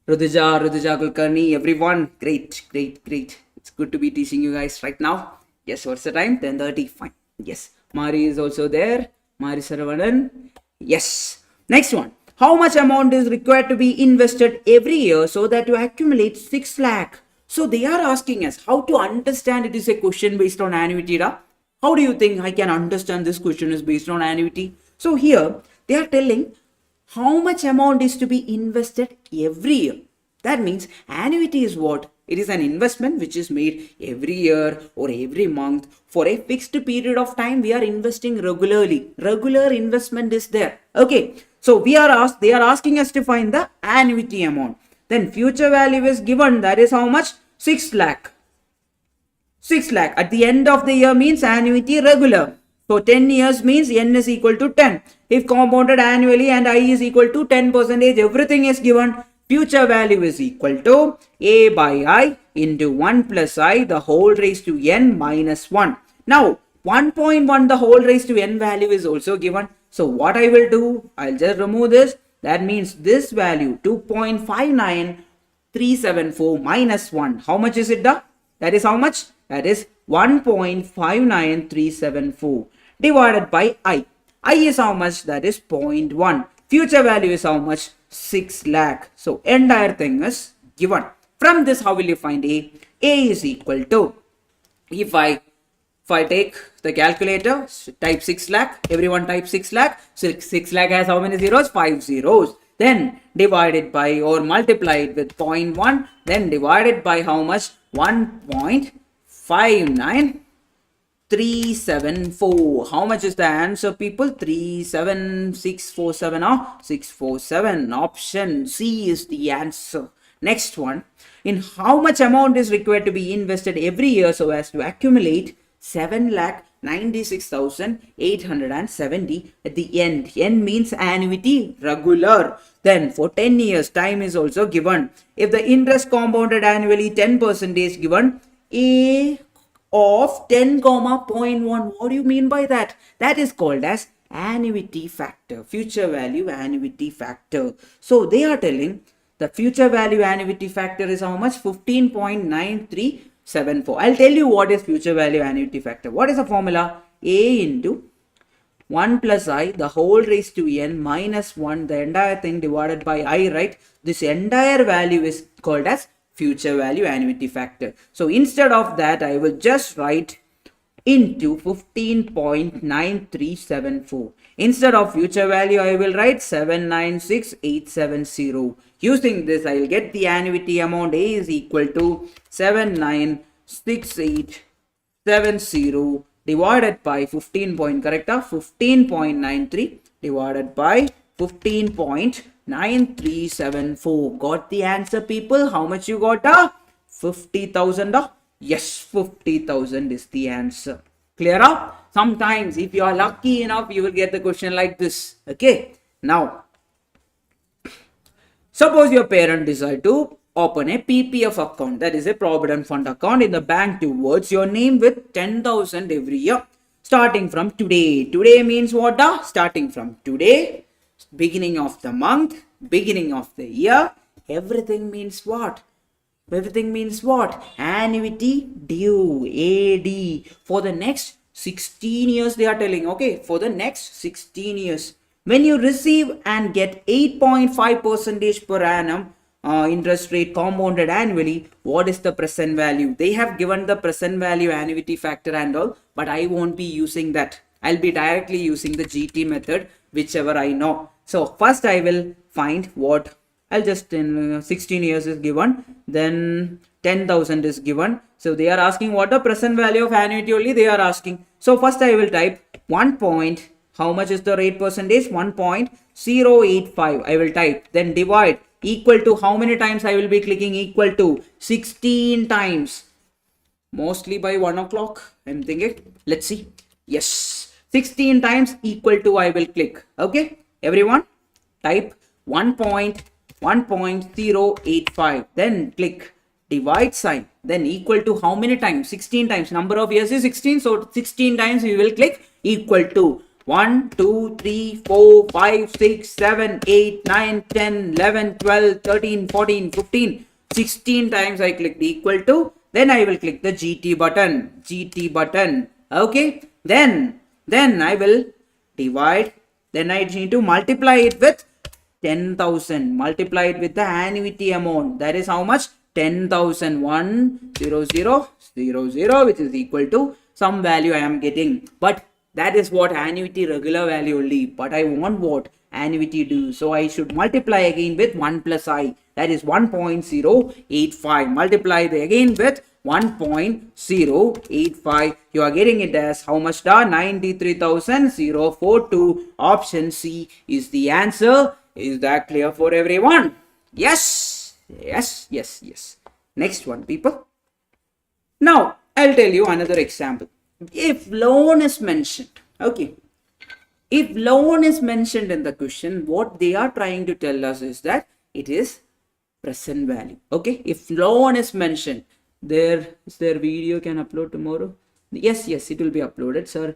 Ruduja Kulkarni. Everyone. Great. It's good to be teaching you guys right now. Yes, what's the time? 10:30. Fine. Yes. Mari is also there. Mari Saravanan. Yes. Next one. How much amount is required to be invested every year so that you accumulate 6 lakh? So they are asking us how to understand it is a question based on annuity. How do you think I can understand this question is based on annuity? So here they are telling how much amount is to be invested every year. That means annuity is what? It is an investment which is made every year or every month for a fixed period of time. We are investing regularly. Regular investment is there. Okay. So they are asking us to find the annuity amount. Then future value is given. That is how much? 6 lakh. 6 lakh at the end of the year means annuity regular. So 10 years means n is equal to 10. If compounded annually and I is equal to 10%, everything is given. Future value is equal to a by I into 1 plus I the whole raised to n minus 1. Now 1.1 the whole raised to n value is also given. So what I will do, I'll just remove this. That means this value 2.59374 minus 1. How much is it? That is how much? That is 1.59374 divided by I. I is how much? That is 0.1. Future value is how much? 6 lakh. So entire thing is given. From this, how will you find A? A is equal to, if I take the calculator, type 6 lakh, everyone type 6 lakh. So 6 lakh has how many zeros? 5 zeros. Then divided by or multiplied with 0.1. Then divided by how much? 1.59374. How much is the answer, people? 37647 or 647. Option C is the answer. Next one. In how much amount is required to be invested every year so as to accumulate 7,96,870 at the end? N means annuity regular. Then for 10 years time is also given. If the interest compounded annually 10% is given, A of 10, 0.1. What do you mean by that? That is called as annuity factor. Future value annuity factor. So they are telling the future value annuity factor is how much? 15.9374. I'll tell you what is future value annuity factor. What is the formula? A into 1 plus I the whole raised to n minus 1, the entire thing divided by I, right? This entire value is called as future value annuity factor. So instead of that, I will just write into 15.9374. Instead of future value, I will write 796870. Using this, I will get the annuity amount. A is equal to 796870 divided by 15.93 divided by 15.9374. Got the answer, people? How much you got? 50,000. Yes, 50,000 is the answer. Clear up? Sometimes if you are lucky enough, you will get the question like this. Okay. Now, suppose your parent decide to open a PPF account, that is a provident fund account in the bank towards your name with 10,000 every year. Starting from today. Today means what? Starting from today, beginning of the month, beginning of the year. Everything means what? Everything means what? Annuity due, AD, for the next 16 years they are telling. Okay, for the next 16 years. When you receive and get 8.5% per annum interest rate compounded annually, what is the present value? They have given the present value annuity factor and all, but I won't be using that. I'll be directly using the GT method, whichever I know. So first I will find what I'll just in 16 years is given, then 10,000 is given. So they are asking what the present value of annuity only they are asking. So first I will type 1 point, how much is the rate percentage? 1.085 I will type, then divide, equal to how many times I will be clicking? Equal to 16 times. Mostly by 1 o'clock I'm thinking. Let's see. Yes, 16 times equal to I will click. Okay, everyone type 1.085, then click divide sign, then equal to how many times? 16 times. Number of years is 16, so 16 times we will click equal to 1, 2, 3, 4, 5, 6, 7, 8, 9, 10, 11, 12, 13, 14, 15. 16 times I clicked equal to, then I will click the GT button. Okay, then I will divide, then I need to multiply it with 10,000, multiply it with the annuity amount. That is how much? 10,000. 10000, which is equal to some value I am getting. But that is what annuity regular value only. But I want what? Annuity due. So I should multiply again with 1 plus I. that is 1.085. Multiply it again with 1.085. You are getting it as how much? 93,042. Option C is the answer. Is that clear for everyone? Yes. Yes. Yes. Yes. Next one, people. Now, I'll tell you another example. If loan is mentioned, okay. If loan is mentioned in the question, what they are trying to tell us is that it is present value. Okay. If loan is mentioned, their video can upload tomorrow. Yes, it will be uploaded, sir.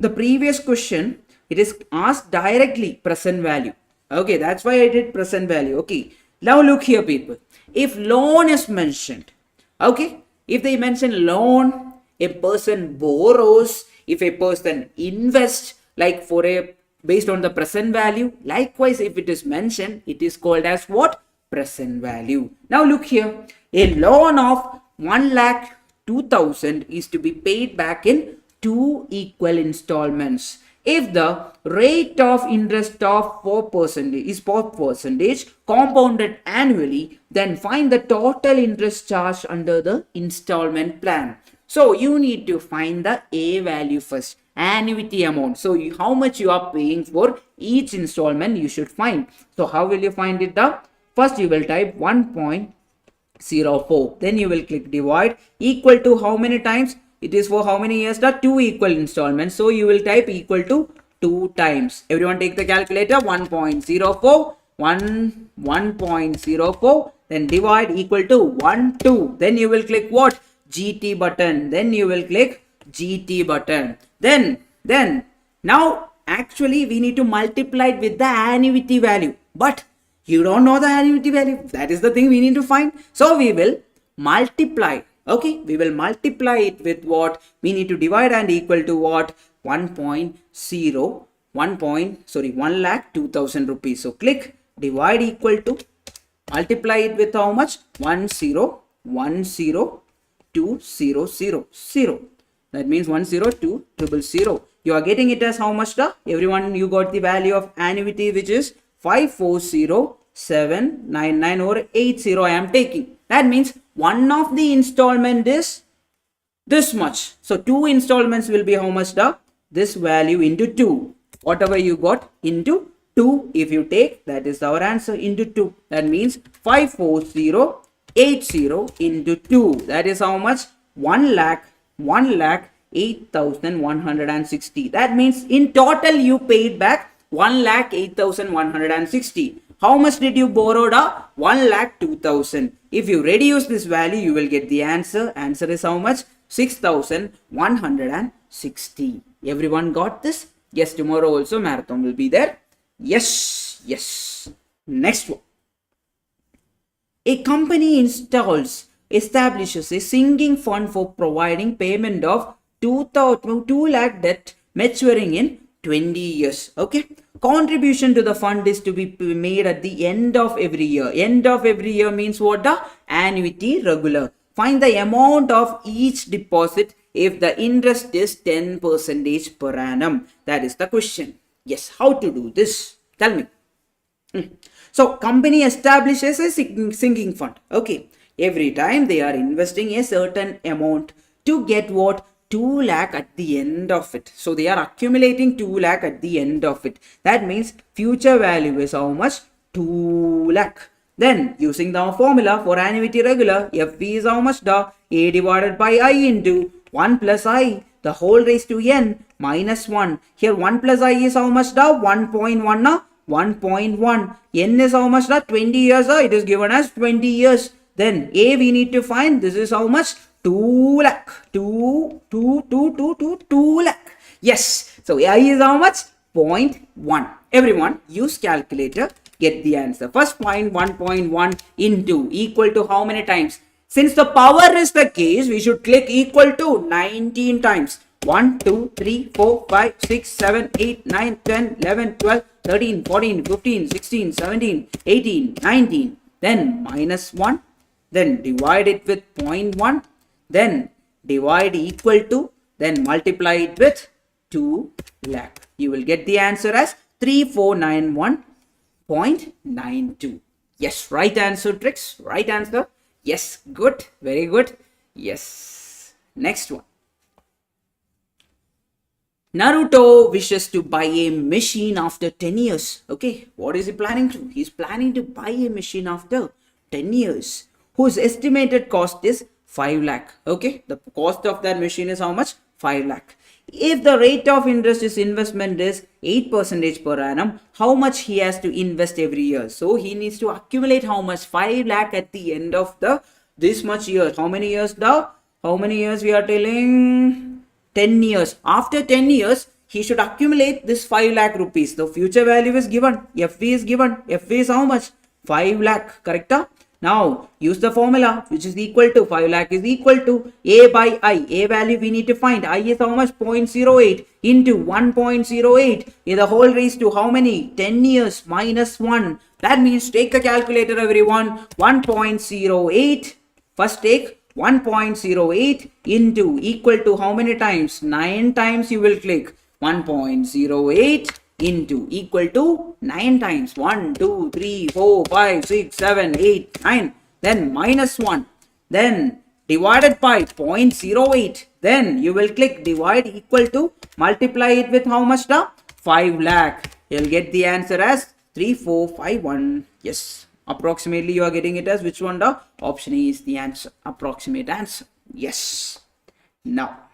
The previous question, it is asked directly present value. Okay, that's why I did present value. Okay, now look here, people. If loan is mentioned, okay, if they mention loan, a person borrows, if a person invests, like for a based on the present value, likewise if it is mentioned, it is called as what? Present value. Now look here, a loan of 1,02,000 is to be paid back in 2 equal installments. If the rate of interest of 4% is 4% compounded annually, then find the total interest charged under the installment plan. So you need to find the A value first, annuity amount. So how much you are paying for each installment you should find. So how will you find it? First you will type 1.04. Then you will click divide equal to how many times? It is for how many years? 2 equal installments. So you will type equal to 2 times. Everyone take the calculator. 1.04. 1.04. Then divide equal to 1, 2. Then you will click what? GT button. Then you will click GT button. Then now actually we need to multiply it with the annuity value. But you don't know the annuity value. That is the thing we need to find. So we will multiply. Okay, we will multiply it with what? We need to divide and equal to what? 1,02,000 rupees. So click divide equal to, multiply it with how much? 1,0,1,0,2,0,0. That means 1,0,2,0,0. You are getting it as how much? Everyone, you got the value of annuity, which is 5,40799 or 80 I am taking. That means one of the installment is this much. So 2 installments will be how much? This value into 2. Whatever you got into 2, if you take, that is our answer, into 2. That means 54080 into 2. That is how much? 1,08,160. That means in total you paid back 1,08,160. How much did you borrow? 1,02,000. If you reduce this value, you will get the answer. Answer is how much? 6,160. Everyone got this? Yes, tomorrow also marathon will be there. Yes. Next one. A company establishes a sinking fund for providing payment of 2 lakh debt maturing in 20 years. Okay. Contribution to the fund is to be made at the end of every year. End of every year means what? Annuity regular. Find the amount of each deposit if the interest is 10% per annum. That is the question. Yes, how to do this? Tell me. So, company establishes a sinking fund. Okay. Every time they are investing a certain amount to get what? 2 lakh at the end of it. So they are accumulating 2 lakh at the end of it. That means future value is how much? 2 lakh. Then using the formula for annuity regular, FV is how much? A divided by I into 1 plus I, the whole raised to n minus 1. Here 1 plus I is how much? 1.1. 1.1. N is how much? 20 years. It is given as 20 years. Then A we need to find. This is how much? 2 lakh. 2 lakh. Yes. So I is how much? 0.1. Everyone use calculator. Get the answer. First point 1.1 into equal to how many times? Since the power is the case, we should click equal to 19 times. 1, 2, 3, 4, 5, 6, 7, 8, 9, 10, 11, 12, 13, 14, 15, 16, 17, 18, 19. Then minus 1. Then divide it with 0.1. Then divide equal to. Then multiply it with 2 lakh. You will get the answer as 3491.92. Yes, right answer, tricks. Right answer. Yes, good. Very good. Yes. Next one. Naruto wishes to buy a machine after 10 years. Okay, what is he planning to? He's planning to buy a machine after 10 years, whose estimated cost is 5 lakh. Okay, the cost of that machine is how much? 5 lakh. If the rate of interest is investment is 8% per annum, how much he has to invest every year? So he needs to accumulate how much? 5 lakh at the end of the this much years. How many years now? How many years we are telling? 10 years. After 10 years, he should accumulate this 5 lakh rupees. The future value is given. FV is given. FV is how much? 5 lakh. Correct? Now, use the formula, which is equal to 5 lakh is equal to A by I. A value we need to find. I is how much? 0.08 into 1.08 is the whole raised to how many? 10 years minus 1. That means take a calculator, everyone. 1.08. First take 1.08 into equal to how many times? 9 times you will click. 1.08 into equal to 9 times. 1, 2, 3, 4, 5, 6, 7, 8, 9. Then minus 1. Then divided by 0.08. Then you will click divide equal to multiply it with how much? The 5 lakh. You'll get the answer as 3451. Yes. Approximately you are getting it as which one? The option A is the answer. Approximate answer. Yes. Now.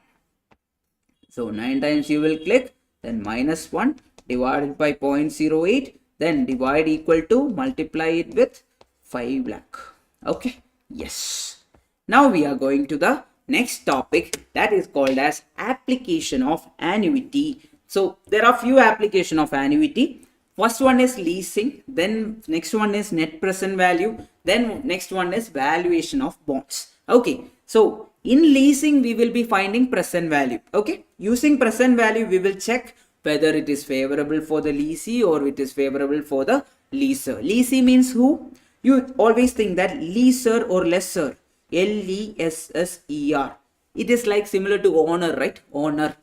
So 9 times you will click. Then minus 1 divided by 0.08. Then divide equal to multiply it with 5 lakh. Okay. Yes. Now we are going to the next topic, that is called as application of annuity. So there are few application of annuity. First one is leasing, then next one is net present value, then next one is valuation of bonds. Okay, so in leasing we will be finding present value. Okay, using present value we will check whether it is favorable for the leasee or it is favorable for the leaser. Leasee means who? You always think that leaser or lessor, L-E-S-S-E-R. It is like similar to owner, right? Owner,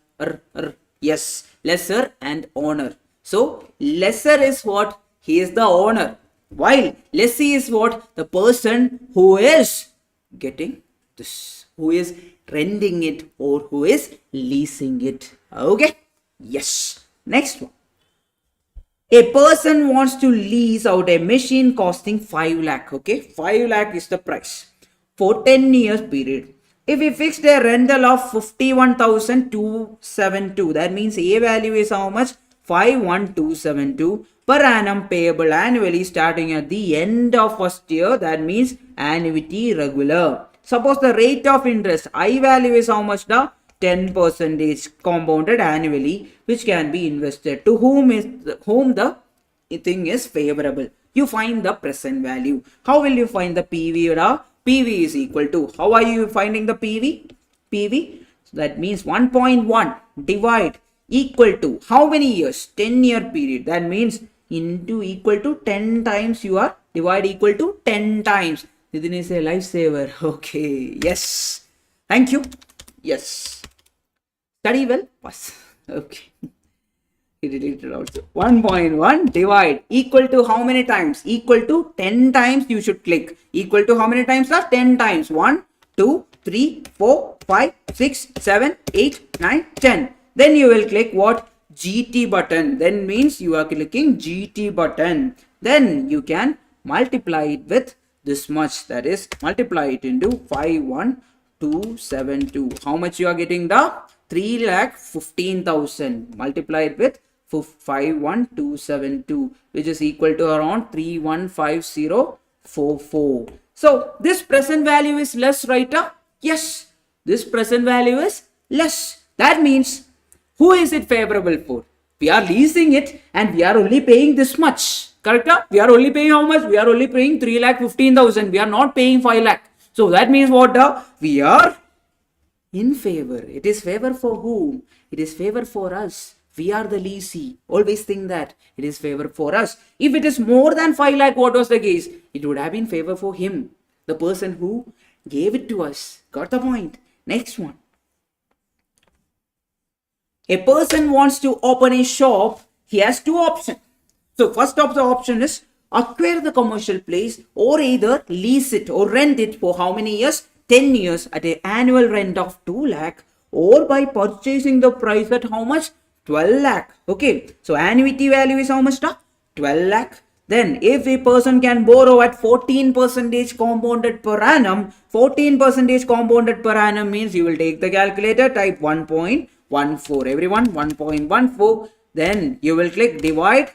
yes, lessor and owner. So lessor is what? He is the owner. While lessee is what? The person who is getting this, who is renting it or who is leasing it. Okay. Yes. Next one. A person wants to lease out a machine costing 5 lakh. Okay. 5 lakh is the price for 10 years period. If we fixed a rental of 51,272, that means A value is how much? 51,272 per annum payable annually starting at the end of first year. That means annuity regular. Suppose the rate of interest I value is how much? The 10% compounded annually, which can be invested to whom the thing is favorable. You find the present value. How will you find the PV? PV is equal to, how are you finding the PV? PV, so that means 1.1 divide equal to how many years? 10-year period. That means into equal to 10 times you are divide equal to 10 times. Nithin is a lifesaver. Okay. Yes. Thank you. Yes. Study well. Pass. Okay. He deleted also. 1.1 divide equal to how many times? Equal to 10 times you should click. Equal to how many times? 10 times. 1, 2, 3, 4, 5, 6, 7, 8, 9, 10. Then you will click what? GT button. Then means you are clicking GT button. Then you can multiply it with this much. That is multiply it into 51,272. How much you are getting? The 3,15,000. Multiply it with 51,272, which is equal to around 315044. So this present value is less, right? Yes, this present value is less. That means who is it favorable for? We are leasing it and we are only paying this much. Correct? We are only paying how much? We are only paying 3,15,000. We are not paying 5 lakh. So that means what? We are in favor. It is favor for whom? It is favor for us. We are the leasee. Always think that it is favor for us. If it is more than 5 lakh, what was the case? It would have been favor for him, the person who gave it to us. Got the point? Next one. A person wants to open a shop. he has two options. So first of the option is acquire the commercial place or either lease it or rent it for how many years? 10 years at an annual rent of 2 lakh, or by purchasing the price at how much? 12 lakh. Okay, so annuity value is how much? 12 lakh. Then if a person can borrow at 14% compounded per annum, 14% compounded per annum means you will take the calculator, type 1.14. Everyone, 1.14. Then you will click divide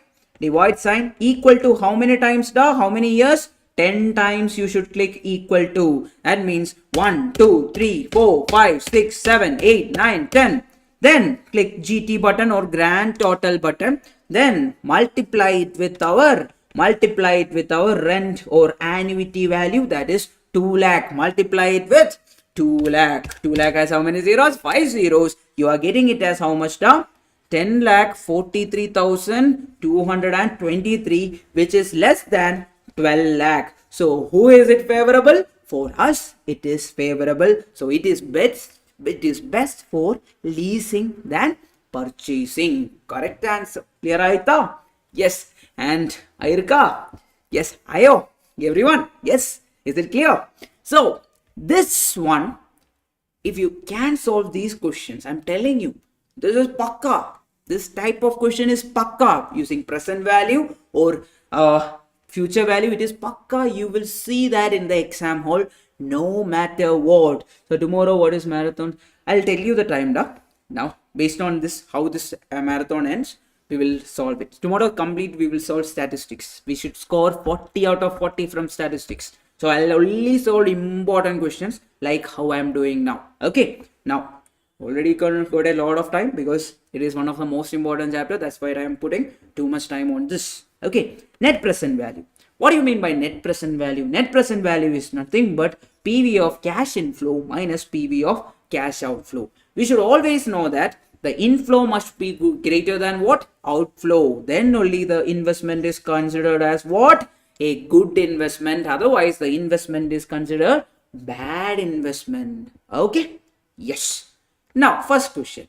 sign, equal to how many times? How many years? 10 times you should click equal to. That means 1, 2, 3, 4, 5, 6, 7, 8, 9, 10. Then click GT button or grand total button. Then multiply it with our rent or annuity value, that is 2 lakh. Multiply it with 2 lakh. 2 lakh has how many zeros? 5 zeros. You are getting it as how much? 10,43,223, which is less than 12 lakh. So who is it favorable? For us, it is favorable. So it is best for leasing than purchasing. Correct answer. Clear aita? Yes. And Airka? Yes. Ayo? Everyone? Yes. Is it clear? So this one, if you can solve these questions, I'm telling you, this is pakka. This type of question is pakka. Using present value or future value, it is pakka. You will see that in the exam hall no matter what. So tomorrow, what is marathon? I'll tell you the time now. Based on this, how this marathon ends, we will solve it. Tomorrow complete, we will solve statistics. We should score 40 out of 40 from statistics. So I'll only solve important questions like how I'm doing now. Okay. Now, already got a lot of time because it is one of the most important chapter. That's why I am putting too much time on this. Okay. Net present value. What do you mean by net present value? Net present value is nothing but PV of cash inflow minus PV of cash outflow. We should always know that the inflow must be greater than what? Outflow. Then only the investment is considered as what? A good investment. Otherwise, the investment is considered bad investment. Okay? Yes. Now, first question.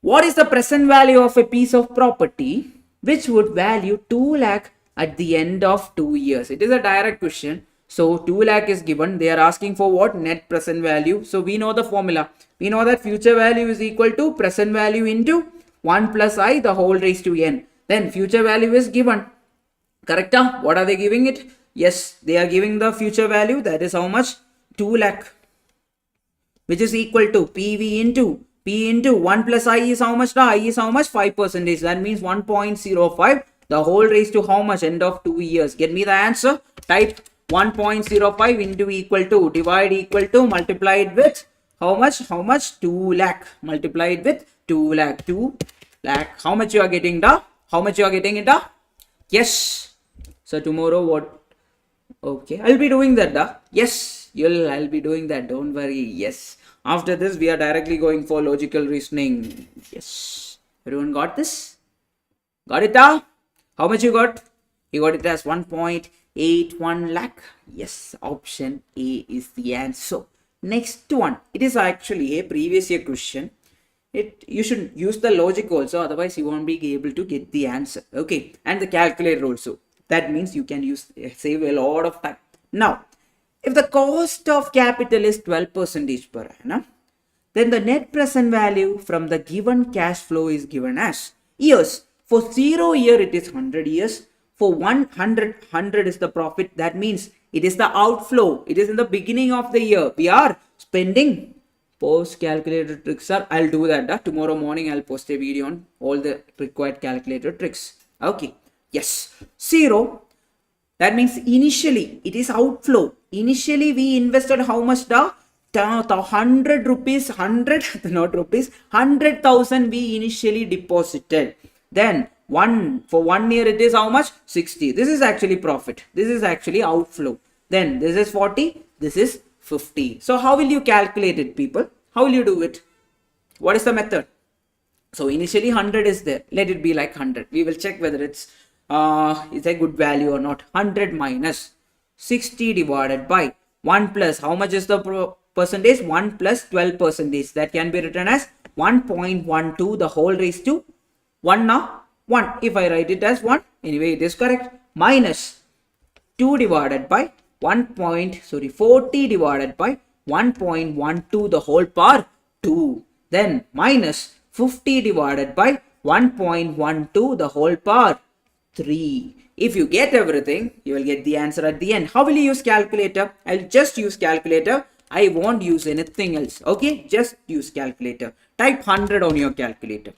What is the present value of a piece of property which would value 2 lakh at the end of 2 years? It is a direct question. So 2 lakh is given. They are asking for what? Net present value. So we know the formula. We know that future value is equal to present value into 1 plus I the whole raised to n. Then future value is given. Correct? What are they giving it? Yes, they are giving the future value. That is how much? 2 lakh. Which is equal to PV into P into 1 plus I is how much? I is how much? 5%. That means 1.05. The whole raised to how much? End of 2 years. Get me the answer. Type 1.05 into equal to, divide equal to, multiplied with how much? 2 lakh. Multiplied with 2 lakh. 2 lakh. How much you are getting the? How much you are getting it? Yes. So tomorrow what? Okay, I'll be doing that. Yes, I'll be doing that. Don't worry. Yes. After this, we are directly going for logical reasoning. Yes. Everyone got this? Got it? How much you got? You got it as 1.81 lakh. Yes, option A is the answer. Next one. It is actually a previous year question. You should use the logic also. Otherwise, you won't be able to get the answer. Okay. And the calculator also. That means you can save a lot of time. Now, if the cost of capital is 12% per annum, then the net present value from the given cash flow is given as years. For 0 year, it is 100 years. For 100 is the profit. That means it is the outflow. It is in the beginning of the year. We are spending. Post calculator tricks, sir. I'll do that. Tomorrow morning, I'll post a video on all the required calculator tricks. Okay. Yes. 0. That means initially it is outflow. Initially we invested how much? The 100 rupees, 100, not rupees, 100,000 we initially deposited. Then for 1 year it is how much? 60. This is actually profit. This is actually outflow. Then this is 40. This is 50. So how will you calculate it, people? How will you do it? What is the method? So initially 100 is there. Let it be like 100. We will check whether it's a good value or not. 100 minus 60 divided by 1 plus, how much is the percentage? 1 plus 12%. That can be written as 1.12 the whole raised to 1 now. 1. If I write it as 1, anyway it is correct. Minus 2 divided by 40 divided by 1.12 the whole power 2. Then minus 50 divided by 1.12 the whole power 3. If you get everything, you will get the answer at the end. How will you use calculator? I'll just use calculator. I won't use anything else. Okay, just use calculator. Type 100 on your calculator.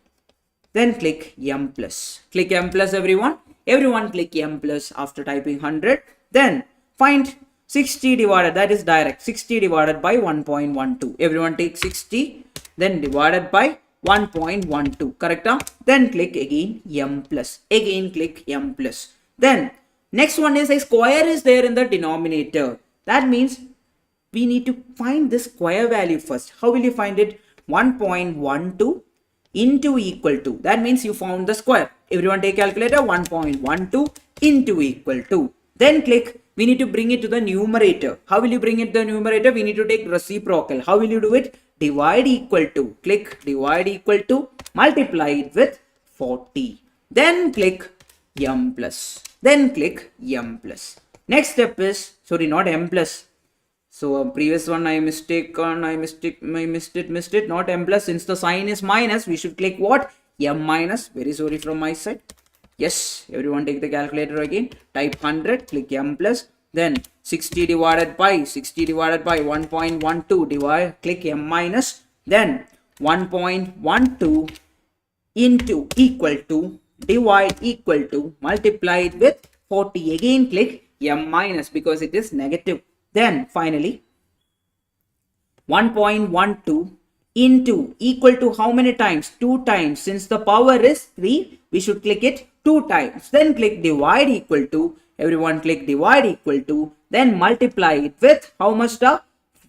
Then click M plus. Click M plus, everyone. Everyone click M plus after typing 100. Then find 60 divided, that is direct. 60 divided by 1.12. Everyone take 60. Then divided by 1.12. Correct? Then click again M plus. Again click M plus. Then next one is a square is there in the denominator. That means we need to find the square value first. How will you find it? 1.12 into equal to. That means you found the square. Everyone take calculator. 1.12 into equal to. Then click. We need to bring it to the numerator. How will you bring it to the numerator? We need to take reciprocal. How will you do it? Divide equal to. Click divide equal to. Multiply it with 40. Then click M plus. Then click M plus. Next step is, sorry, not M plus. So previous one I missed it, not M plus. Since the sign is minus, we should click what? M minus. Very sorry from my side. Yes, everyone take the calculator again. Type 100, click M plus. Then 60 divided by 1.12 divide, click M minus. Then 1.12 into equal to, divide equal to, multiply it with 40. Again click M minus because it is negative. Then finally 1.12 into equal to how many times? 2 times. Since the power is 3, we should click it 2 times. Then click divide equal to. Everyone click divide equal to. Then multiply it with how much? The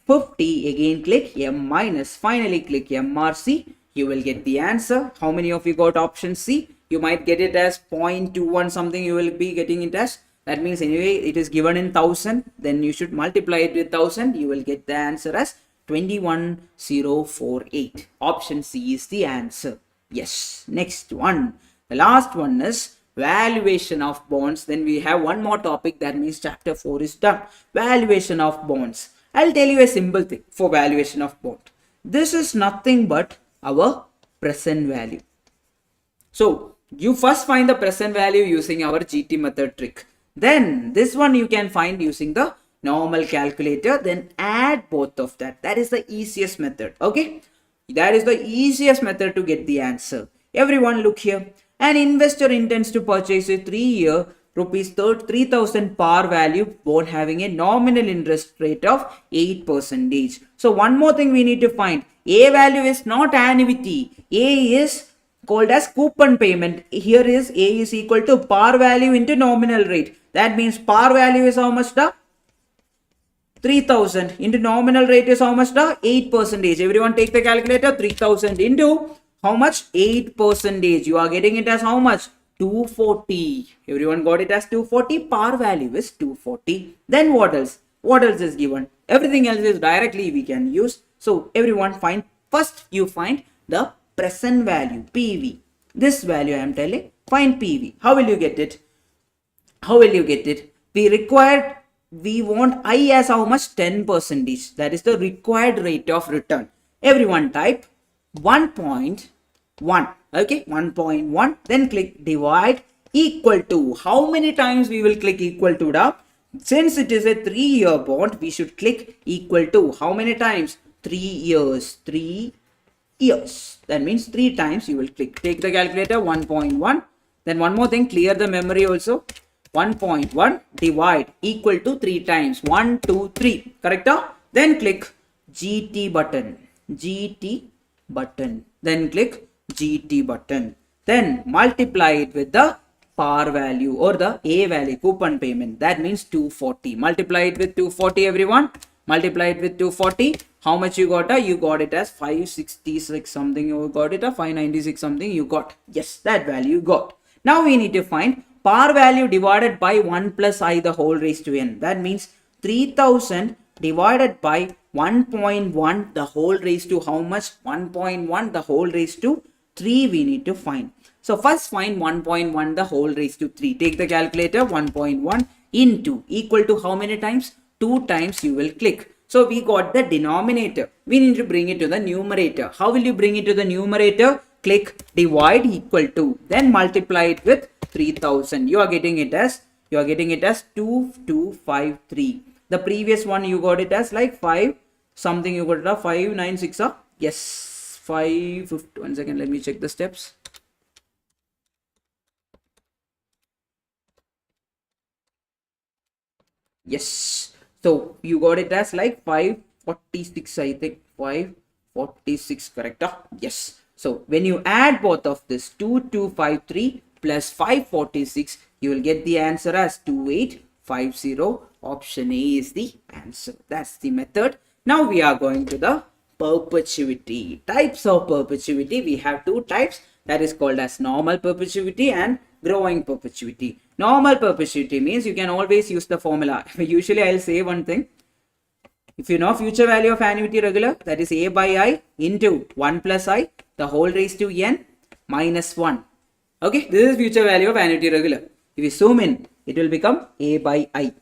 50. Again click M minus. Finally click MRC. You will get the answer. How many of you got option C? You might get it as 0.21 something. You will be getting it as. That means anyway it is given in 1000. Then you should multiply it with 1000. You will get the answer as 21048. Option C is the answer. Yes. Next one. The last one is valuation of bonds. Then we have one more topic. That means chapter 4 is done. Valuation of bonds. I'll tell you a simple thing for valuation of bond. This is nothing but our present value. So you first find the present value using our GT method trick. Then this one you can find using the normal calculator. Then add both of that. That is the easiest method. Okay. That is the easiest method to get the answer. Everyone look here. An investor intends to purchase a 3-year rupees 3,000 par value bond having a nominal interest rate of 8%. So one more thing we need to find. A value is not annuity. A is called as coupon payment. Here is A is equal to par value into nominal rate. That means par value is how much? The 3000 into nominal rate is how much? The 8%. Everyone take the calculator. 3000 into how much? 8%. You are getting it as how much? 240. Everyone got it as 240. Par value is 240. Then what else? What else is given? Everything else is directly we can use. So everyone find, first you find the present value, PV. This value I am telling, find PV. How will you get it? How will you get it? We want I as how much? 10%. That is the required rate of return. Everyone type 1.1. Okay, 1.1. Then click divide equal to. How many times we will click equal to? The since it is a 3-year bond, we should click equal to. How many times? 3 years. 3 years. That means 3 times you will click. Take the calculator. 1.1. Then one more thing, clear the memory also. 1.1 divide equal to 3 times. 1, 2, 3. Correct? Then click GT button. GT button. Then click GT button. Then multiply it with the par value or the A value, coupon payment. That means 240. Multiply it with 240, everyone. Multiply it with 240. How much you got? You got it as 566 something. You got it, 596 something you got. Yes, that value you got. Now we need to find par value divided by 1 plus I the whole raised to n. That means 3000 divided by 1.1 the whole raised to how much? 1.1 the whole raised to 3 we need to find. So first find 1.1 the whole raised to 3. Take the calculator. 1.1 into equal to how many times? 2 times you will click. So we got the denominator. We need to bring it to the numerator. How will you bring it to the numerator? Click divide equal to. Then multiply it with 3000. You are getting it as 2253. The previous one you got it as like 5 something, you got it as 596. Yes, 550. 1 second, let me check the steps. Yes, so you got it as like 546, I think 546, correct? Yes. So when you add both of this, 2253 plus 546, you will get the answer as 2850. Option A is the answer. That's the method. Now we are going to the perpetuity. Types of perpetuity. We have two types, that is called as normal perpetuity and growing perpetuity. Normal perpetuity means you can always use the formula. Usually I'll say one thing. If you know future value of annuity regular, that is A by I into 1 plus I, the whole raised to n minus 1. Okay, this is future value of annuity regular. If you zoom in, it will become A by I.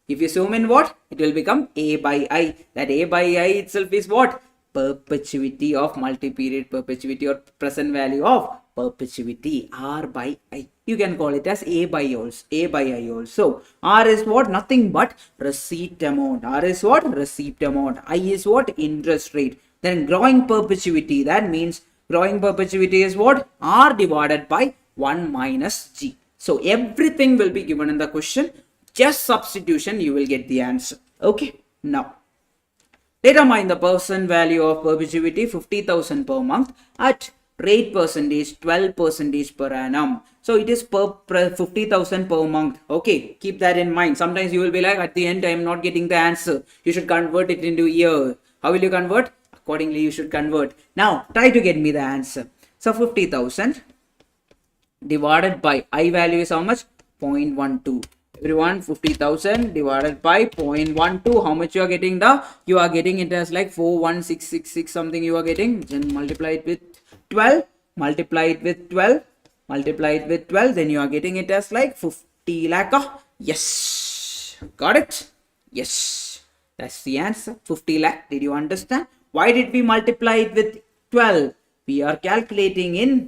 If you zoom in, what? It will become A by I. That A by I itself is what? Perpetuity of multi-period perpetuity, or present value of perpetuity, R by I. You can call it as A by I also. R is what? Nothing but receipt amount. R is what? Receipt amount. I is what? Interest rate. Then growing perpetuity, that means growing perpetuity is what? R divided by 1 minus G. So everything will be given in the question. Just substitution, you will get the answer. Okay, now determine the present value of perpetuity 50,000 per month at rate percentage 12% per annum. So it is per 50,000 per month. Okay, keep that in mind. Sometimes you will be like, at the end I am not getting the answer. You should convert it into year. How will you convert? Accordingly you should convert. Now try to get me the answer. So 50,000 divided by I value is how much? 0.12. Everyone, 50,000 divided by 0.12. How much you are getting? You are getting it as like 41666 something you are getting. Then multiply it with 12. Multiply it with 12. Multiply it with 12. Then you are getting it as like 50 lakh. Yes. Got it? Yes. That's the answer. 50 lakh. Did you understand? Why did we multiply it with 12? We are calculating it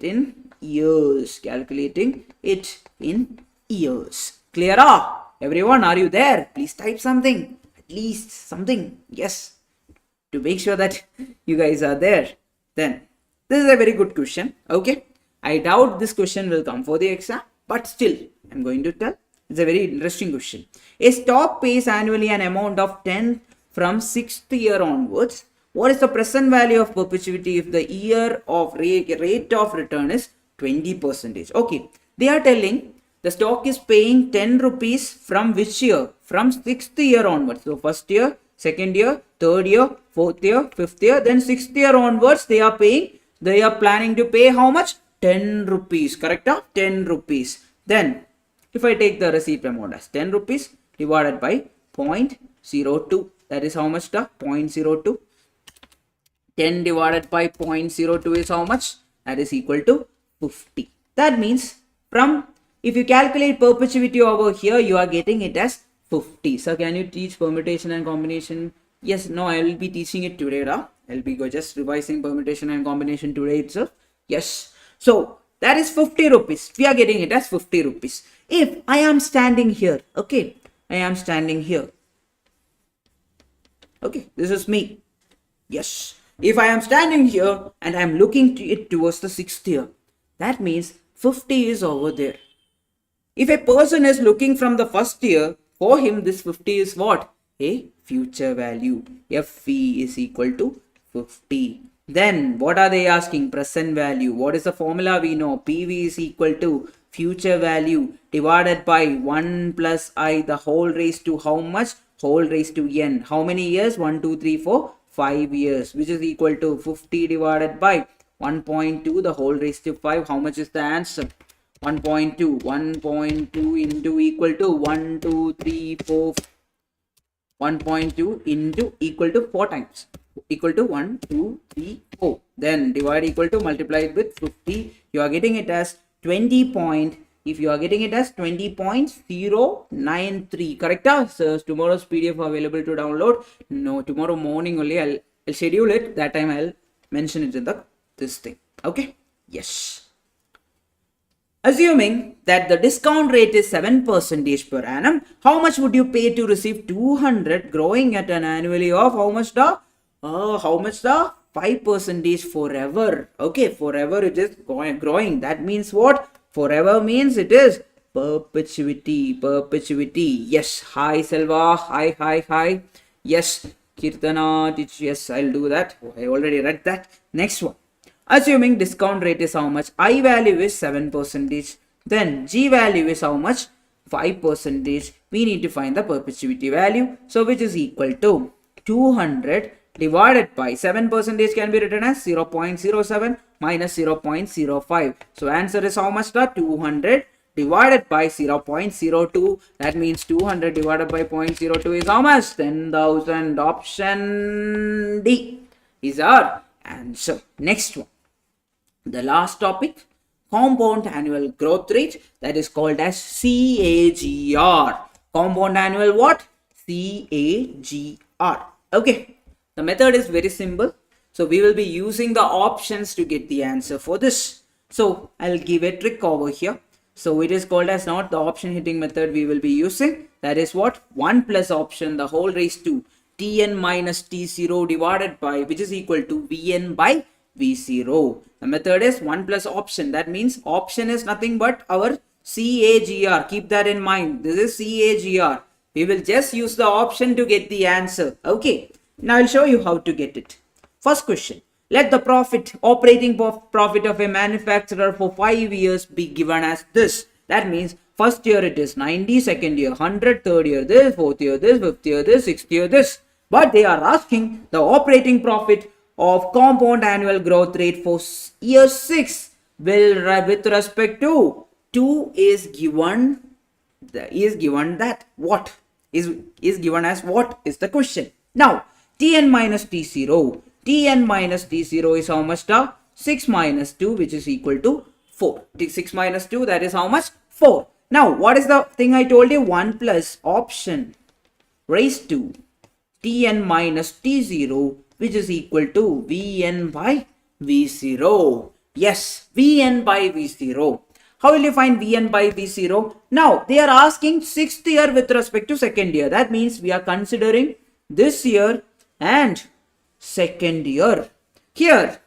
in years. Calculating it in years. Clear? Everyone, are you there? Please type something. At least something. Yes. To make sure that you guys are there. Then, this is a very good question. Okay. I doubt this question will come for the exam. But still, I'm going to tell. It's a very interesting question. A stock pays annually an amount of 10 from 6th year onwards. What is the present value of perpetuity if the year of rate of return is 20%? Okay, they are telling the stock is paying 10 rupees from which year? From 6th year onwards. So first year, second year, third year, fourth year, fifth year, then 6th year onwards they are planning to pay how much? 10 rupees, correct? 10 rupees. Then if I take the receipt amount as 10 rupees divided by 0.02, that is how much? 0.02. 10 divided by 0.02 is how much? That is equal to 50. That means if you calculate perpetuity over here, you are getting it as 50. So can you teach permutation and combination? Yes, no, I will be teaching it today. I'll be just revising permutation and combination today itself. Yes. So that is 50 rupees. We are getting it as 50 rupees. If I am standing here, okay, I am standing here. Okay, this is me. Yes. If I am standing here and I am looking towards the 6th year, that means 50 is over there. If a person is looking from the first year, for him this 50 is what? A future value. FV is equal to 50. Then what are they asking? Present value. What is the formula we know? PV is equal to future value divided by 1 plus I, the whole raised to how much? Whole raised to n. How many years? 1, 2, 3, 4. 5 years, which is equal to 50 divided by 1.2, the whole raised to 5. How much is the answer? 1.2. 1.2 into equal to 1, 2, 3, 4. 1.2 into equal to 4 times. equal to 1, 2, 3, 4. Then divide equal to multiply it with 50. You are getting it as 20 point. If you are getting it as 20.093, correct? So tomorrow's PDF available to download. No, tomorrow morning only I'll schedule it. That time I'll mention it in this thing. Okay? Yes. Assuming that the discount rate is 7% per annum, how much would you pay to receive 200 growing at an annually of how much the 5% forever? Okay, forever it is growing. That means what? Forever means it is perpetuity. Yes, hi Selva, hi. Yes, Kirtana, yes, I'll do that. I already read that. Next one. Assuming discount rate is how much? I value is 7%. Then G value is how much? 5%. We need to find the perpetuity value. So which is equal to 200 divided by 7% can be written as 0.07 minus 0.05. So answer is how much? 200 divided by 0.02. That means 200 divided by 0.02 is how much? 10,000. Option D is our answer. Next one. The last topic, compound annual growth rate, that is called as CAGR. Compound annual what? CAGR. Okay. The method is very simple. So we will be using the options to get the answer for this. So I'll give a trick over here. So it is called as not the option hitting method we will be using. That is what? 1 plus option the whole raised to Tn minus T0 divided by, which is equal to Vn by V0. The method is 1 plus option. That means option is nothing but our CAGR. Keep that in mind. This is CAGR. We will just use the option to get the answer. Okay. Now I'll show you how to get it. First question. Let the operating profit of a manufacturer for 5 years be given as this. That means first year it is 90, second year 100, third year this, fourth year this, fifth year this, sixth year this. But they are asking the operating profit of compound annual growth rate for year 6 will with respect to 2 is given that what is given as what is the question. Now Tn minus T0 is how much? 6 minus 2, which is equal to 4. 6 minus 2, that is how much? 4. Now what is the thing I told you? 1 plus option raised to Tn minus T0, which is equal to Vn by V0. Yes, Vn by V0. How will you find Vn by V0? Now they are asking 6th year with respect to 2nd year. That means we are considering this year and 2nd year. Here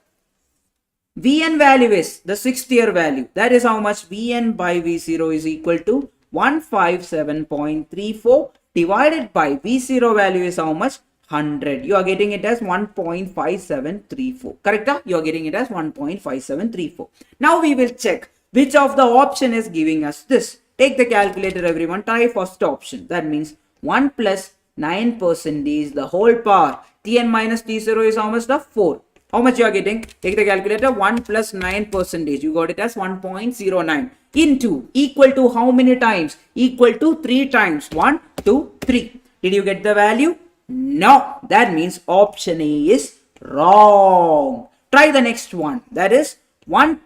Vn value is the 6th year value. That is how much? Vn by V0 is equal to 157.34 divided by V0 value is how much? 100. You are getting it as 1.5734. Correct? You are getting it as 1.5734. Now we will check which of the option is giving us this. Take the calculator everyone. Try first option. That means 1 plus 9% the whole power. Tn minus T0 is how much? The 4. How much you are getting? Take the calculator. 1 plus 9%. You got it as 1.09 into equal to how many times? Equal to 3 times. 1, 2, 3. Did you get the value? No. That means option A is wrong. Try the next one. That is 1.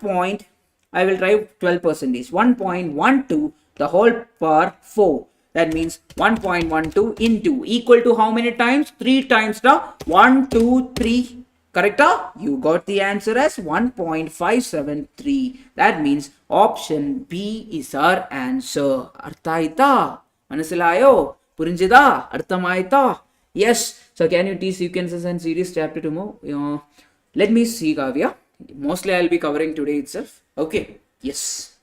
I will try 12%. 1.12 the whole power 4. That means 1.12 into equal to how many times? 3 times the 1, 2, 3. Correct? You got the answer as 1.573. That means option B is our answer. Arthaita? Manasilayo? Purinjida? Arthamaita? Yes. So can you teach sequences and series chapter tomorrow? Let me see, Kavya. Mostly I'll be covering today itself. Okay. Yes.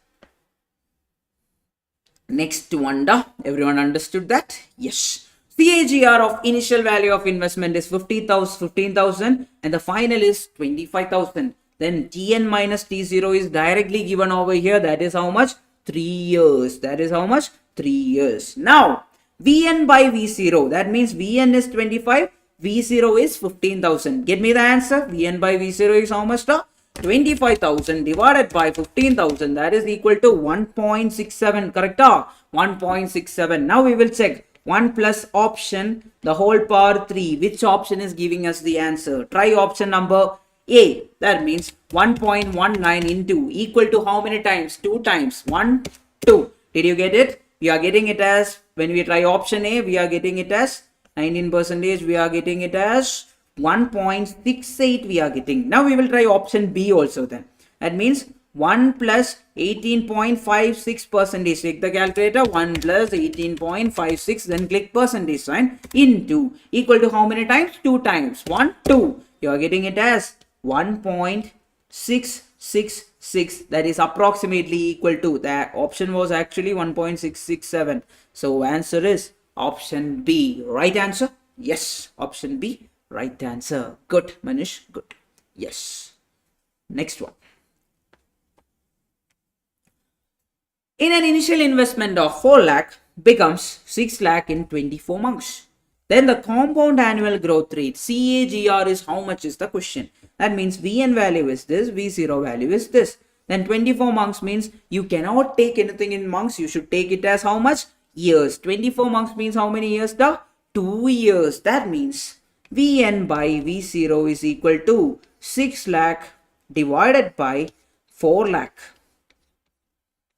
Next one, everyone understood that? Yes. CAGR of initial value of investment is 15,000 and the final is 25,000. Then Tn minus T0 is directly given over here. That is how much? 3 years. That is how much? 3 years. Now, Vn by V0. That means Vn is 25. V0 is 15,000. Get me the answer. Vn by V0 is how much? 25,000 divided by 15,000. That is equal to 1.67. Correct? 1.67. Now we will check. 1 plus option, the whole power 3. Which option is giving us the answer? Try option number A. That means 1.19 into equal to how many times? 2 times. 1, 2. Did you get it? We are getting it as, when we try option A, we are getting it as 19%. We are getting it as 1.68 we are getting. Now we will try option B also then. That means 1 plus 18.56 percentage. Take the calculator. 1 plus 18.56. Then click percentage sign into equal to how many times? 2 times. 1, 2. You are getting it as 1.666. That is approximately equal to. The option was actually 1.667. So answer is option B. Right answer? Yes. Option B. Right answer. Good, Manish. Good. Yes. Next one. In an initial investment of 4 lakh becomes 6 lakh in 24 months. Then the compound annual growth rate CAGR is how much is the question. That means VN value is this, V0 value is this. Then 24 months means you cannot take anything in months. You should take it as how much? Years. 24 months means how many years? 2 years. That means VN by V0 is equal to 6 lakh divided by 4 lakh.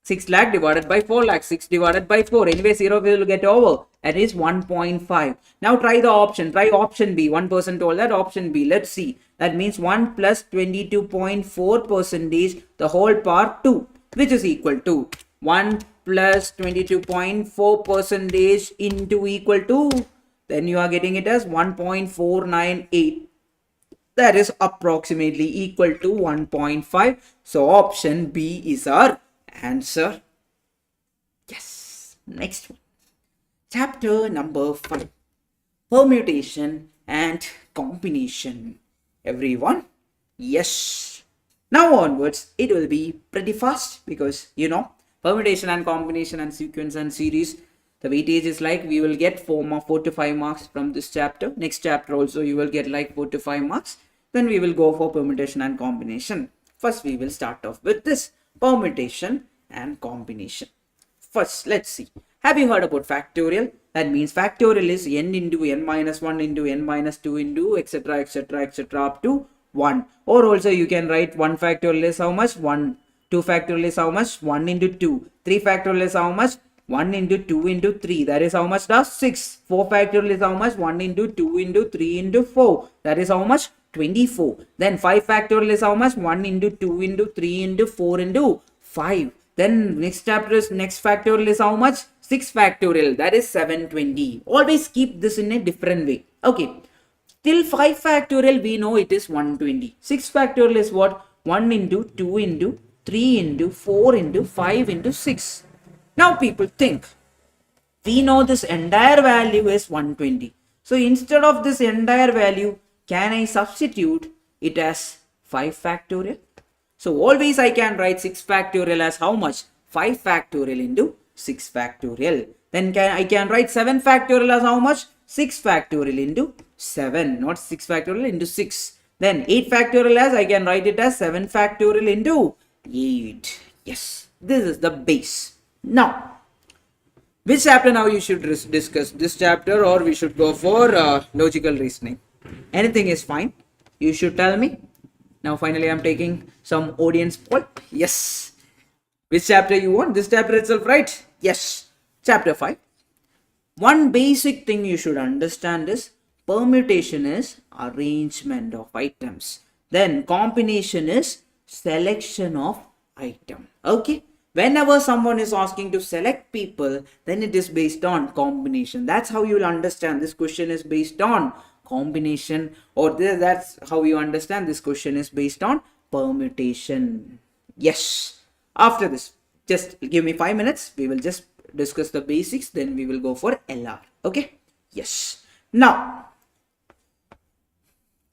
6 lakh divided by 4 lakh. 6 divided by 4. Anyway, 0 will get over. That is 1.5. Now try the option. Try option B. 1% told that option B. Let's see. That means 1 plus 22.4 percentage, the whole power 2, which is equal to 1 plus 22.4 percentage into equal to, then you are getting it as 1.498. That is approximately equal to 1.5. So option B is our answer. Yes. Next one. Chapter number 5. Permutation and Combination. Everyone? Yes. Now onwards, it will be pretty fast because, you know, permutation and combination and sequence and series, the weightage is like we will get 4 to 5 marks from this chapter. Next chapter also you will get like 4 to 5 marks. Then we will go for permutation and combination. First we will start off with this permutation and combination. First, let's see. Have you heard about factorial? That means factorial is n into n minus 1 into n minus 2 into etc up to 1. Or also you can write 1 factorial is how much? 1. 2 factorial is how much? 1 into 2. 3 factorial is how much? 1 into 2 into 3. That is how much? Does 6. 4 factorial is how much? 1 into 2 into 3 into 4. That is how much? 24. Then 5 factorial is how much? 1 into 2 into 3 into 4 into 5. Then next chapter is next factorial is how much? 6 factorial. That is 720. Always keep this in a different way. Okay. Till 5 factorial we know it is 120. 6 factorial is what? 1 into 2 into 3 into 4 into 5 into 6. Now people think, we know this entire value is 120. So instead of this entire value, can I substitute it as 5 factorial? So always I can write 6 factorial as how much? 5 factorial into 6 factorial. Then I can write 7 factorial as how much? 6 factorial into 7, not 6 factorial into 6. Then 8 factorial as I can write it as 7 factorial into 8. Yes, this is the base. Now, which chapter now you should discuss? This chapter or we should go for logical reasoning? Anything is fine. You should tell me. Now finally I am taking some audience poll. Yes. Which chapter you want? This chapter itself, right? Yes. Chapter 5. One basic thing you should understand is permutation is arrangement of items. Then combination is selection of item. Okay. Whenever someone is asking to select people, then it is based on combination. That's how you will understand this question is based on combination, or that's how you understand this question is based on permutation. Yes. After this, just give me 5 minutes. We will just discuss the basics. Then we will go for LR. Okay. Yes. Now,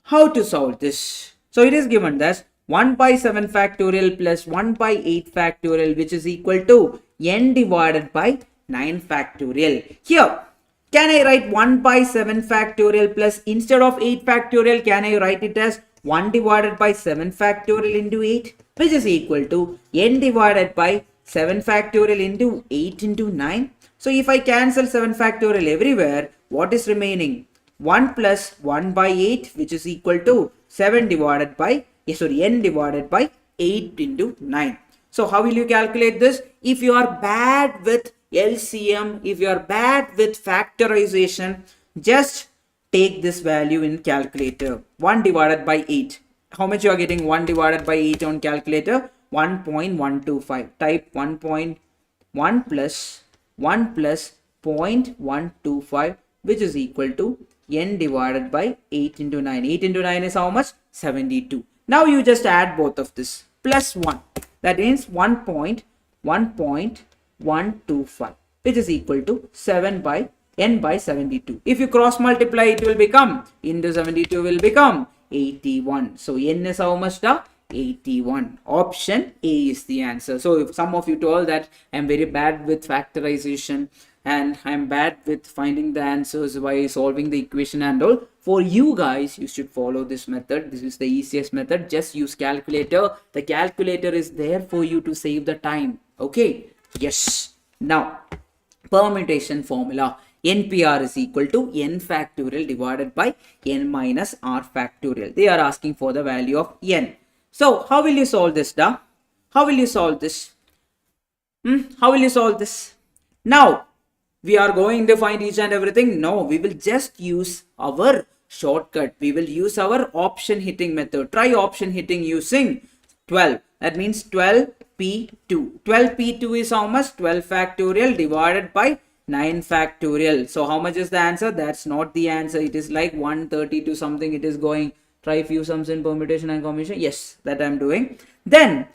how to solve this? So it is given that 1 by 7 factorial plus 1 by 8 factorial, which is equal to n divided by 9 factorial. Here, can I write 1 by 7 factorial plus instead of 8 factorial, can I write it as 1 divided by 7 factorial into 8, which is equal to n divided by 7 factorial into 8 into 9. So if I cancel 7 factorial everywhere, what is remaining? 1 plus 1 by 8, which is equal to 7 divided by, n divided by 8 into 9. So how will you calculate this? If you are bad with LCM, if you are bad with factorization, just take this value in calculator. 1 divided by 8. How much you are getting? 1 divided by 8 on calculator? 1.125. Type 1.1 plus 1 plus 0.125, which is equal to n divided by 8 into 9. 8 into 9 is how much? 72. Now you just add both of this. Plus 1. That means 1.125, which is equal to 7 by n by 72. If you cross multiply, it will become into 72 will become 81. So n is how much? 81. Option A is the answer. So if some of you told that I'm very bad with factorization and I'm bad with finding the answers by solving the equation and all, for you guys, you should follow this method. This is the easiest method. Just use calculator. The calculator is there for you to save the time. Okay. Yes. Now, permutation formula. NPR is equal to n factorial divided by n minus r factorial. They are asking for the value of n. So, how will you solve this, da? How will you solve this? How will you solve this? Now, we are going to find each and everything? No, we will just use our shortcut. We will use our option hitting method. Try option hitting using 12. That means 12p2. 12p2 is how much? 12 factorial divided by 9 factorial. So how much is the answer? That's not the answer. It is like 132 something. It is going. Try few sums in permutation and combination. Yes, that I am doing. Then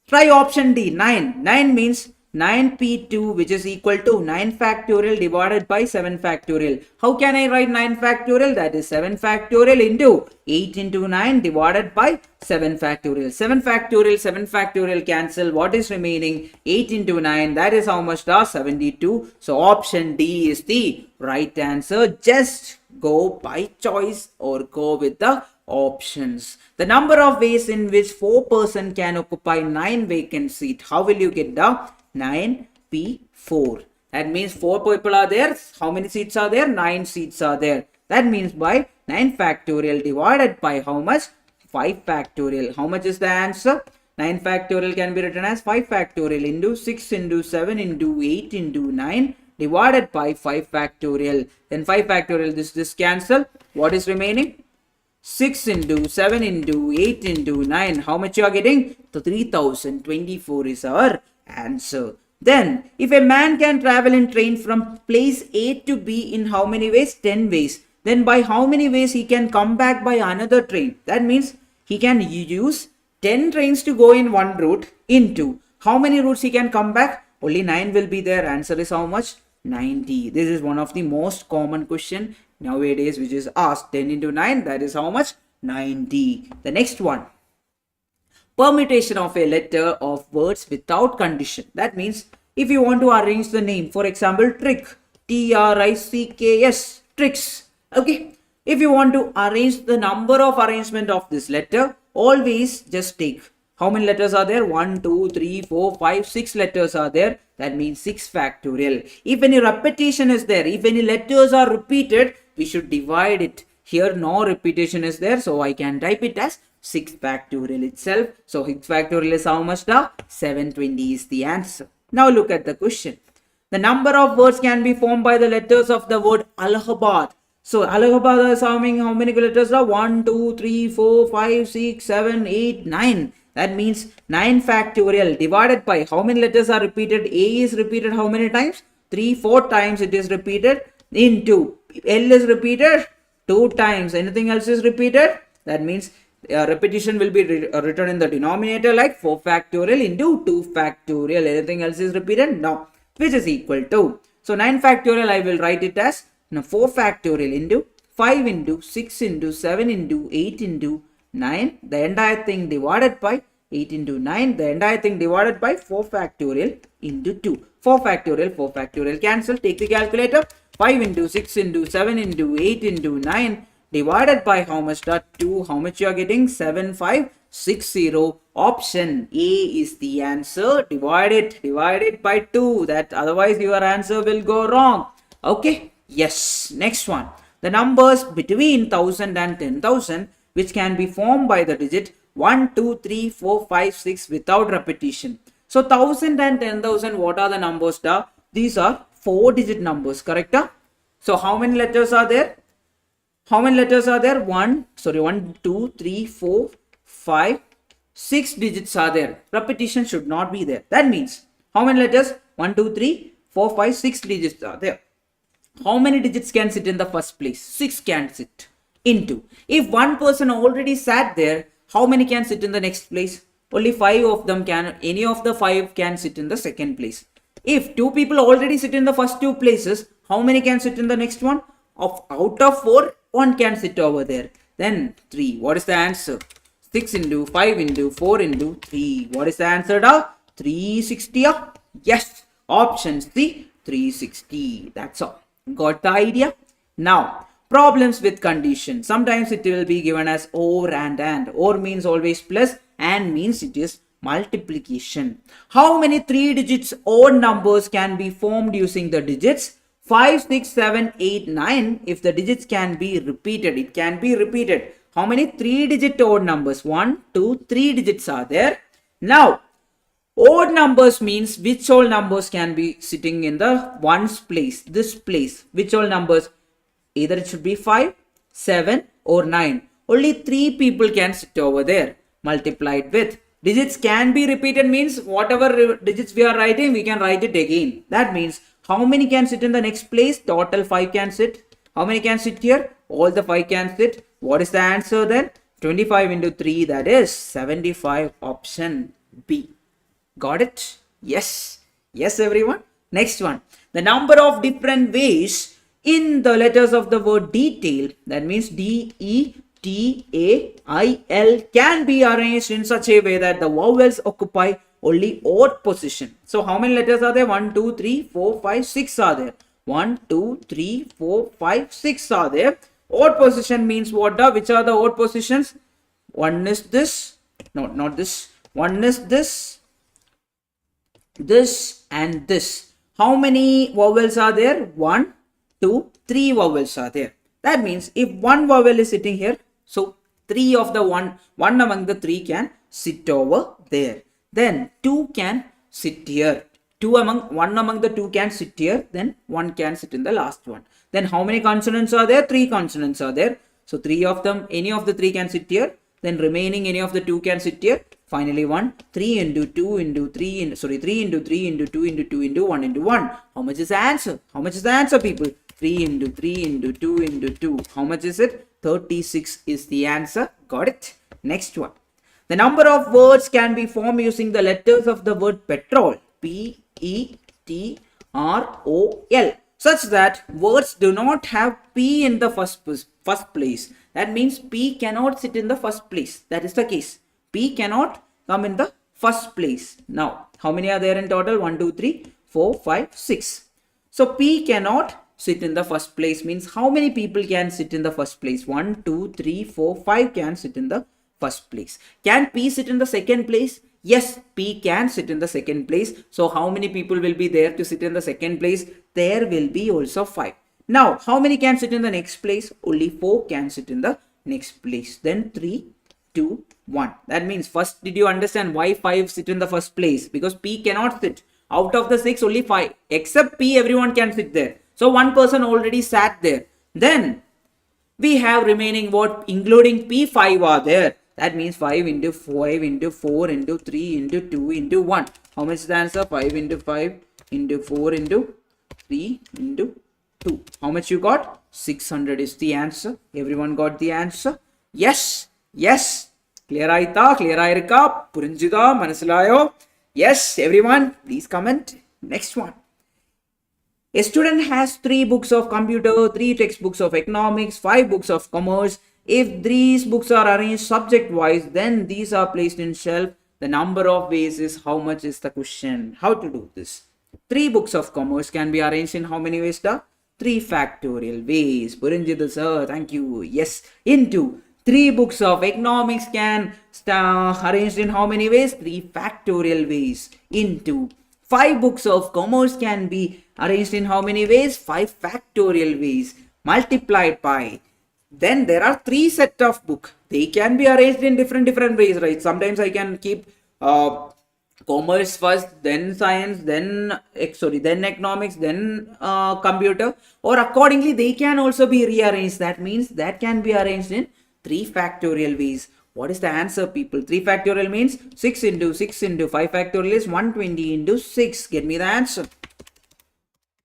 try option D. 9. 9 means 9p2, which is equal to 9 factorial divided by 7 factorial. How can I write 9 factorial? That is 7 factorial into 8 into 9 divided by 7 factorial. 7 factorial cancel. What is remaining? 8 into 9. That is how much? 72. So option D is the right answer. Just go by choice or go with the options. The number of ways in which 4% can occupy 9 vacant seats. How will you get the 9p4? That means 4 people are there. How many seats are there? 9 seats are there. That means by 9 factorial divided by how much? 5 factorial. How much is the answer? 9 factorial can be written as 5 factorial into 6 into 7 into 8 into 9 divided by 5 factorial. Then 5 factorial, this cancel. What is remaining? 6 into 7 into 8 into 9. How much you are getting? So 3024 is our answer. Then, if a man can travel in train from place A to B in how many ways? 10 ways. Then by how many ways he can come back by another train? That means he can use 10 trains to go in one route into how many routes he can come back? Only 9 will be there. Answer is how much? 90. This is one of the most common question nowadays which is asked. 10 into 9, that is how much? 90. The next one. Permutation of a letter of words without condition. That means if you want to arrange the name, for example, trick, Tricks, tricks. Okay. If you want to arrange the number of arrangement of this letter, always just take. How many letters are there? 1, 2, 3, 4, 5, 6 letters are there. That means 6 factorial. If any repetition is there, if any letters are repeated, we should divide it. Here no repetition is there, so I can type it as 6 factorial itself. So 6 factorial is how much? 720 is the answer. Now look at the question. The number of words can be formed by the letters of the word Allahabad. So Allahabad is having how many letters? 1, 2, 3, 4, 5, 6, 7, 8, 9. That means 9 factorial divided by how many letters are repeated? A is repeated how many times? 3, 4 times it is repeated into L is repeated 2 times. Anything else is repeated? That means repetition will be written in the denominator like 4 factorial into 2 factorial. Anything else is repeated? No. Which is equal to. So 9 factorial I will write it as 4 factorial into 5 into 6 into 7 into 8 into 9. The entire thing divided by 8 into 9. The entire thing divided by 4 factorial into 2. 4 factorial cancel. Take the calculator. 5 into 6 into 7 into 8 into 9 divided by how much? 2. How much you are getting? 7, 5. 60. Option A is the answer. Divide it by 2. That otherwise your answer will go wrong. Okay. Yes. Next one. The numbers between 1000 and 10,000 which can be formed by the digit 1, 2, 3, 4, 5, 6 without repetition. So 1000 and 10,000, what are the numbers? These are 4-digit numbers, correct? So how many letters are there? How many letters are there? 1, 2, 3, 4, 5, 6 digits are there. Repetition should not be there. That means how many letters? 1, 2, 3, 4, 5, 6 digits are there. How many digits can sit in the first place? 6 can sit into. If one person already sat there, how many can sit in the next place? Only 5 of them can. Any of the 5 can sit in the second place. If 2 people already sit in the first 2 places, how many can sit in the next one? Out of 4, 1 can sit over there. Then 3. What is the answer? 6 into 5 into 4 into 3. What is the answer? 360. Yes. Option C, 360. That's all. Got the idea? Now, problems with condition. Sometimes it will be given as or and. Or means always plus, and means it is multiplication. How many 3 digits odd numbers can be formed using the digits 5, 6, 7, 8, 9? If the digits can be repeated, it can be repeated. How many 3-digit odd numbers? 1, 2, 3 digits are there. Now, odd numbers means which all numbers can be sitting in the ones place, this place. Which all numbers? Either it should be 5, 7 or 9. Only 3 people can sit over there. Multiplied with. Digits can be repeated means whatever digits we are writing, we can write it again. That means how many can sit in the next place? Total 5 can sit. How many can sit here? All the 5 can sit. What is the answer then? 25 into 3, that is 75. Option B. Got it? Yes. Yes, everyone. Next one. The number of different ways in the letters of the word detail, that means D-E-T-A-I-L, can be arranged in such a way that the vowels occupy only odd position. So how many letters are there? 1, 2, 3, 4, 5, 6 are there. 1, 2, 3, 4, 5, 6 are there. Odd position means what? Which are the odd positions? One is this. No, not this. One is this, this and this. How many vowels are there? 1, 2, 3 vowels are there. That means if one vowel is sitting here, so 3 of the one among the 3 can sit over there. Then 2 can sit here. One among the 2 can sit here. Then 1 can sit in the last one. Then how many consonants are there? 3 consonants are there. So 3 of them, any of the 3 can sit here. Then remaining any of the 2 can sit here. Finally 1, 3 into 2 into 3 into, 3 into 3 into 2 into 2 into 1 into 1. How much is the answer? How much is the answer, people? 3 into 3 into 2 into 2. How much is it? 36 is the answer. Got it? Next one. The number of words can be formed using the letters of the word petrol. P-E-T-R-O-L. Such that words do not have P in the first place. That means P cannot sit in the first place. That is the case. P cannot come in the first place. Now, how many are there in total? 1, 2, 3, 4, 5, 6. So, P cannot sit in the first place means how many people can sit in the first place? 1, 2, 3, 4, 5 can sit in the first place. Can P sit in the second place? Yes, P can sit in the second place. So, how many people will be there to sit in the second place? There will be also 5. Now, how many can sit in the next place? Only 4 can sit in the next place. Then 3, 2, 1. That means first, did you understand why 5 sit in the first place? Because P cannot sit. Out of the 6, only 5. Except P, everyone can sit there. So, one person already sat there. Then, we have remaining what? Including P, 5 are there. That means 5 into 5 into 4 into 3 into 2 into 1. How much is the answer? 5 into 5 into 4 into 3 into 2. How much you got? 600 is the answer. Everyone got the answer? Yes. Yes. Clear aita? Clear airka? Purinjida? Manasilayo? Yes. Everyone, please comment. Next one. A student has 3 books of computer, 3 textbooks of economics, 5 books of commerce. If these books are arranged subject wise, then these are placed in shelf. The number of ways is how much is the question. How to do this? 3 books of commerce can be arranged in how many ways? 3 factorial ways. Purinjitha sir, thank you. Yes, into 3 books of economics can arranged in how many ways? 3 factorial ways into 5 books of commerce can be arranged in how many ways? 5 factorial ways multiplied by. Then there are 3 set of book. They can be arranged in different ways, right? Sometimes I can keep commerce first, then science, then economics, then computer, or accordingly they can also be rearranged. That means that can be arranged in 3 factorial ways. What is the answer, people? 3 factorial means 6 into 6 into 5 factorial is 120 into 6. Get me the answer.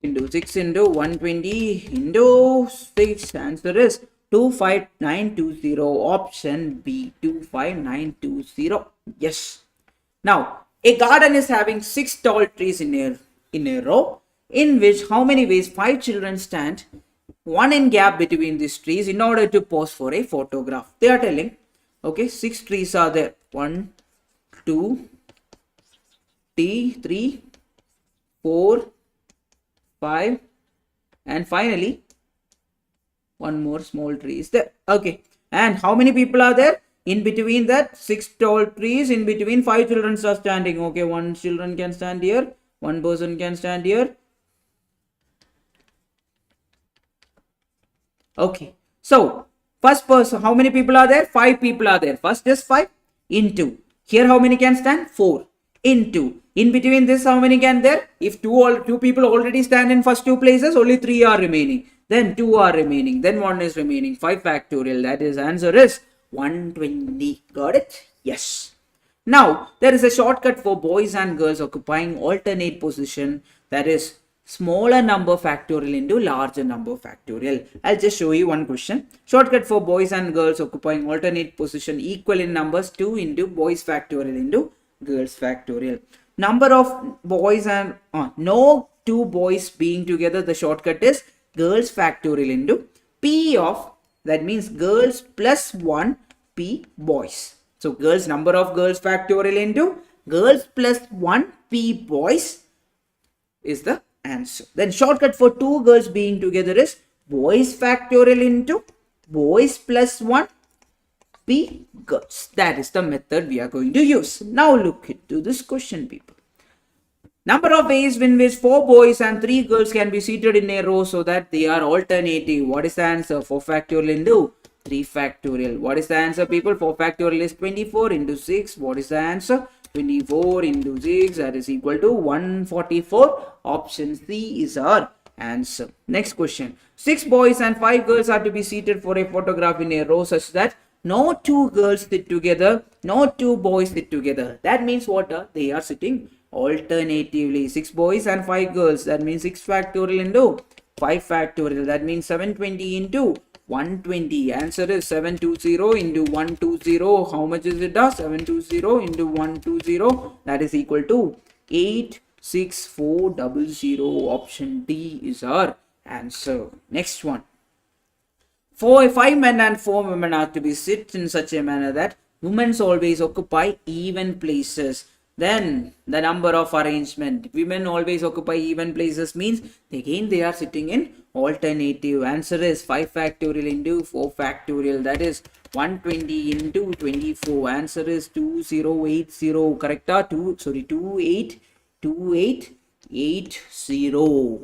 Into 6 into 120 into 6. Answer is 25920. Option B, 25920. Yes. Now, a garden is having 6 tall trees in a row, in which how many ways? 5 children stand, one in gap between these trees in order to pose for a photograph. They are telling, okay, 6 trees are there. 1, 2, 3, 4, 5, and finally one more small tree is there. Okay, and how many people are there? In between that 6 tall trees, in between 5 children are standing. Okay, 1 children can stand here, 1 person can stand here. Okay, so first person, how many people are there? 5 people are there. First is 5 into, here how many can stand? 4 into, in between this how many can there? If two people already stand in first 2 places, only 3 are remaining, then 2 are remaining, then 1 is remaining. 5 factorial, that is answer is 120. Got it? Yes. Now there is a shortcut for boys and girls occupying alternate position, that is smaller number factorial into larger number factorial. I'll just show you one question. Shortcut for boys and girls occupying alternate position equal in numbers 2 into boys factorial into girls factorial. Number of boys and no 2 boys being together, the shortcut is girls factorial into P of, that means girls plus 1 P boys. So girls, number of girls factorial into girls plus 1 P boys is the answer. Then shortcut for 2 girls being together is boys factorial into boys plus 1 P girls. That is the method we are going to use. Now look into this question, people. Number of ways in which 4 boys and 3 girls can be seated in a row so that they are alternative. What is the answer? 4 factorial into 3 factorial. What is the answer, people? 4 factorial is 24 into 6. What is the answer? 24 into 6, that is equal to 144. Option C is our answer. Next question. 6 boys and 5 girls are to be seated for a photograph in a row such that no 2 girls sit together, no 2 boys sit together. That means what? They are sitting alternatively. 6 boys and 5 girls, that means 6 factorial into 5 factorial, that means 720 into 120. Answer is 720 into 120. How much is it? 720 into 120, that is equal to 86400. Option D is our answer. Next one. 5 men and 4 women are to be sit in such a manner that women always occupy even places. Then the number of arrangement, women always occupy even places means again they are sitting in alternative. Answer is 5 factorial into 4 factorial, that is 120 into 24. Answer is 2080. Correct? 2880.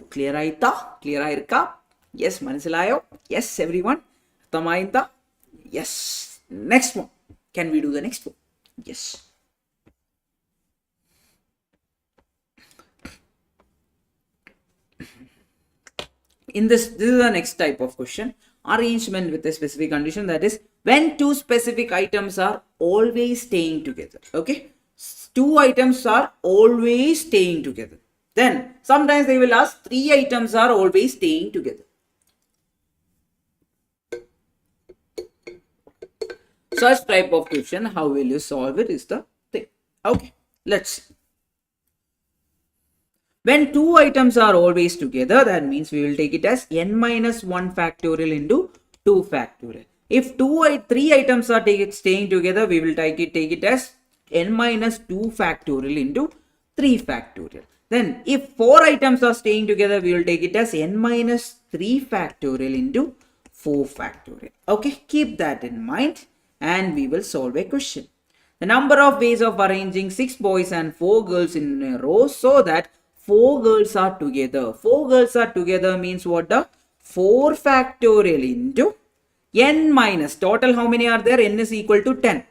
Clear aita? Clear airka? Yes, manasilayo? Yes, everyone? Tamaita? Yes. Next one. Can we do the next one? Yes. In this is the next type of question. Arrangement with a specific condition, that is when 2 specific items are always staying together. Okay, 2 items are always staying together. Then sometimes they will ask 3 items are always staying together. Such type of question, how will you solve it is the thing. Okay, let's see. When 2 items are always together, that means we will take it as n minus 1 factorial into 2 factorial. If 3 items are staying together, we will take it as n minus 2 factorial into 3 factorial. Then if 4 items are staying together, we will take it as n minus 3 factorial into 4 factorial. Okay, keep that in mind and we will solve a question. The number of ways of arranging 6 boys and 4 girls in a row so that 4 girls are together. 4 girls are together means what? The 4 factorial into n minus, total how many are there? N is equal to 10.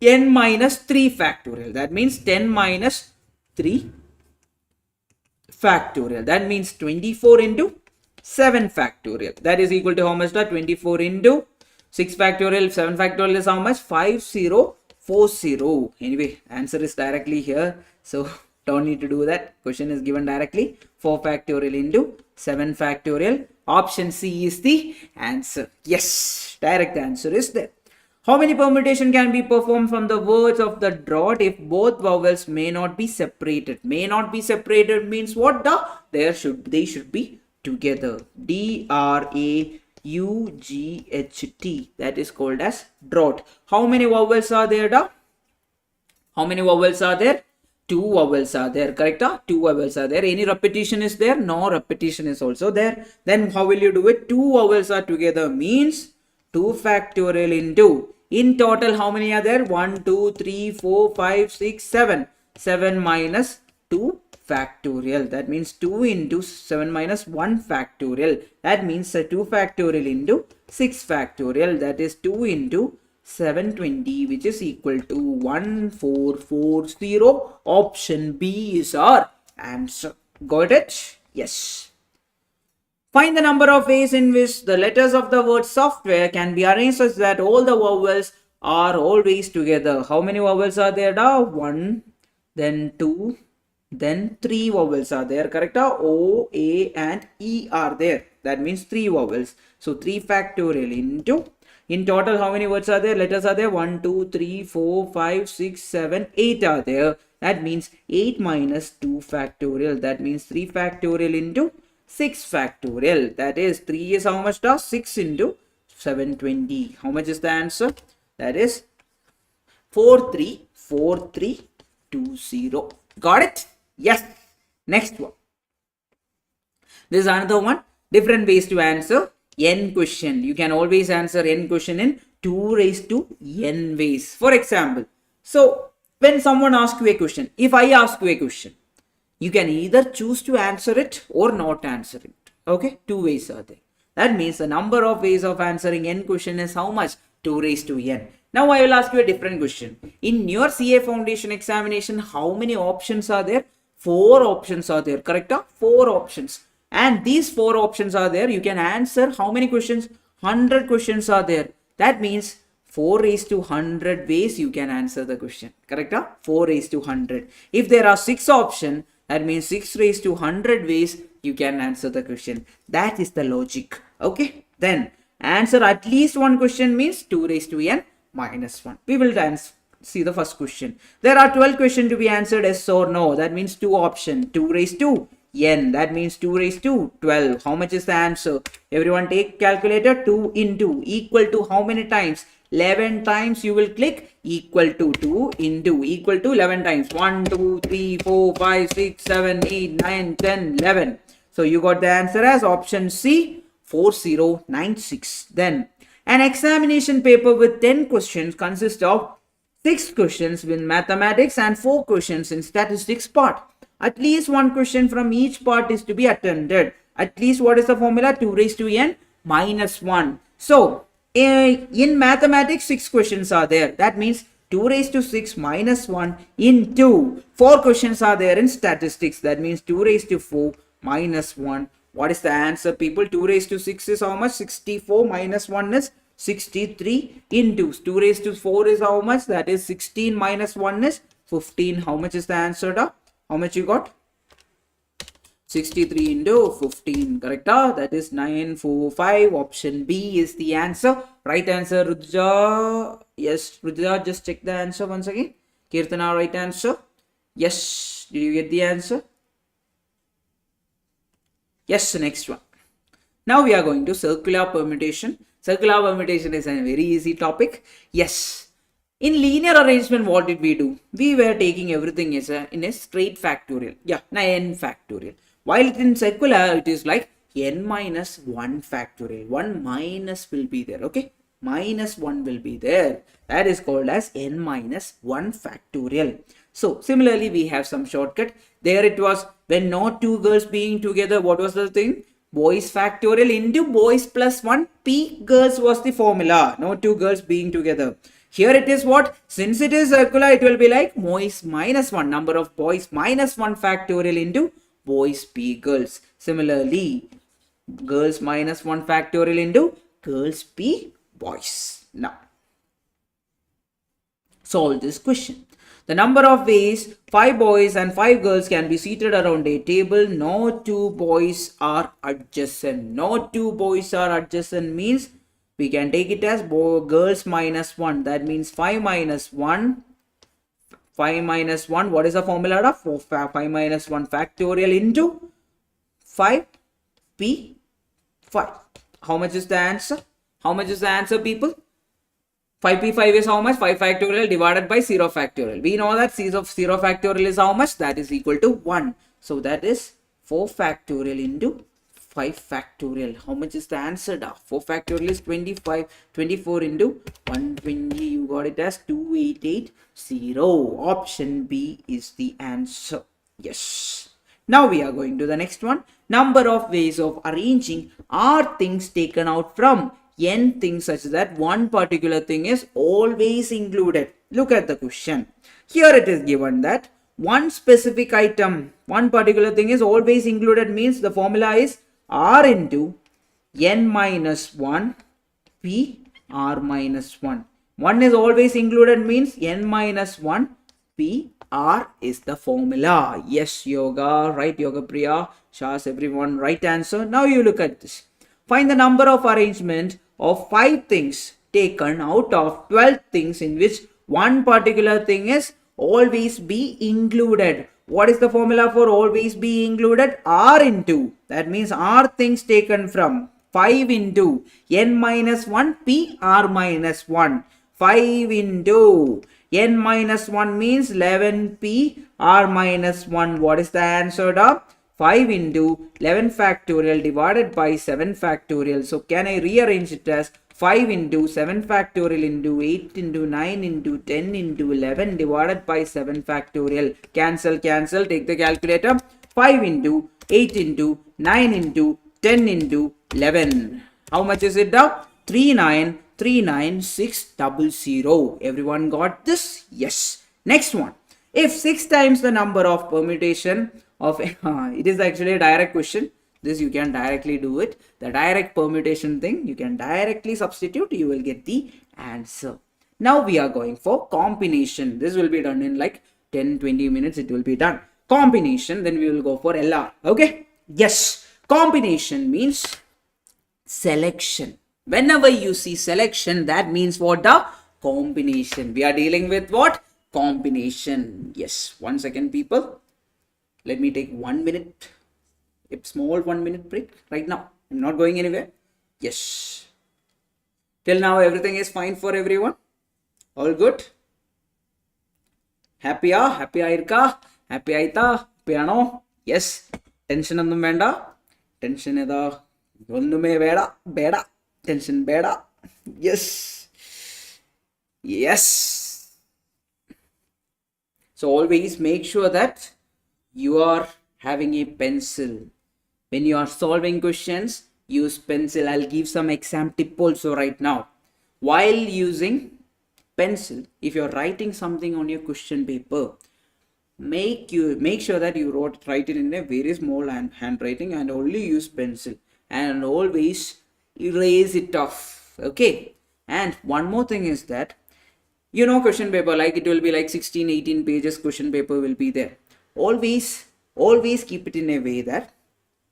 N minus 3 factorial. That means 10 minus 3 factorial. That means 24 into 7 factorial. That is equal to how much? 24 into 6 factorial. 7 factorial is how much? 5040. Anyway, answer is directly here. So don't need to do that. Question is given directly. 4 factorial into 7 factorial. Option C is the answer. Yes, direct answer is there. How many permutation can be performed from the words of the dot if both vowels may not be separated? May not be separated means what? They should be together. D-R-A-U-G-H-T. That is called as dot. How many vowels are there? How many vowels are there? 2 vowels are there, correct? 2 vowels are there. Any repetition is there? No repetition is also there. Then how will you do it? 2 vowels are together means 2 factorial into, in total how many are there? 1, 2, 3, 4, 5, 6, 7. 7 minus 2 factorial. That means 2 into 7 minus 1 factorial. That means 2 factorial into 6 factorial. That is 2 into 720, which is equal to 1440. Option B is our answer. Got it? Yes. Find the number of ways in which the letters of the word software can be arranged such that all the vowels are always together. How many vowels are there? 1, then 2, then 3 vowels are there, correct? O, A and E are there. That means 3 vowels. So 3 factorial into, in total how many words are there? Letters are there? 1, 2, 3, 4, 5, 6, 7, 8 are there. That means 8 minus 2 factorial. That means 3 factorial into 6 factorial. That is 3 is how much? 6 into 720. How much is the answer? That is 434320. Got it? Yes. Next one. This is another one. Different ways to answer n question. You can always answer n question in 2 raised to n ways. For example, so when someone asks you a question, if I ask you a question, you can either choose to answer it or not answer it. Okay, 2 ways are there. That means the number of ways of answering n question is how much? 2 raised to n. Now I will ask you a different question. In your CA Foundation examination, how many options are there? 4 options are there, correct? 4 options. And these 4 options are there. You can answer how many questions? 100 questions are there. That means 4 raised to 100 ways you can answer the question, correct? 4 raised to 100. If there are 6 options, that means 6 raised to 100 ways you can answer the question. That is the logic. Okay. Then answer at least one question means 2 raised to n minus 1. We will see the first question. There are 12 questions to be answered yes or no. That means 2 options. 2 raised to n. That means 2 raised to 12. How much is the answer? Everyone take calculator. 2 into equal to how many times? 11 times you will click equal to 2 into equal to 11 times. 1, 2, 3, 4, 5, 6, 7, 8, 9, 10, 11. So you got the answer as option C, 4096. Then an examination paper with 10 questions consists of 6 questions in mathematics and 4 questions in statistics part. At least 1 question from each part is to be attended. At least what is the formula? 2 raised to n minus 1. So in mathematics 6 questions are there. That means 2 raised to 6 minus 1 into 4 questions are there in statistics. That means 2 raised to 4 minus 1. What is the answer, people? 2 raised to 6 is how much? 64 minus 1 is 63 into 2 raised to 4 is how much? That is 16 minus 1 is 15. How much is the answer? How much you got? 63 into 15, correct? That is 945. Option B is the answer. Right answer, Rudja. Yes, Rudja, just check the answer once again. Kirtana, right answer. Yes, did you get the answer? Yes, next one. Now we are going to circular permutation. Circular permutation is a very easy topic. Yes. In linear arrangement, what did we do? We were taking everything as in a straight factorial. Yeah, n factorial. While in circular, it is like n minus 1 factorial. 1 minus will be there, okay? Minus 1 will be there. That is called as n minus 1 factorial. So similarly, we have some shortcut. There it was, when not two girls being together, what was the thing? Boys factorial into boys plus 1 p girls was the formula. No two girls being together. Here it is what? Since it is circular, it will be like boys minus 1. Number of boys minus 1 factorial into boys p girls. Similarly, girls minus 1 factorial into girls p boys. Now, solve this question. The number of ways 5 boys and 5 girls can be seated around a table. No two boys are adjacent. No two boys are adjacent means we can take it as girls minus 1. That means 5 minus 1. 5 minus 1. What is the formula of 5 minus 1 factorial into 5 p 5. How much is the answer? How much is the answer, people? 5p5 is how much? 5 factorial divided by 0 factorial. We know that C of 0 factorial is how much? That is equal to 1. So that is 4 factorial into 5 factorial. How much is the answer? 4 factorial is 25. 24 into 120. You got it as 2880. Option B is the answer. Yes. Now we are going to the next one. Number of ways of arranging are things taken out from n things such that one particular thing is always included. Look at the question. Here it is given that one specific item, one particular thing is always included means the formula is r into n minus 1 p r minus 1. One is always included means n minus 1 p r is the formula. Yes, Yoga, right, Yoga Priya, Shas, everyone, right answer. Now you look at this. Find the number of arrangement of 5 things taken out of 12 things in which one particular thing is always be included. What is the formula for always be included? R into, that means R things taken from 5 into n minus 1 p r minus 1. 5 into n minus 1 means 11 p r minus 1. What is the answer? 5 into 11 factorial divided by 7 factorial. So can I rearrange it as 5 into 7 factorial into 8 into 9 into 10 into 11 divided by 7 factorial. Cancel, cancel, take the calculator. 5 into 8 into 9 into 10 into 11. How much is it now? 3939600. Everyone got this? Yes. Next one. If 6 times the number of permutation of it is actually a direct question. This you can directly do it. The direct permutation thing you can directly substitute. You will get the answer. Now we are going for combination. This will be done in like 10-20 minutes. It will be done. Combination. Then we will go for LR. Okay. Yes. Combination means selection. Whenever you see selection, that means what? The combination. We are dealing with what? Combination. Yes. 1 second, people. Let me take 1 minute, a small 1 minute break right now. I'm not going anywhere. Yes. Till now, everything is fine for everyone. All good. Happy Irka, happy Aita, piano. Yes. Tension on the menda. Tension eda. Yonnume veda. Beda. Tension beda. Yes. Yes. So always make sure that you are having a pencil. When you are solving questions, use pencil. I'll give some exam tip also right now. While using pencil, if you're writing something on your question paper, make sure that you write it in a very small handwriting and only use pencil, and always erase it off. Okay. And one more thing is that, you know, question paper, like it will be like 16-18 pages question paper will be there. Always keep it in a way that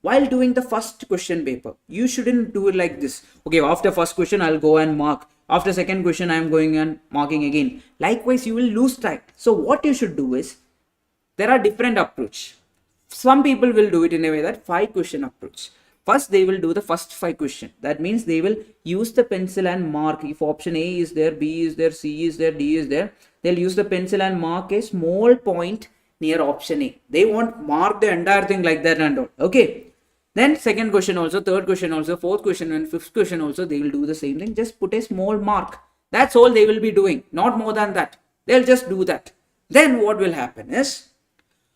while doing the first question paper, you shouldn't do it like this. Okay, after first question, I'll go and mark. After second question, I'm going and marking again. Likewise, you will lose time. So what you should do is, there are different approach. Some people will do it in a way that 5 question approach. First, they will do the first 5 question. That means they will use the pencil and mark. If option A is there, B is there, C is there, D is there, they'll use the pencil and mark a small point near option A. They won't mark the entire thing like that and all. Okay. Then second question also, third question also, fourth question and fifth question also, they will do the same thing. Just put a small mark. That's all they will be doing. Not more than that. They'll just do that. Then what will happen is,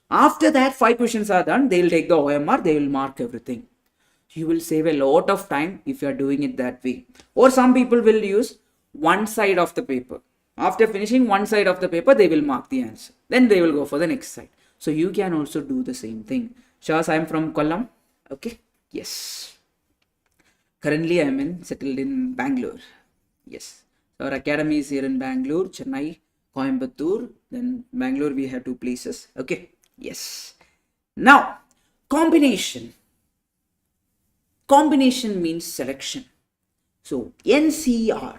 after that 5 questions are done, they will take the OMR, they will mark everything. You will save a lot of time if you are doing it that way. Or some people will use one side of the paper. After finishing one side of the paper, they will mark the answer. Then they will go for the next side. So you can also do the same thing. Shahs, I am from Kollam. Okay. Yes. Currently, I am settled in Bangalore. Yes. Our academy is here in Bangalore, Chennai, Coimbatore. Then Bangalore, we have 2 places. Okay. Yes. Now, combination. Combination means selection. So, NCR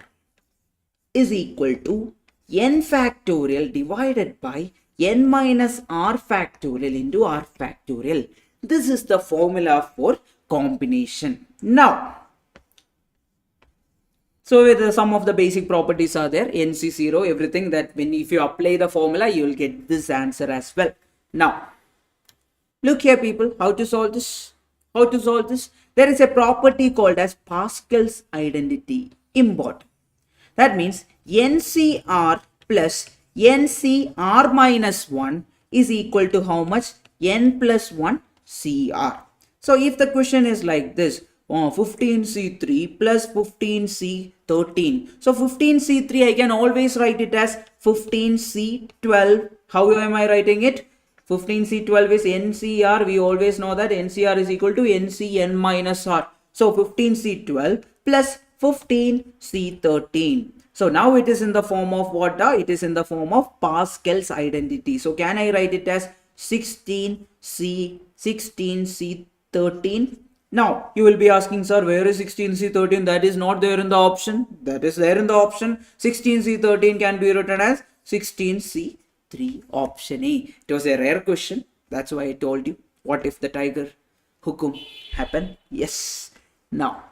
is equal to n factorial divided by n minus r factorial into r factorial. This is the formula for combination. Now, so with some of the basic properties are there, NC0, everything that if you apply the formula, you will get this answer as well. Now, look here people, how to solve this? How to solve this? There is a property called as Pascal's identity, important. That means NCR plus NCR minus 1 is equal to how much? N plus 1 CR. So if the question is like this, 15C3 plus 15C13. So 15C3 I can always write it as 15C12. How am I writing it? 15C12 is NCR. We always know that NCR is equal to NCN minus R. So 15C12 plus 15C13. So now it is in the form of what? It is in the form of Pascal's identity. So can I write it as 16C13? Now you will be asking, sir, where is 16C13? That is not there in the option. That is there in the option. 16C13 can be written as 16C3, option A. It was a rare question. That's why I told you. What if the tiger hukum happen? Yes. Now,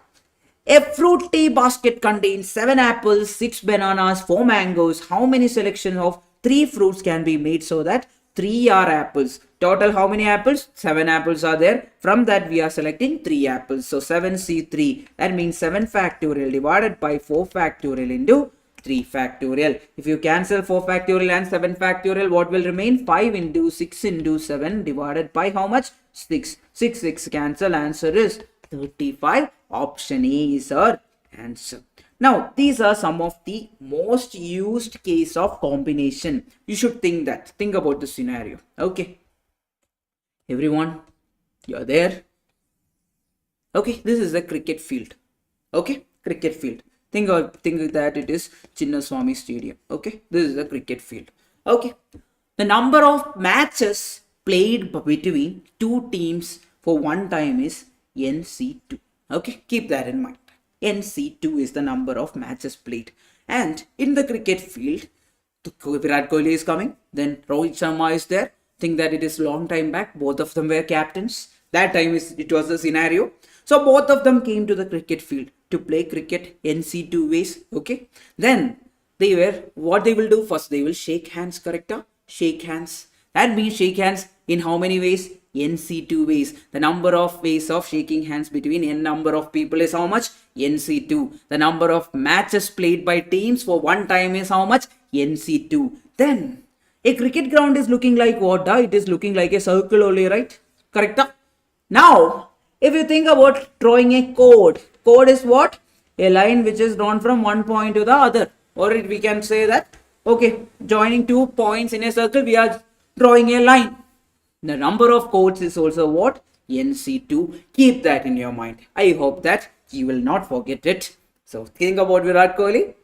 a fruity basket contains 7 apples, 6 bananas, 4 mangoes. How many selections of 3 fruits can be made so that 3 are apples? Total how many apples? 7 apples are there. From that we are selecting 3 apples. So 7C3. That means 7 factorial divided by 4 factorial into 3 factorial. If you cancel 4 factorial and 7 factorial, what will remain? 5 into 6 into 7 divided by how much? 6. 6 cancel. Answer is 35. Option A is our answer. Now, these are some of the most used case of combination. You should think that. Think about the scenario. Okay. Everyone, you are there. Okay, this is the cricket field. Okay, cricket field. Think that it is Chinnaswamy Stadium. Okay, this is the cricket field. Okay, the number of matches played between 2 teams for one time is NC2. Okay, keep that in mind. NC2 is the number of matches played. And in the cricket field, Virat Kohli is coming. Then Rohit Sharma is there. Think that it is long time back. Both of them were captains. That time it was the scenario. So both of them came to the cricket field to play cricket NC2 ways. Okay. Then what they will do? First they will shake hands, correct? Shake hands. That means shake hands in how many ways? NC2 ways. The number of ways of shaking hands between n number of people is how much? NC2. The number of matches played by teams for one time is how much? NC2. Then a cricket ground is looking like what? It is looking like a circle only, right? Correct? Now, if you think about drawing a chord is what? A line which is drawn from one point to the other. Or we can say that, okay, joining 2 points in a circle, we are drawing a line. The number of chords is also what? NC2. Keep that in your mind. I hope that you will not forget it. So think about Virat Kohli.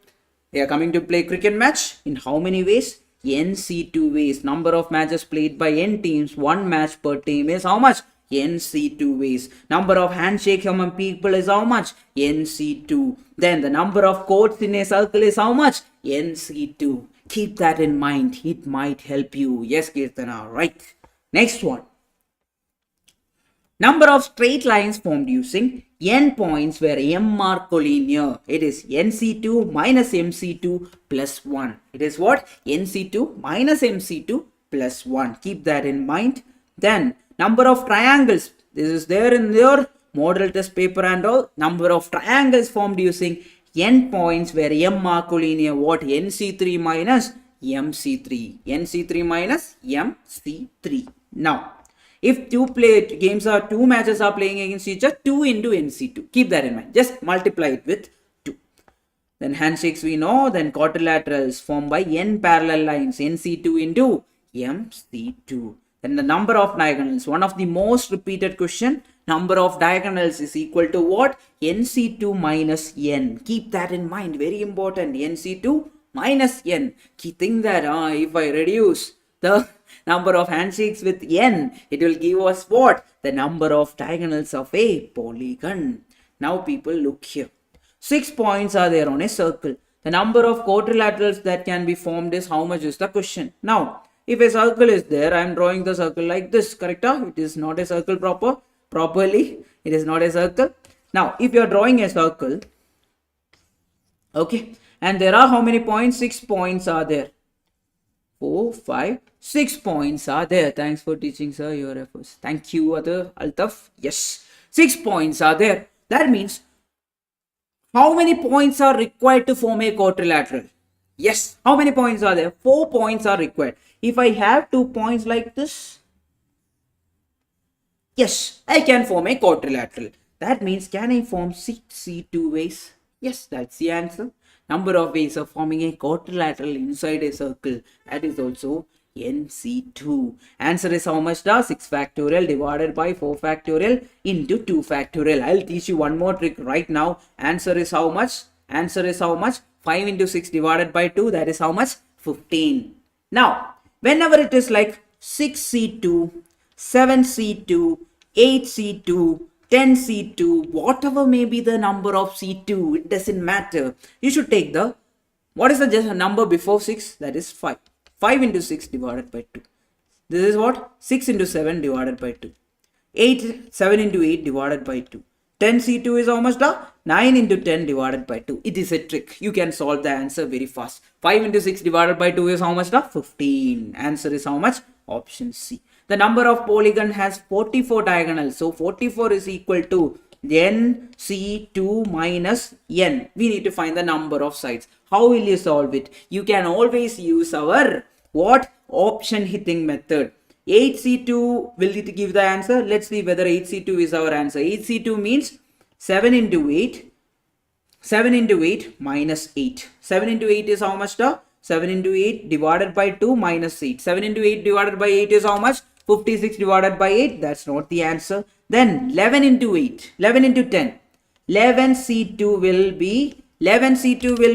They are coming to play cricket match. In how many ways? NC2 ways. Number of matches played by n teams. 1 match per team is how much? NC2 ways. Number of handshakes among people is how much? NC2. Then the number of chords in a circle is how much? NC2. Keep that in mind. It might help you. Yes, Kirtana. Right. Next one. Number of straight lines formed using n points where m are collinear. It is NC2 minus MC2 plus 1. It is what? NC2 minus MC2 plus 1. Keep that in mind. Then number of triangles This is there in your model test paper and all. Number of triangles formed using n points where m are collinear. What? nc3 minus mc3. nc3 minus mc3. Now, if two matches are playing against each other, 2 into nc2. Keep that in mind. Just multiply it with 2. Then handshakes we know. Then quadrilaterals formed by n parallel lines. nc2 into mc2. Then the number of diagonals. One of the most repeated question. Number of diagonals is equal to what? nc2 minus n. Keep that in mind. Very important. nc2 minus n. Think that if I reduce the number of handshakes with n, it will give us what? The number of diagonals of a polygon. Now people look here. 6 points are there on a circle. The number of quadrilaterals that can be formed is how much is the question. Now, if a circle is there, I am drawing the circle like this, correct? It is not a circle properly. It is not a circle. Now, if you are drawing a circle, okay, and there are how many points? 6 points are there. 4, 5, 6 points are there. Thanks for teaching, sir, your efforts. Thank you, Altaf. Yes, 6 points are there. That means how many points are required to form a quadrilateral? Yes, how many points are there? 4 points are required. If I have 2 points like this, yes, I can form a quadrilateral. That means, can I form 6C2 ways? Yes, that's the answer. Number of ways of forming a quadrilateral inside a circle. That is also NC2. Answer is how much? 6 factorial divided by 4 factorial into 2 factorial. I'll teach you one more trick right now. Answer is how much? Answer is how much? 5 into 6 divided by 2. That is how much? 15. Now, whenever it is like 6C2, 7C2, 8C2, 10C2, whatever may be the number of C2, it doesn't matter. You should take the, what is the just number before 6? That is 5. 5 into 6 divided by 2. This is what? 6 into 7 divided by 2. 7 into 8 divided by 2. 10C2 is how much? 9 into 10 divided by 2. It is a trick. You can solve the answer very fast. 5 into 6 divided by 2 is how much? 15. Answer is how much? Option C. The number of polygon has 44 diagonals. So 44 is equal to NC2 minus N. We need to find the number of sides. How will you solve it? You can always use our what? Option hitting method. 8C2 will it give the answer? Let's see whether 8C2 is our answer. 8C2 means 7 into 8. 7 into 8 minus 8. 7 into 8 is how much? 7 into 8 divided by 2 minus 8. 7 into 8 divided by 8 is how much? 56 divided by 8. That's not the answer. Then 11 into 8. 11 into 10. 11C2 will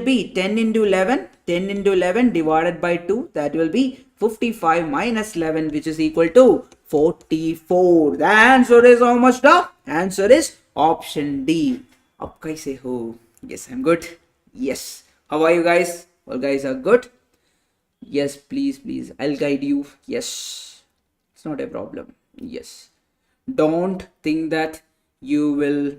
be 10 into 11. 10 into 11 divided by 2. That will be 55 minus 11, which is equal to 44. The answer is how much? The answer is option D. Ab kaise ho? Yes, I'm good. Yes. How are you guys? All guys are good? Yes, please. I'll guide you. Yes. It's not a problem. Yes. Don't think that you will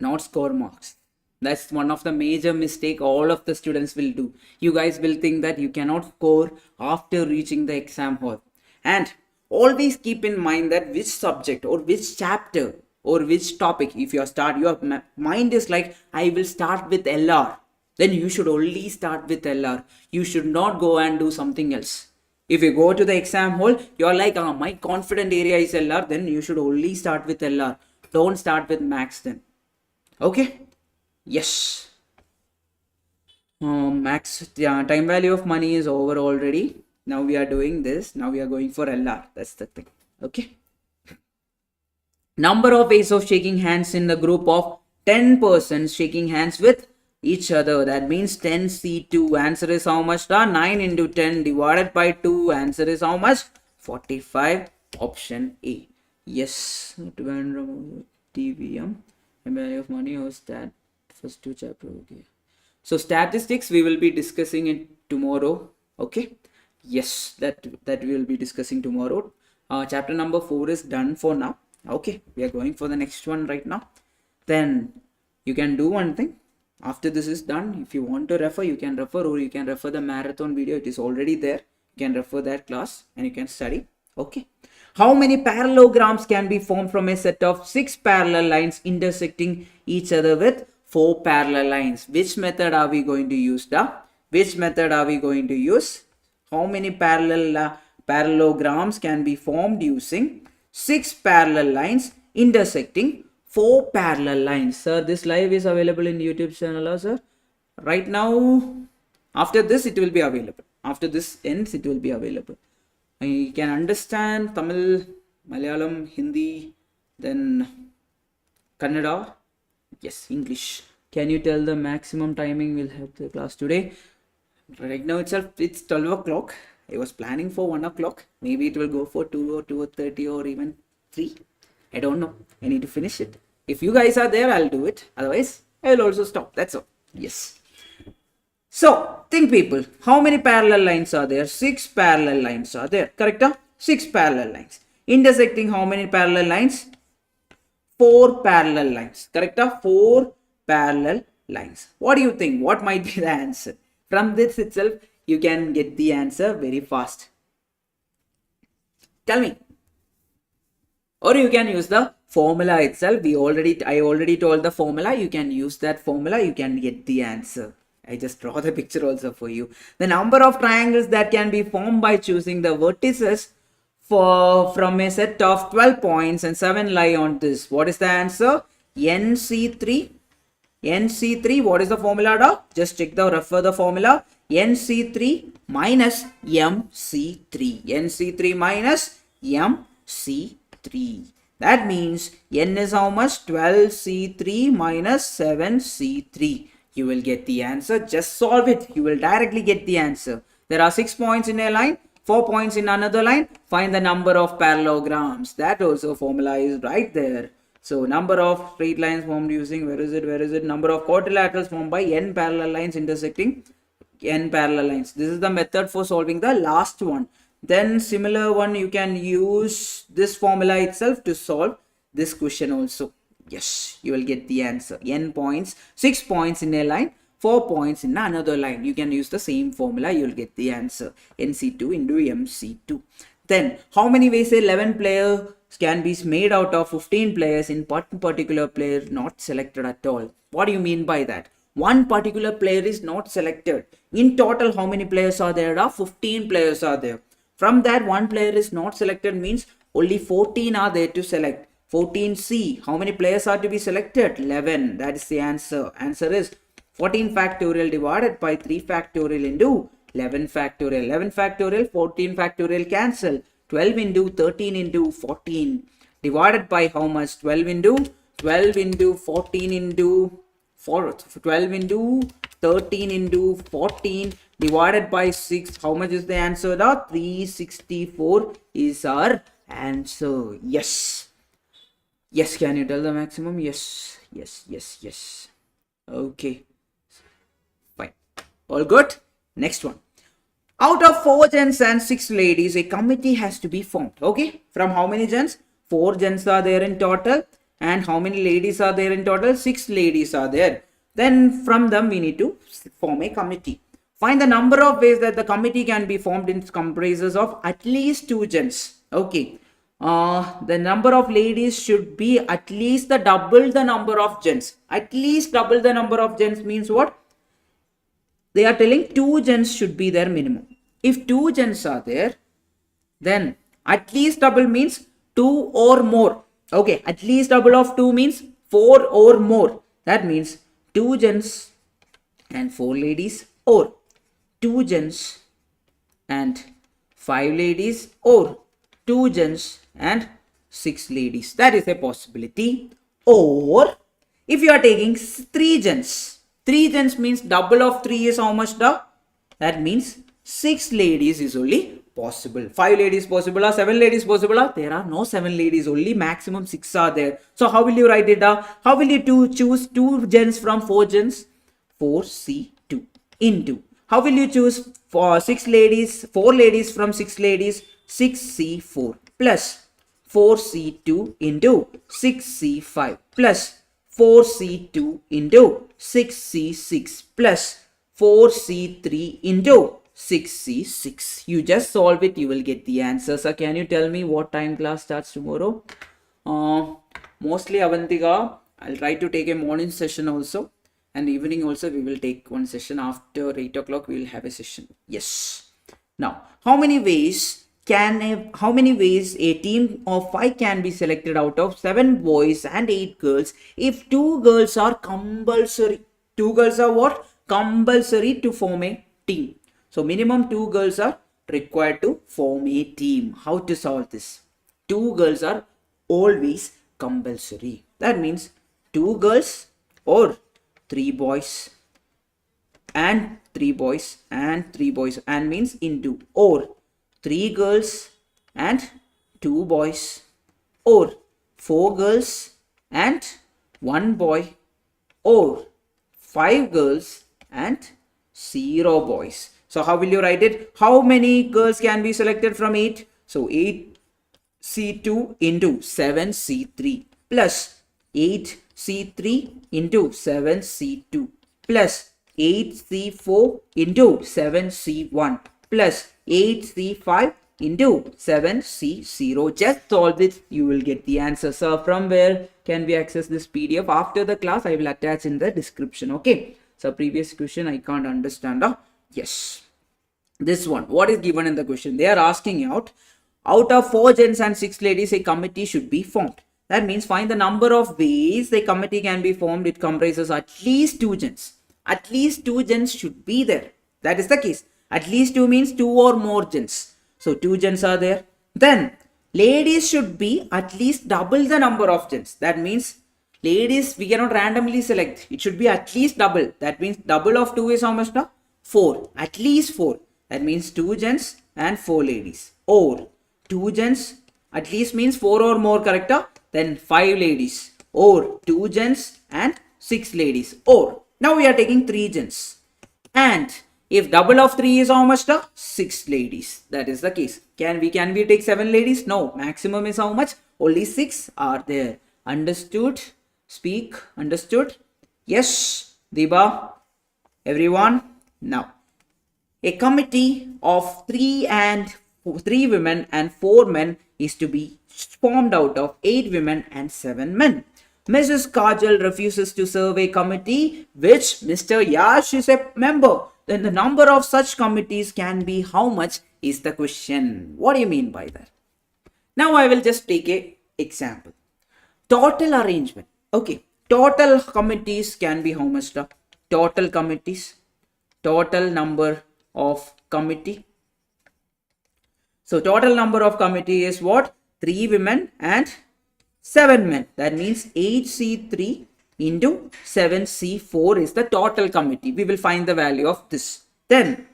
not score marks. That's one of the major mistake all of the students will do. You guys will think that you cannot score after reaching the exam hall. And always keep in mind that which subject or which chapter or which topic, if you start, your mind is like, I will start with LR. Then you should only start with LR. You should not go and do something else. If you go to the exam hall, you're like, my confident area is LR, then you should only start with LR. Don't start with max then. Okay? Yes. Max time value of money is over already. Now we are doing this. Now we are going for LR. That's the thing. Okay? Number of ways of shaking hands in the group of 10 persons shaking hands with each other. That means 10C2. Answer is how much? 9 into 10 divided by 2. Answer is how much? 45. Option A. Yes. TVM. Value of money was that first 2 chapter. Okay. So statistics we will be discussing it tomorrow. Okay. Yes, that we will be discussing tomorrow. Chapter number 4 is done for now. Okay. We are going for the next one right now. Then you can do one thing. After this is done, if you want to refer, you can refer, or you can refer the marathon video. It is already there. You can refer that class and you can study. Okay. How many parallelograms can be formed from a set of 6 parallel lines intersecting each other with 4 parallel lines? Which method are we going to use? Which method are we going to use? How many parallelograms can be formed using 6 parallel lines intersecting 4 parallel lines? Sir, this live is available in YouTube channel, sir. Right now, after this it will be available. After this ends, it will be available. I can understand Tamil, Malayalam, Hindi, then Kannada. Yes, English. Can you tell the maximum timing we'll have the class today? Right now itself, it's 12 o'clock. I was planning for 1 o'clock. Maybe it will go for 2 or 2:30 or even 3. I don't know. I need to finish it. If you guys are there, I'll do it. Otherwise, I will also stop. That's all. Yes. So, think people, how many parallel lines are there? 6 parallel lines are there, correct? 6 parallel lines. Intersecting how many parallel lines? 4 parallel lines, correct? 4 parallel lines. What do you think? What might be the answer? From this itself, you can get the answer very fast. Tell me. Or you can use the formula itself. I already told the formula. You can use that formula. You can get the answer. I just draw the picture also for you. The number of triangles that can be formed by choosing the vertices from a set of 12 points and 7 lie on this. What is the answer? NC3. NC3, what is the formula? Just refer the formula. NC3 minus MC3. NC3 minus MC3. That means N is how much? 12C3 minus 7C3. You will get the answer. Just solve it. You will directly get the answer. There are 6 points in a line, 4 points in another line. Find the number of parallelograms. That also formula is right there. So number of straight lines formed using, where is it? Number of quadrilaterals formed by n parallel lines intersecting n parallel lines. This is the method for solving the last one. Then similar one, you can use this formula itself to solve this question also. Yes, you will get the answer. N points, 6 points in a line, 4 points in another line. You can use the same formula. You will get the answer. NC2 into MC2. Then, how many ways 11 players can be made out of 15 players in particular player not selected at all? What do you mean by that? One particular player is not selected. In total, how many players are there? 15 players are there. From that, one player is not selected means only 14 are there to select. 14C. How many players are to be selected? 11. That is the answer. Answer is 14 factorial divided by 3 factorial into 11 factorial. 11 factorial, 14 factorial cancel. 12 into 13 into 14 divided by how much? 12 into 14 into 4. 12 into 13 into 14 divided by 6. How much is the answer? 364 is our answer. Yes. Yes, can you tell the maximum? Yes. Okay. Fine. All good. Next one. Out of 4 gents and 6 ladies, a committee has to be formed. Okay. From how many gents? 4 gents are there in total. And how many ladies are there in total? 6 ladies are there. Then from them we need to form a committee. Find the number of ways that the committee can be formed. It comprises of at least 2 gents. Okay. The number of ladies should be at least double the number of gents. At least double the number of gents means what? They are telling 2 gents should be their minimum. If 2 gents are there, then at least double means 2 or more. Okay, at least double of 2 means 4 or more. That means 2 gents and 4 ladies, or 2 gents and 5 ladies, or 2 gents and 6 ladies. That is a possibility. Or if you are taking 3 gents, 3 gents means double of 3 is how much? That means 6 ladies is only possible. 5 ladies possible or 7 ladies possible? There are no 7 ladies, only maximum 6 are there. So how will you write it down? How will you choose 2 gents from 4 gents? 4C2 into. How will you choose for 4 ladies from 6 ladies? 6C4 plus 4C2 into 6C5 plus 4C2 into 6C6 plus 4C3 into 6C6. You just solve it, you will get the answer. So can you tell me what time class starts tomorrow? Mostly Avantika, I'll try to take a morning session also, and evening also we will take one session. After 8 o'clock we will have a session. Yes. Now, how many ways a team of 5 can be selected out of 7 boys and 8 girls if 2 girls are compulsory? 2 girls are what? Compulsory to form a team. So minimum 2 girls are required to form a team. How to solve this? 2 girls are always compulsory. That means 2 girls or 3 boys and 3 boys and 3 boys, and means into, or 3 girls and 2 boys, or 4 girls and 1 boy, or 5 girls and 0 boys. So how will you write it? How many girls can be selected from 8? So 8C2 into 7C3 plus 8C3 into 7C2 plus 8C4 into 7C1 plus 8C5 into 7C0. Just solve it, you will get the answer. So from where can we access this PDF? After the class, I will attach in the description. Okay. So previous question I can't understand. Yes. This one, what is given in the question? They are asking out of 4 gents and 6 ladies, a committee should be formed. That means find the number of ways a committee can be formed. It comprises at least 2 gents. At least 2 gents should be there. That is the case. At least 2 means 2 or more gents. So 2 gents are there. Then ladies should be at least double the number of gents. That means ladies we cannot randomly select. It should be at least double. That means double of 2 is how much now? 4. At least 4. That means 2 gents and 4 ladies. Or 2 gents at least means 4 or more, correct? Then 5 ladies. Or 2 gents and 6 ladies. Or now we are taking 3 gents. And if double of 3 is how much? 6 ladies. That is the case. Can we take 7 ladies? No. Maximum is how much? Only 6 are there. Understood? Speak. Understood? Yes. Diba? Everyone? Now, a committee of 3 women and 4 men is to be formed out of 8 women and 7 men. Mrs. Kajal refuses to serve a committee which Mr. Yash is a member. Then the number of such committees can be how much is the question. What do you mean by that? Now I will just take a example. Total arrangement. Okay. Total committees can be how much? Total committees. Total number of committee. So total number of committee is what? 3 women and 7 men. That means 8C3 into 7C4 is the total committee. We will find the value of this. Then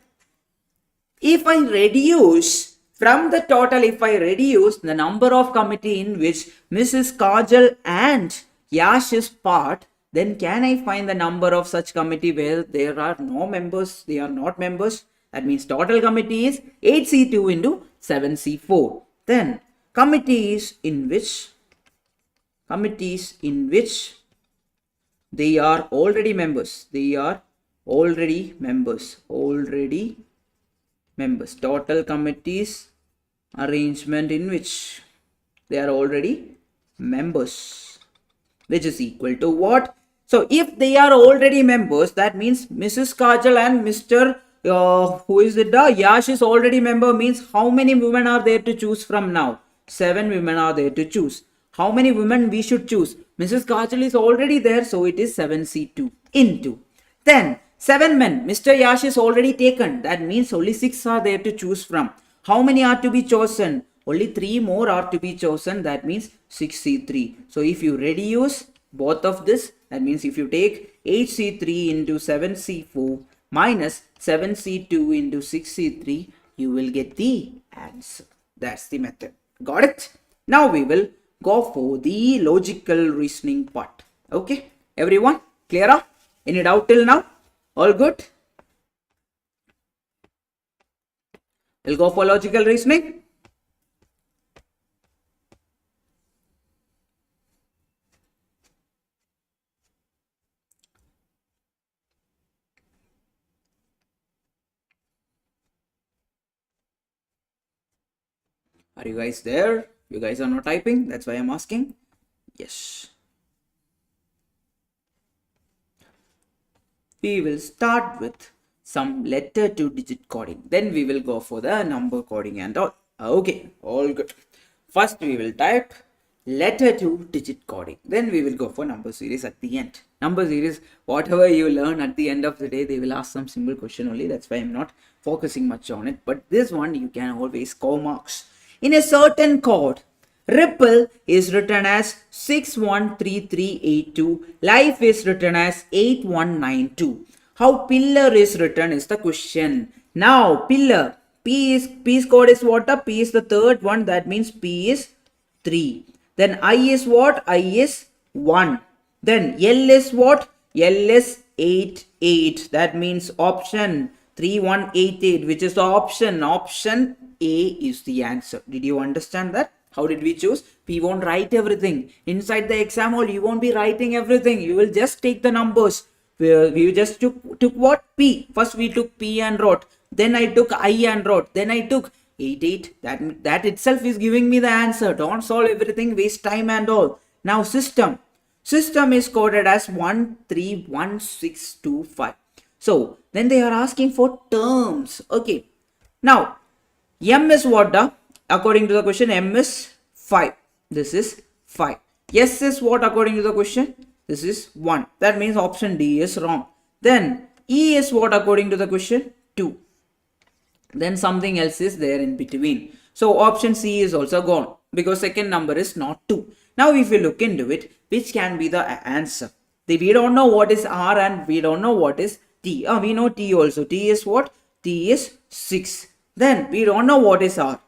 if I reduce from the total, if I reduce the number of committee in which Mrs. Kajal and Yash is part, then can I find the number of such committee where there are no members, they are not members? That means total committee is 8C2 into 7C4. Then committees in which they are already members. They are already members. Total committees arrangement in which they are already members, which is equal to what? So if they are already members, that means Mrs. Kajal and Mr. Who is it? Yash is already member, means how many women are there to choose from now? 7 women are there to choose. How many women we should choose? Mrs. Kajal is already there, so it is 7C2 into. Then 7 men. Mr. Yash is already taken. That means only 6 are there to choose from. How many are to be chosen? Only 3 more are to be chosen. That means 6C3. So if you reduce both of this, that means if you take 8C3 into 7C4 minus 7C2 into 6C3, you will get the answer. That's the method. Got it? Now we will go for the logical reasoning part. Okay, everyone, clear up? Any doubt till now? All good? We'll go for logical reasoning. Are you guys there? You guys are not typing. That's why I'm asking. Yes. We will start with some letter to digit coding. Then we will go for the number coding and all. Okay, all good. First we will type letter to digit coding. Then we will go for number series at the end. Number series, whatever you learn at the end of the day, they will ask some simple question only. That's why I'm not focusing much on it. But this one, you can always score marks. In a certain code, Ripple is written as 613382. Life is written as 8192. How pillar is written is the question. Now pillar, P's code is what? P is the third one. That means P is 3. Then I is what? I is 1. Then L is what? L is 88. That means option 3188, which is the option. Option A is the answer. Did you understand that? How did we choose? We won't write everything. Inside the exam hall, you won't be writing everything. You will just take the numbers. We just took what? P. First we took P and wrote. Then I took I and wrote. Then I took 88. That itself is giving me the answer. Don't solve everything. Waste time and all. Now system. System is coded as 131625. So then they are asking for terms. Okay. Now M is what? According to the question, M is 5. This is 5. S is what according to the question? This is 1. That means option D is wrong. Then E is what according to the question? 2. Then something else is there in between. So option C is also gone because second number is not 2. Now if you look into it, which can be the answer? We don't know what is R and we don't know what is T. We know T also. T is what? T is 6. Then we don't know what is R.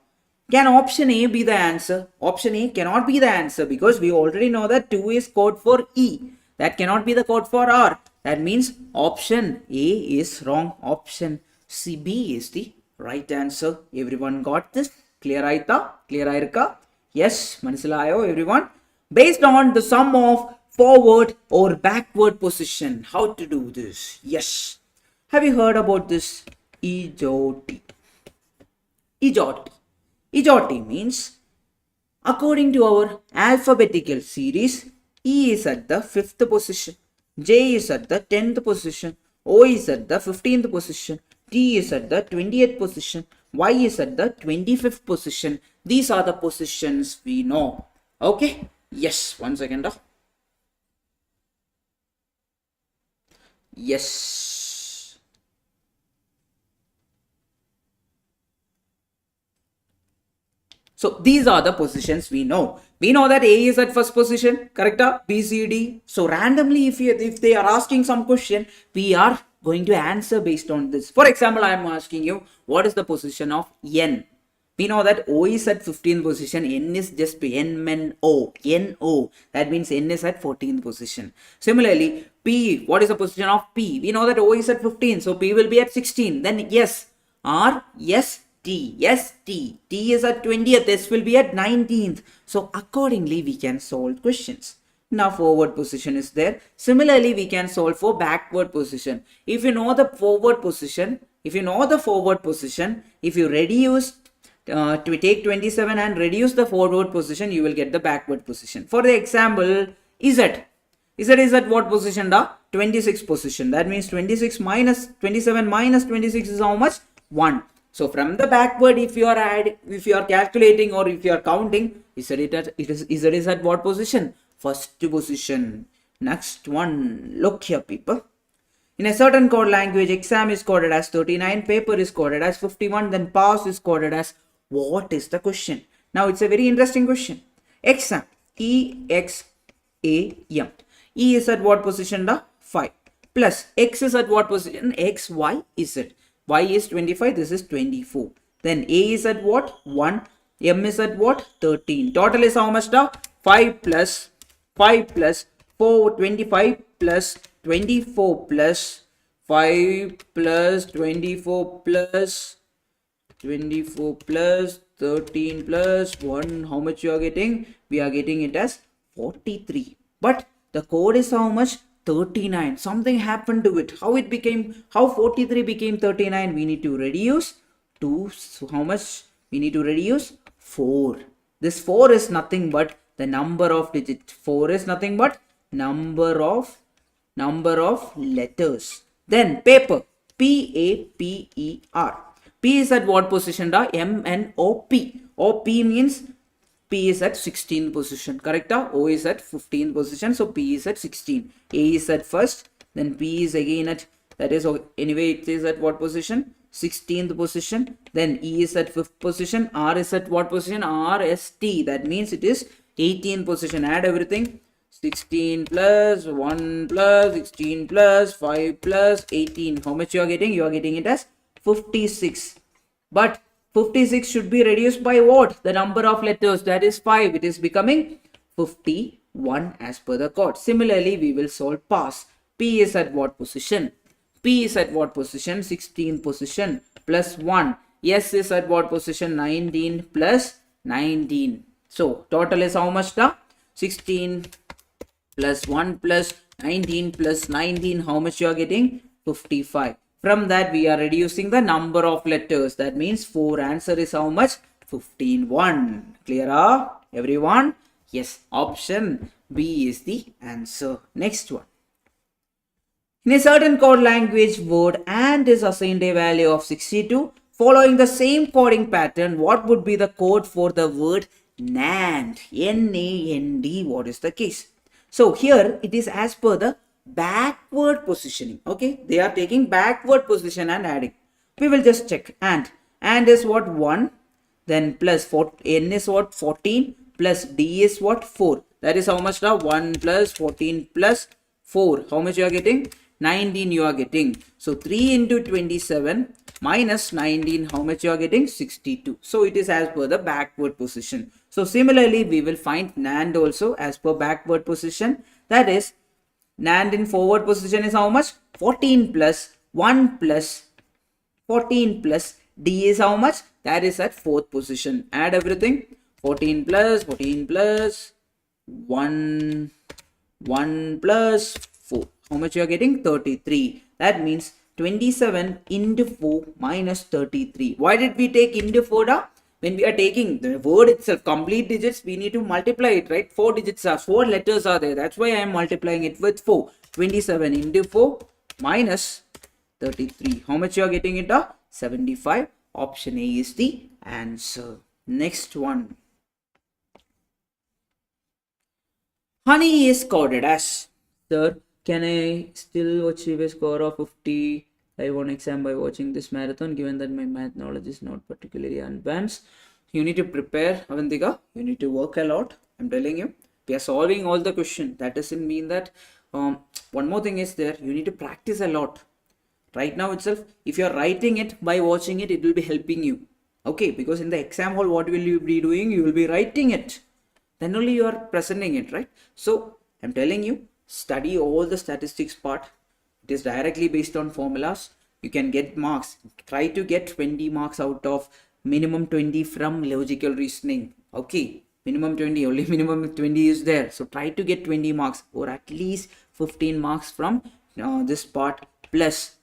Can option A be the answer? Option A cannot be the answer because we already know that 2 is code for E. That cannot be the code for R. That means option A is wrong. Option C, B is the right answer. Everyone got this? Clear aita? Clear airka? Yes, manasilayo everyone. Based on the sum of forward or backward position. How to do this? Yes. Have you heard about this? EJOT. EJOT. EJOT means according to our alphabetical series, E is at the 5th position, J is at the 10th position, O is at the 15th position, T is at the 20th position, Y is at the 25th position. These are the positions we know. Okay? Yes. 1 second. Yes. So these are the positions we know. We know that A is at first position, correct? B, C, D. So randomly, if they are asking some question, we are going to answer based on this. For example, I am asking you, what is the position of N? We know that O is at 15th position, N is just N-O. That means N is at 14th position. Similarly, P, what is the position of P? We know that O is at 15, so P will be at 16. Then yes, R, yes, T, yes, T is at 20th, S will be at 19th. So accordingly, we can solve questions. Now forward position is there. Similarly, we can solve for backward position. If you know the forward position, if you reduce to take 27 and reduce the forward position, you will get the backward position. For the example, Z is at what position? 26 position. That means 26 minus 27 minus 26 is how much? 1. So from the backward, if you are calculating or if you are counting, is at what position? First position. Next one, look here people. In a certain code language, exam is coded as 39, paper is coded as 51, then pass is coded as what is the question? Now it's a very interesting question. Exam, E-X-A-M. E is at what position? 5. Plus X is at what position? X, Y, Z. Y is 25, this is 24. Then A is at what? 1. M is at what? 13. Total is how much? 5 plus 4, 25 plus 24 plus 5 plus 24 plus 13 plus 1. How much you are getting? We are getting it as 43. But the code is how much? 39. Something happened to it. How 43 became 39? We need to reduce to, so how much? We need to reduce 4. This 4 is nothing but the number of digits. 4 is nothing but number of letters. Then paper, P-A-P-E-R. P is at what position? M-N-O-P. O-P means P is at 16th position. Correct? O is at 15th position. So P is at 16. A is at first. Then P is again at, that is, anyway, it is at what position? 16th position. Then E is at 5th position. R is at what position? R-S-T. That means it is 18th position. Add everything. 16 plus 1 plus 16 plus 5 plus 18. How much you are getting? You are getting it as 56. But 56 should be reduced by what? The number of letters, that is 5. It is becoming 51 as per the code. Similarly, we will solve pass. P is at what position? P is at what position? 16th position plus 1. S is at what position? 19 plus 19. So total is how much? 16 plus 1 plus 19 plus 19. How much you are getting? 55. From that, we are reducing the number of letters. That means 4 answer is how much? 15. Clear, everyone? Yes, option B is the answer. Next one. In a certain code language, word and is assigned a value of 62. Following the same coding pattern, what would be the code for the word NAND? N-A-N-D. What is the case? So here it is as per the backward positioning. Okay, they are taking backward position and adding. We will just check. And is what? 1. Then plus 4. N is what? 14. Plus D is what? 4. That is how much now? 1 plus 14 plus 4. How much you are getting? 19 you are getting. So 3 into 27 minus 19. How much you are getting? 62. So it is as per the backward position. So similarly, we will find NAND also as per backward position. That is, NAND in forward position is how much? 14 plus 1 plus 14 plus D is how much? That is at 4th position. Add everything. 14 plus 1 plus 4. How much you are getting? 33. That means 27 into 4 minus 33. Why did we take into 4? When we are taking the word itself, complete digits, we need to multiply it, right? 4 digits are, 4 letters are there. That's why I am multiplying it with 4. 27 into 4 minus 33. How much you are getting it? 75. Option A is the answer. Next one. Honey is coded as, sir, can I still achieve a score of 50? I won exam by watching this marathon, given that my math knowledge is not particularly advanced. You need to prepare, Avantika. You need to work a lot. I'm telling you. We are solving all the questions. That doesn't mean that. One more thing is there. You need to practice a lot. Right now itself, if you are writing it by watching it, it will be helping you. Okay, because in the exam hall, what will you be doing? You will be writing it. Then only you are presenting it, right? So, I'm telling you, study all the statistics part. It is directly based on formulas. You can get marks. Try to get 20 marks out of minimum 20 from logical reasoning. Okay, minimum 20, only minimum 20 is there. So try to get 20 marks or at least 15 marks from this part, plus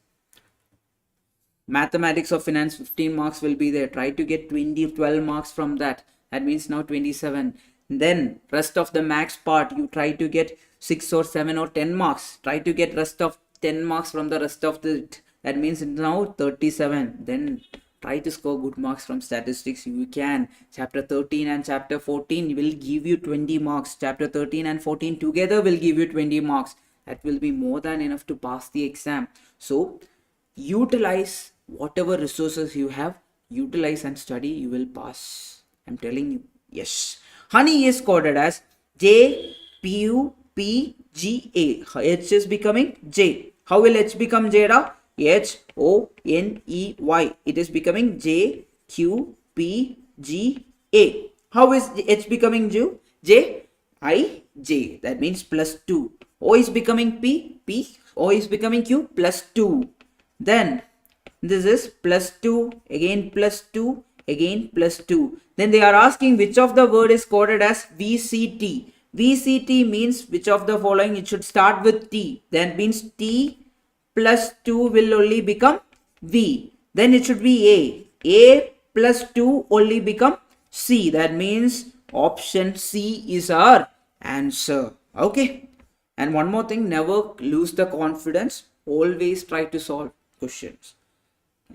mathematics of finance. 15 marks will be there. Try to get 12 marks from that. That means now 27. Then rest of the max part, you try to get 6 or 7 or 10 marks. Try to get rest of 10 marks from the rest of the, that means now 37. Then try to score good marks from statistics. You can. Chapter 13 and chapter 14 will give you 20 marks. Chapter 13 and 14 together will give you 20 marks. That will be more than enough to pass the exam. So utilize whatever resources you have. Utilize and study. You will pass. I'm telling you. Yes. Honey is coded as J-P-U-P-G-A. H is becoming J. How will H become J? H-O-N-E-Y. It is becoming J-Q-P-G-A. How is H becoming J? J-I-J. That means plus 2. O is becoming P. P. O is becoming Q plus 2. Then this is plus 2. Again plus 2. Again plus 2. Then they are asking which of the word is coded as VCT. VCT means which of the following? It should start with T. That means T plus 2 will only become V. Then it should be A. A plus 2 only become C. That means option C is our answer. Okay. And one more thing, never lose the confidence. Always try to solve questions.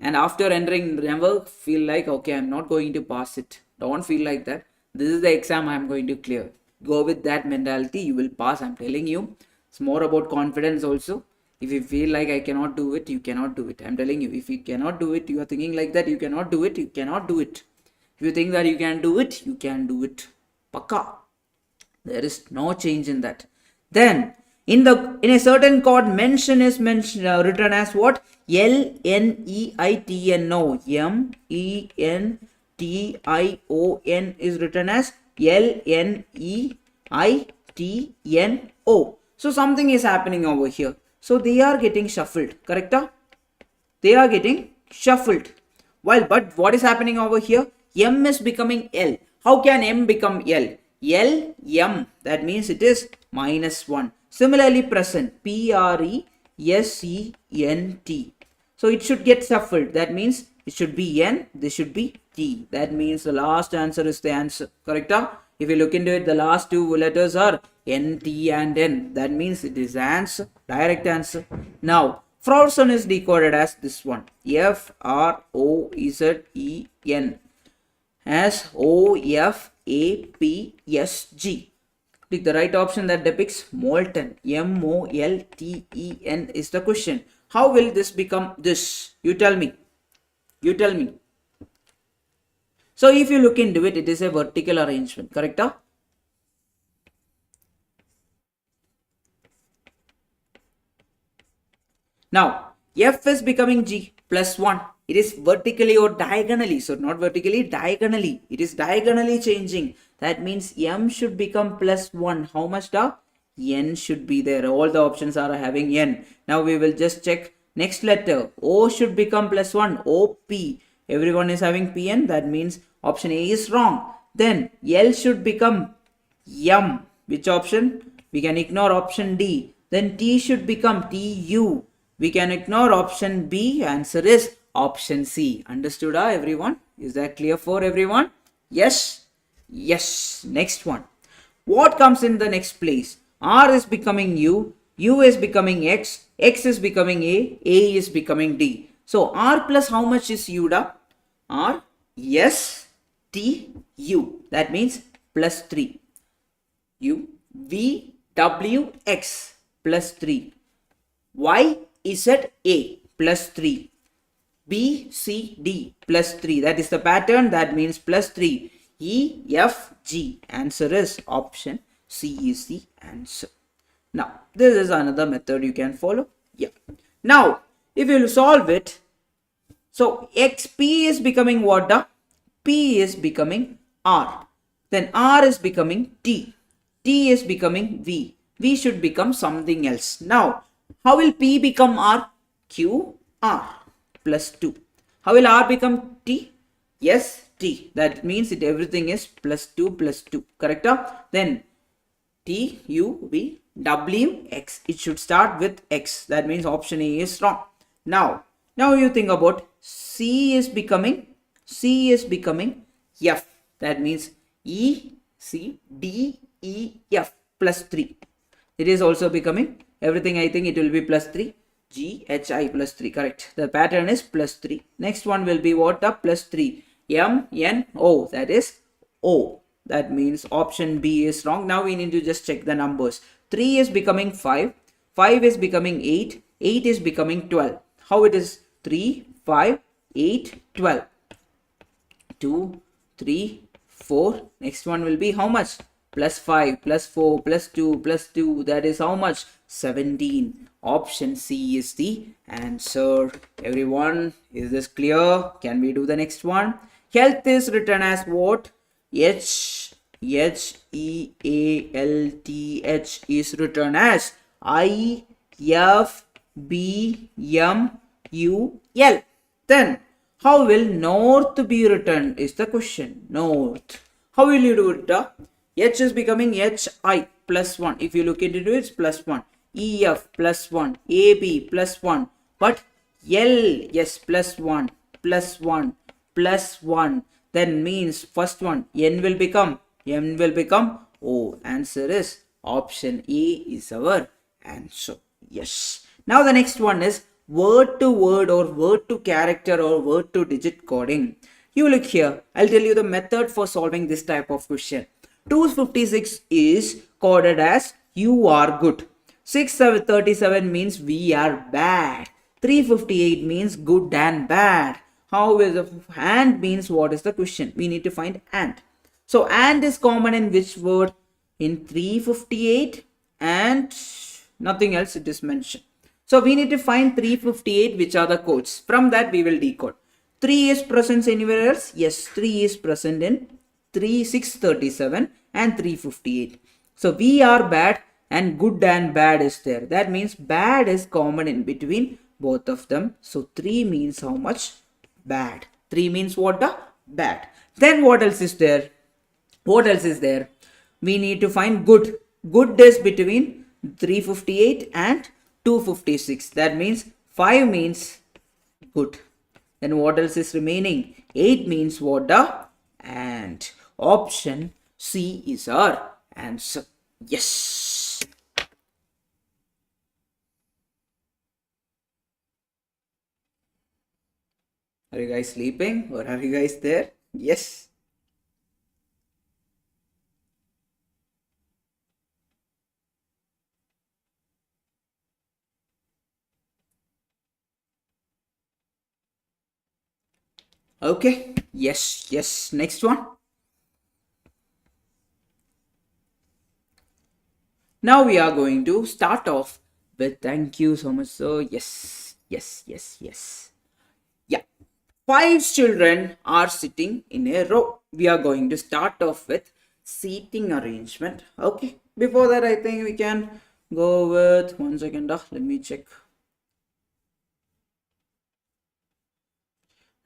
And after entering, never feel like, okay, I'm not going to pass it. Don't feel like that. This is the exam I'm going to clear. Go with that mentality, you will pass. I'm telling you. It's more about confidence also. If you feel like I cannot do it, you cannot do it. I'm telling you, if you cannot do it, you are thinking like that, you cannot do it, you cannot do it. If you think that you can do it, you can do it. Pakka. There is no change in that. Then in a certain chord, mention is written as what? L-N-E-I-T-N-O. M-E-N-T-I-O-N is written as L-N-E-I-T-N-O. So something is happening over here. So they are getting shuffled. Correct? They are getting shuffled. But what is happening over here? M is becoming L. How can M become L? L, M. That means it is -1. Similarly, present. P-R-E-S-E-N-T. So it should get shuffled. That means it should be N. This should be T. That means the last answer is the answer. Correct? If you look into it, the last two letters are N, T and N. That means it is answer. Direct answer. Now, frozen is decoded as this one. F-R-O-Z-E-N. As O-F-A-P-S-G. Click the right option that depicts molten. M-O-L-T-E-N is the question. How will this become this? You tell me. You tell me. So if you look into it, it is a vertical arrangement. Correct? Now, F is becoming G +1. It is vertically or diagonally. So not vertically, diagonally. It is diagonally changing. That means M should become +1. How much da? N should be there. All the options are having N. Now we will just check next letter. O should become +1. O-P. Everyone is having PN. That means option A is wrong. Then L should become M. Which option? We can ignore option D. Then T should become TU. We can ignore option B. Answer is option C. Understood, everyone? Is that clear for everyone? Yes? Yes. Next one. What comes in the next place? R is becoming U. U is becoming X. X is becoming A. A is becoming D. So R plus how much is U da? R, S, T, U. That means +3. U, V, W, X +3. Y, Z, A +3. B, C, D +3. That is the pattern. That means +3. E, F, G. Answer is option C is the answer. Now, this is another method you can follow. Yeah. Now, if you solve it, so P is becoming what? P is becoming R. Then R is becoming T. T is becoming V. V should become something else. Now, how will P become R? Q, R +2. How will R become T? Yes, T. That means everything is +2 +2. Correct? Then T, U, V, W, X. It should start with X. That means option A is wrong. Now you think about C is becoming F. That means E, C, D, E, F +3. It is also becoming everything. I think it will be +3. G, H, I +3. Correct. The pattern is +3. Next one will be what? +3. M, N, O. That is O. That means option B is wrong. Now we need to just check the numbers. 3 is becoming 5. 5 is becoming 8. 8 is becoming 12. How it is? 3, 5, 8, 12. 2, 3, 4. Next one will be how much? +5, +4, +2, +2. That is how much? 17. Option C is the answer. Everyone, is this clear? Can we do the next one? Health is written as what? H-E-A-L-T-H is written as I-F-B-M-U-L. Then, how will north be written is the question. North. How will you do it? H is becoming H-I +1. If you look into it, it's +1. E-F +1. A-B +1. But L, yes, +1, +1, +1. then means first one n will become O. Answer is option A is our answer. Yes. Now the next one is word to word or word to character or word to digit coding. You look here. I'll tell you the method for solving this type of question. 256 is coded as you are good. 637 means we are bad. 358 means good and bad. How is the and means what is the question? We need to find and. So and is common in which word? In 358 and nothing else it is mentioned. So we need to find 358 which are the codes. From that we will decode. 3 is present anywhere else? Yes, 3 is present in 637 and 358. So we are bad and good and bad is there. That means bad is common in between both of them. So 3 means how much? Bad. 3 means what? The bad. Then what else is there? What else is there? We need to find good. Good is between 358 and 256. That means 5 means good. Then what else is remaining? 8 means what? The and. Option C is our answer. Yes. Are you guys sleeping or are you guys there? Yes. Okay. Yes. Yes. Next one. Now we are going to start off with thank you so much. So yes. Yes. Yes. Yes. Yeah. 5 children are sitting in a row. We are going to start off with seating arrangement. Okay. Before that, I think we can go with 1 second. Let me check.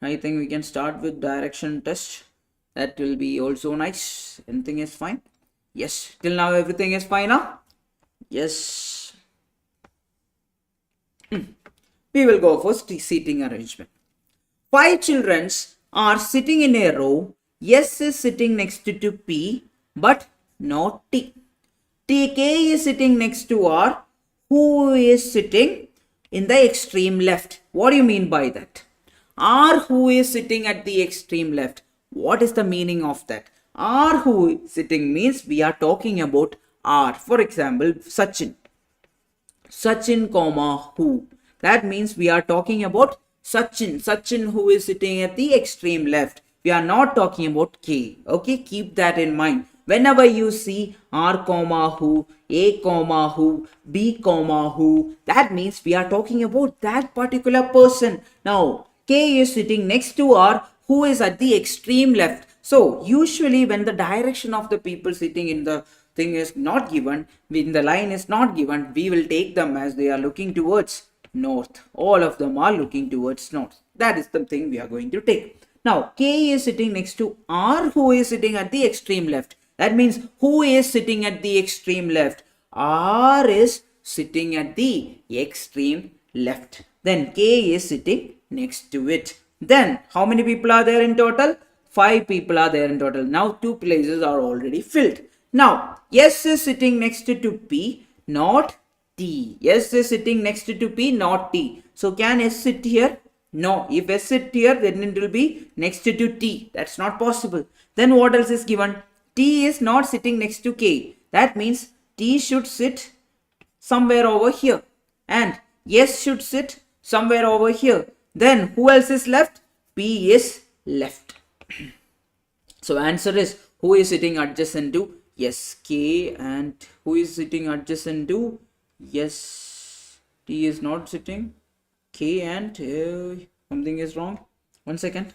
I think we can start with direction test. That will be also nice. Anything is fine. Yes. Till now everything is fine. Huh? Yes. We will go for seating arrangement. 5 children are sitting in a row. S is sitting next to P, but not T. K is sitting next to R. Who is sitting in the extreme left? What do you mean by that? R who is sitting at the extreme left. What is the meaning of that? R who is sitting means we are talking about R. For example, Sachin. Sachin comma who. That means we are talking about Sachin. Sachin who is sitting at the extreme left. We are not talking about K. Okay, keep that in mind. Whenever you see R comma who, A comma who, B comma who, that means we are talking about that particular person. Now, K is sitting next to R who is at the extreme left. So, usually when the direction of the people sitting in the thing is not given, when the line is not given, we will take them as they are looking towards north. All of them are looking towards north. That is the thing we are going to take. Now, K is sitting next to R who is sitting at the extreme left. That means who is sitting at the extreme left? R is sitting at the extreme left. Then K is sitting next to it. Then how many people are there in total? 5 people are there in total. Now 2 places are already filled. Now S is sitting next to P, not T. S is sitting next to P, not T. So can S sit here? No. If S sit here, then it will be next to T. That's not possible. Then what else is given? T is not sitting next to K. That means T should sit somewhere over here. And S should sit somewhere over here. Then who else is left? P is left. So answer is who is sitting adjacent to yes K and who is sitting adjacent to yes T is not sitting K and something is wrong. 1 second.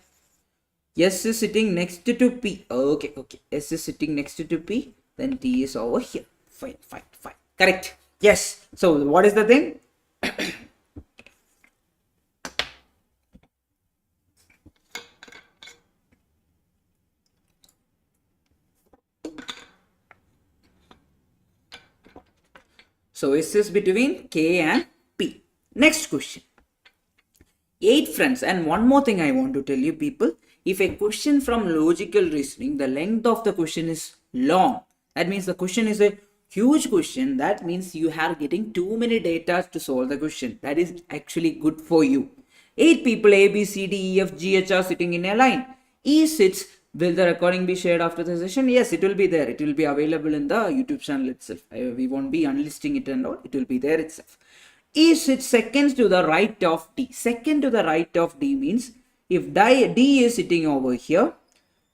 S is sitting next to P. Okay. S is sitting next to P. Then T is over here. Fine. Correct. Yes. So what is the thing? So S is between K and P. Next question. 8 friends, and one more thing I want to tell you people. if a question from logical reasoning, the length of the question is long, that means the question is a huge question, that means you are getting too many data to solve the question. That is actually good for you. 8 people A, B, C, D, E, F, G, H are sitting in a line. E sits. Will the recording be shared after the session? Yes, it will be there. It will be available in the YouTube channel itself. We won't be unlisting it and all. It will be there itself. E sits second to the right of D. Second to the right of D means if D is sitting over here,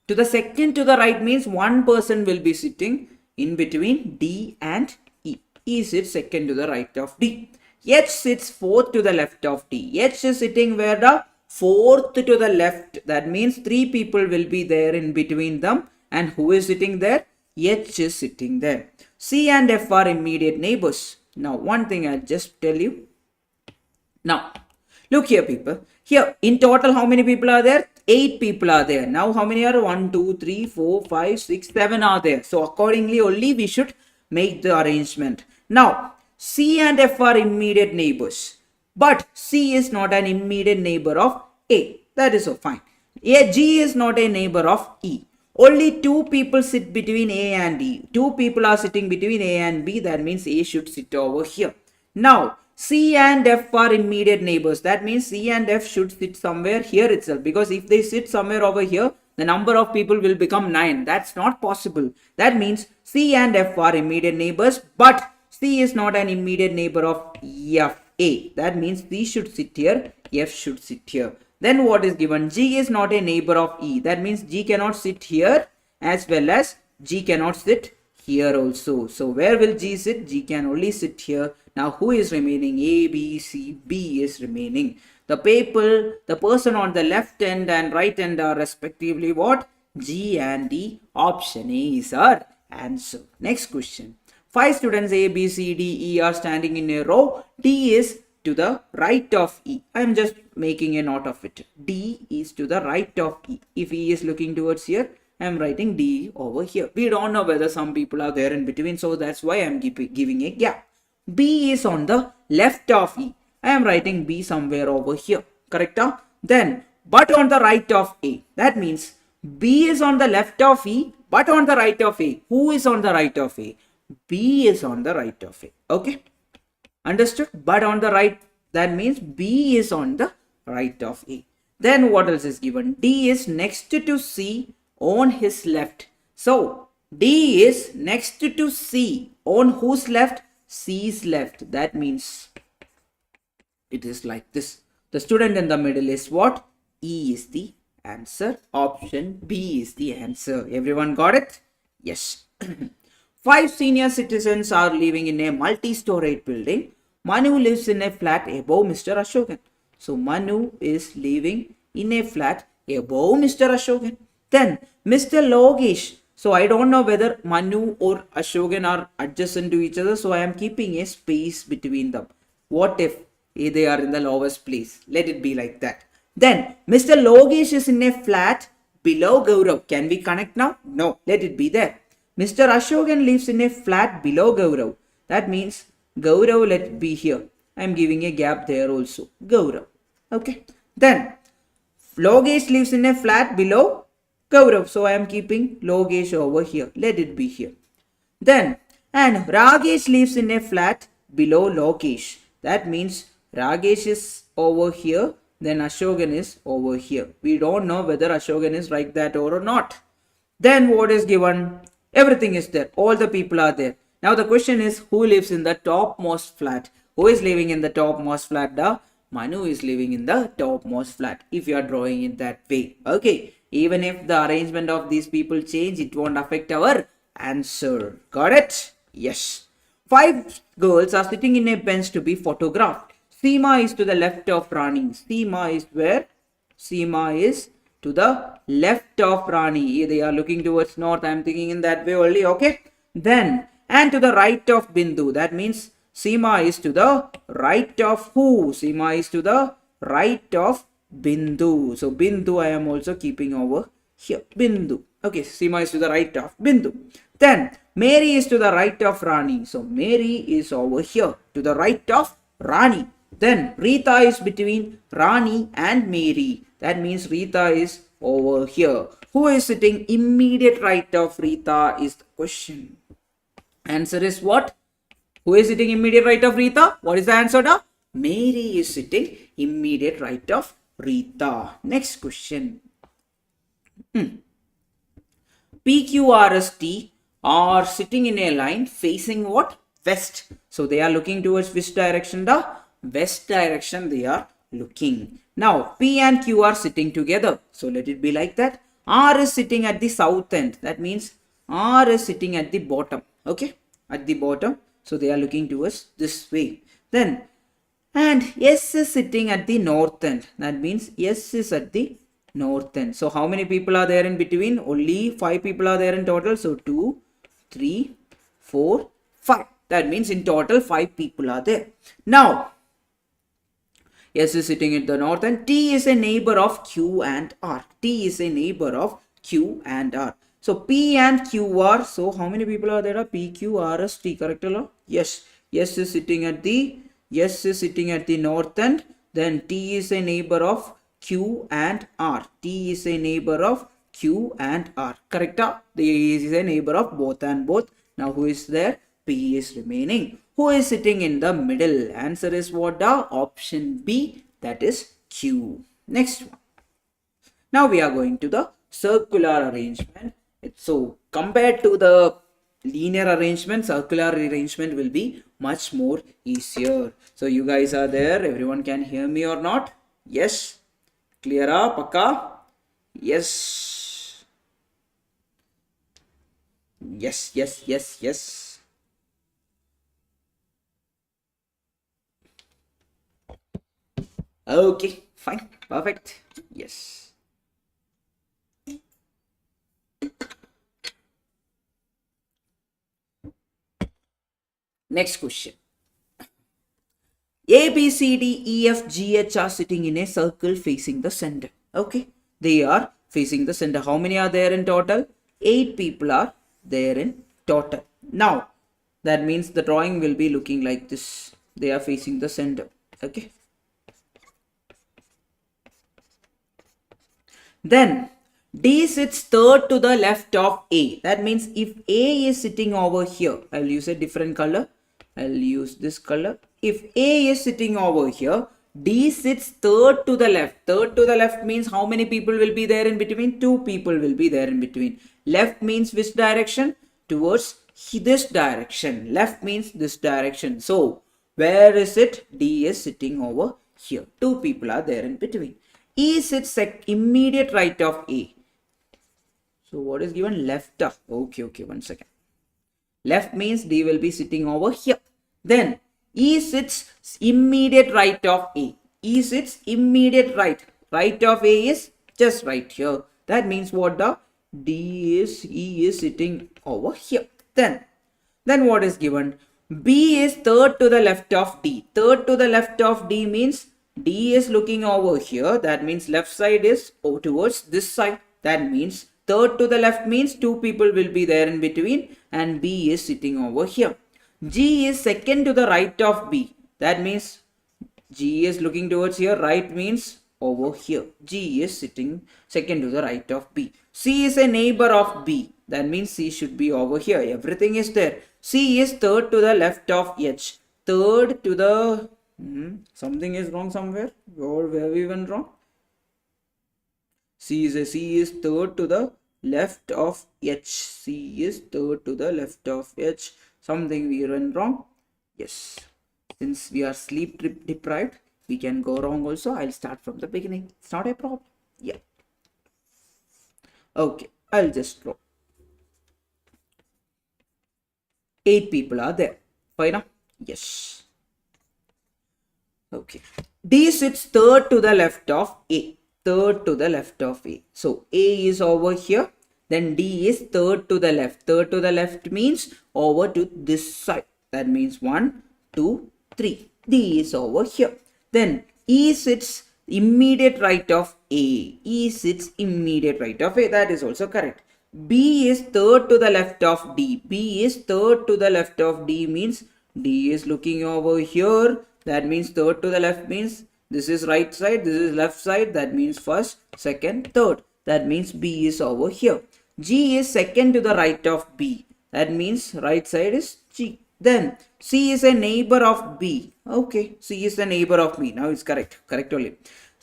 to the second to the right means one person will be sitting in between D and E. E sits second to the right of D. H sits fourth to the left of D. H is sitting where the fourth to the left. That means 3 people will be there in between them. And who is sitting there? H is sitting there. C and F are immediate neighbors. Now, one thing I'll just tell you. Now, look here, people. Here, in total, how many people are there? 8 people are there. Now, how many are? 1, 2, 3, 4, 5, 6, 7 are there. So, accordingly, only we should make the arrangement. Now, C and F are immediate neighbors. But C is not an immediate neighbor of A. That is so fine. G is not a neighbor of E. Only 2 people sit between A and E. 2 people are sitting between A and B. That means A should sit over here. Now, C and F are immediate neighbors. That means C and F should sit somewhere here itself. Because if they sit somewhere over here, the number of people will become 9. That's not possible. That means C and F are immediate neighbors. But C is not an immediate neighbor of F. A. That means C should sit here, F should sit here. Then what is given? G is not a neighbor of E. That means G cannot sit here as well as G cannot sit here also. So where will G sit? G can only sit here. Now who is remaining? A, B, C, B is remaining. The person on the left end and right end are respectively what? G and D. Option A is our answer. Next question. 5 students A, B, C, D, E are standing in a row. D is to the right of E. I am just making a note of it. D is to the right of E. If E is looking towards here, I am writing D over here. We don't know whether some people are there in between, so that's why I am giving a gap. B is on the left of E. I am writing B somewhere over here. Correct? Then, but on the right of A. That means B is on the left of E, but on the right of A. Who is on the right of A? B is on the right of A. Okay, understood? But on the right, that means B is on the right of A. Then what else is given? D is next to C on his left. So D is next to C on whose left? C's left. That means it is like this. The student in the middle is what? E is the answer. Option B is the answer. Everyone got it? Yes. 5 senior citizens are living in a multi-storied building. Manu lives in a flat above Mr. Ashokan. So Manu is living in a flat above Mr. Ashokan. Then Mr. Logesh. So I don't know whether Manu or Ashokan are adjacent to each other. So I am keeping a space between them. What if they are in the lowest place? Let it be like that. Then Mr. Logesh is in a flat below Gaurav. Can we connect now? No. Let it be there. Mr. Ashokan lives in a flat below Gaurav. That means Gaurav, let it be here. I am giving a gap there also. Gaurav. Okay. Then Logesh lives in a flat below Gaurav. So I am keeping Logesh over here. Let it be here. Then and Ragesh lives in a flat below Logesh. That means Ragesh is over here. Then Ashokan is over here. We don't know whether Ashokan is like that or not. Then what is given? Everything is there. All the people are there. Now the question is, who lives in the topmost flat? Who is living in the topmost flat? The Manu is living in the topmost flat. If you are drawing it that way. Okay. Even if the arrangement of these people change, it won't affect our answer. Got it? Yes. 5 girls are sitting in a bench to be photographed. Seema is to the left of Rani. Seema is where? Seema is to the left of Rani. They are looking towards north. I am thinking in that way only. Okay. Then, and to the right of Bindu. That means Seema is to the right of who? Seema is to the right of Bindu. So, Bindu I am also keeping over here. Bindu. Okay. Seema is to the right of Bindu. Then, Mary is to the right of Rani. So, Mary is over here to the right of Rani. Then, Rita is between Rani and Mary. That means Rita is over here. Who is sitting immediate right of Rita is the question. Answer is what? Who is sitting immediate right of Rita? What is the answer now? Mary is sitting immediate right of Rita. Next question. PQRST are sitting in a line facing what? West. So they are looking towards which direction? The west direction they are looking. Now P and Q are sitting together. So let it be like that. R is sitting at the south end. That means R is sitting at the bottom. Okay, at the bottom. So they are looking towards this way. Then and S is sitting at the north end. That means S is at the north end. So how many people are there in between? Only 5 people are there in total. So 2, 3, 4, 5. That means in total 5 people are there. Now S is sitting at the north end. T is a neighbor of Q and R. T is a neighbor of Q and R. So P and Q are, so how many people are there? P, Q, R, S, T, correct? Yes. S is sitting at the north end. Then T is a neighbor of Q and R. T is a neighbor of Q and R. Correct? T is a neighbor of both and both. Now who is there? P is remaining. Who is sitting in the middle? Answer is what? The option B, that is Q. Next one. Now we are going to the circular arrangement. So compared to the linear arrangement, circular arrangement will be much more easier. So you guys are there. Everyone can hear me or not? Yes. Clear up, Pakka? Yes. Yes. Okay, fine. Perfect. Yes. Next question. A, B, C, D, E, F, G, H are sitting in a circle facing the center. Okay. They are facing the center. How many are there in total? 8 people are there in total. Now, that means the drawing will be looking like this. They are facing the center. Okay. Then D sits third to the left of A. That means if A is sitting over here, I'll use a different color. I'll use this color. If A is sitting over here, D sits third to the left. Third to the left means how many people will be there in between? 2 people will be there in between. Left means which direction? Towards this direction. Left means this direction. So, where is it? D is sitting over here. 2 people are there in between. E sits immediate right of A. So what is given? Left. Okay, 1 second. Left means D will be sitting over here. Then E sits immediate right of A. E sits immediate right. Right of A is just right here. That means what? The E is sitting over here. Then what is given? B is third to the left of D. Third to the left of D means D is looking over here. That means left side is towards this side. That means third to the left means 2 people will be there in between and B is sitting over here. G is second to the right of B. That means G is looking towards here. Right means over here. G is sitting second to the right of B. C is a neighbor of B. That means C should be over here. Everything is there. C is third to the left of H. Third to the... something is wrong somewhere. Where we went wrong? C is third to the left of H. C is third to the left of H. Something we went wrong. Yes. Since we are sleep deprived, we can go wrong also. I'll start from the beginning. It's not a problem. Yeah. Okay. I'll just draw. 8 people are there. Fine. Yes. Okay. D sits third to the left of A. Third to the left of A. So A is over here. Then D is third to the left. Third to the left means over to this side. That means 1, 2, 3. D is over here. Then E sits immediate right of A. E sits immediate right of A. That is also correct. B is third to the left of D. B is third to the left of D means D is looking over here. That means third to the left means this is right side, this is left side. That means first, second, third. That means B is over here. G is second to the right of B. That means right side is G. Then C is a neighbor of B. Okay, C is the neighbor of B. Now it's correct. Correct only.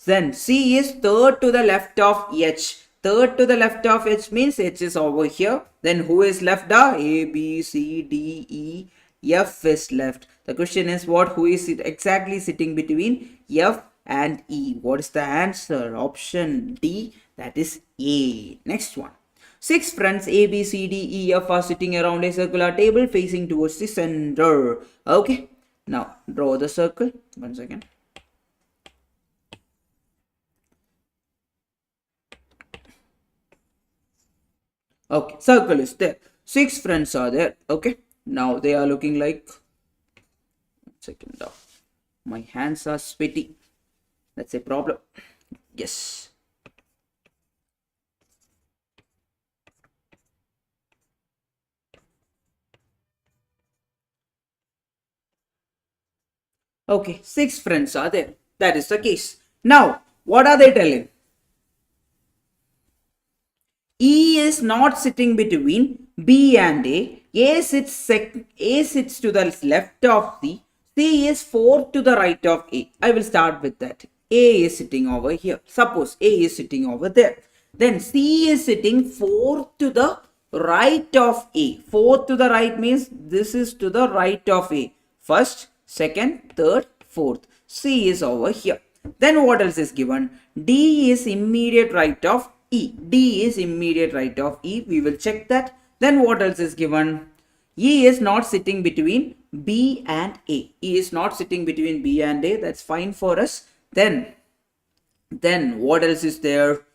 Then C is third to the left of H. Third to the left of H means H is over here. Then who is left? A, B, C, D, E, F is left. The question is what? Who is exactly sitting between F and E? What is the answer? Option D. That is A. Next one. 6 friends A, B, C, D, E, F are sitting around a circular table facing towards the center. Okay. Now draw the circle. 1 second. Okay, circle is there. 6 friends are there. Okay. Now they are looking like. 1 second now. My hands are sweaty. That's a problem. Yes. Okay, 6 friends are there. That is the case. Now, what are they telling? E is not sitting between B and A. A sits to the left of C. C is fourth to the right of A. I will start with that. A is sitting over here. Suppose A is sitting over there. Then C is sitting fourth to the right of A. Fourth to the right means this is to the right of A. First, second, third, fourth. C is over here. Then what else is given? D is immediate right of E. D is immediate right of E. We will check that. Then what else is given? E is not sitting between B and A. E is not sitting between B and A. That's fine for us. Then what else is there?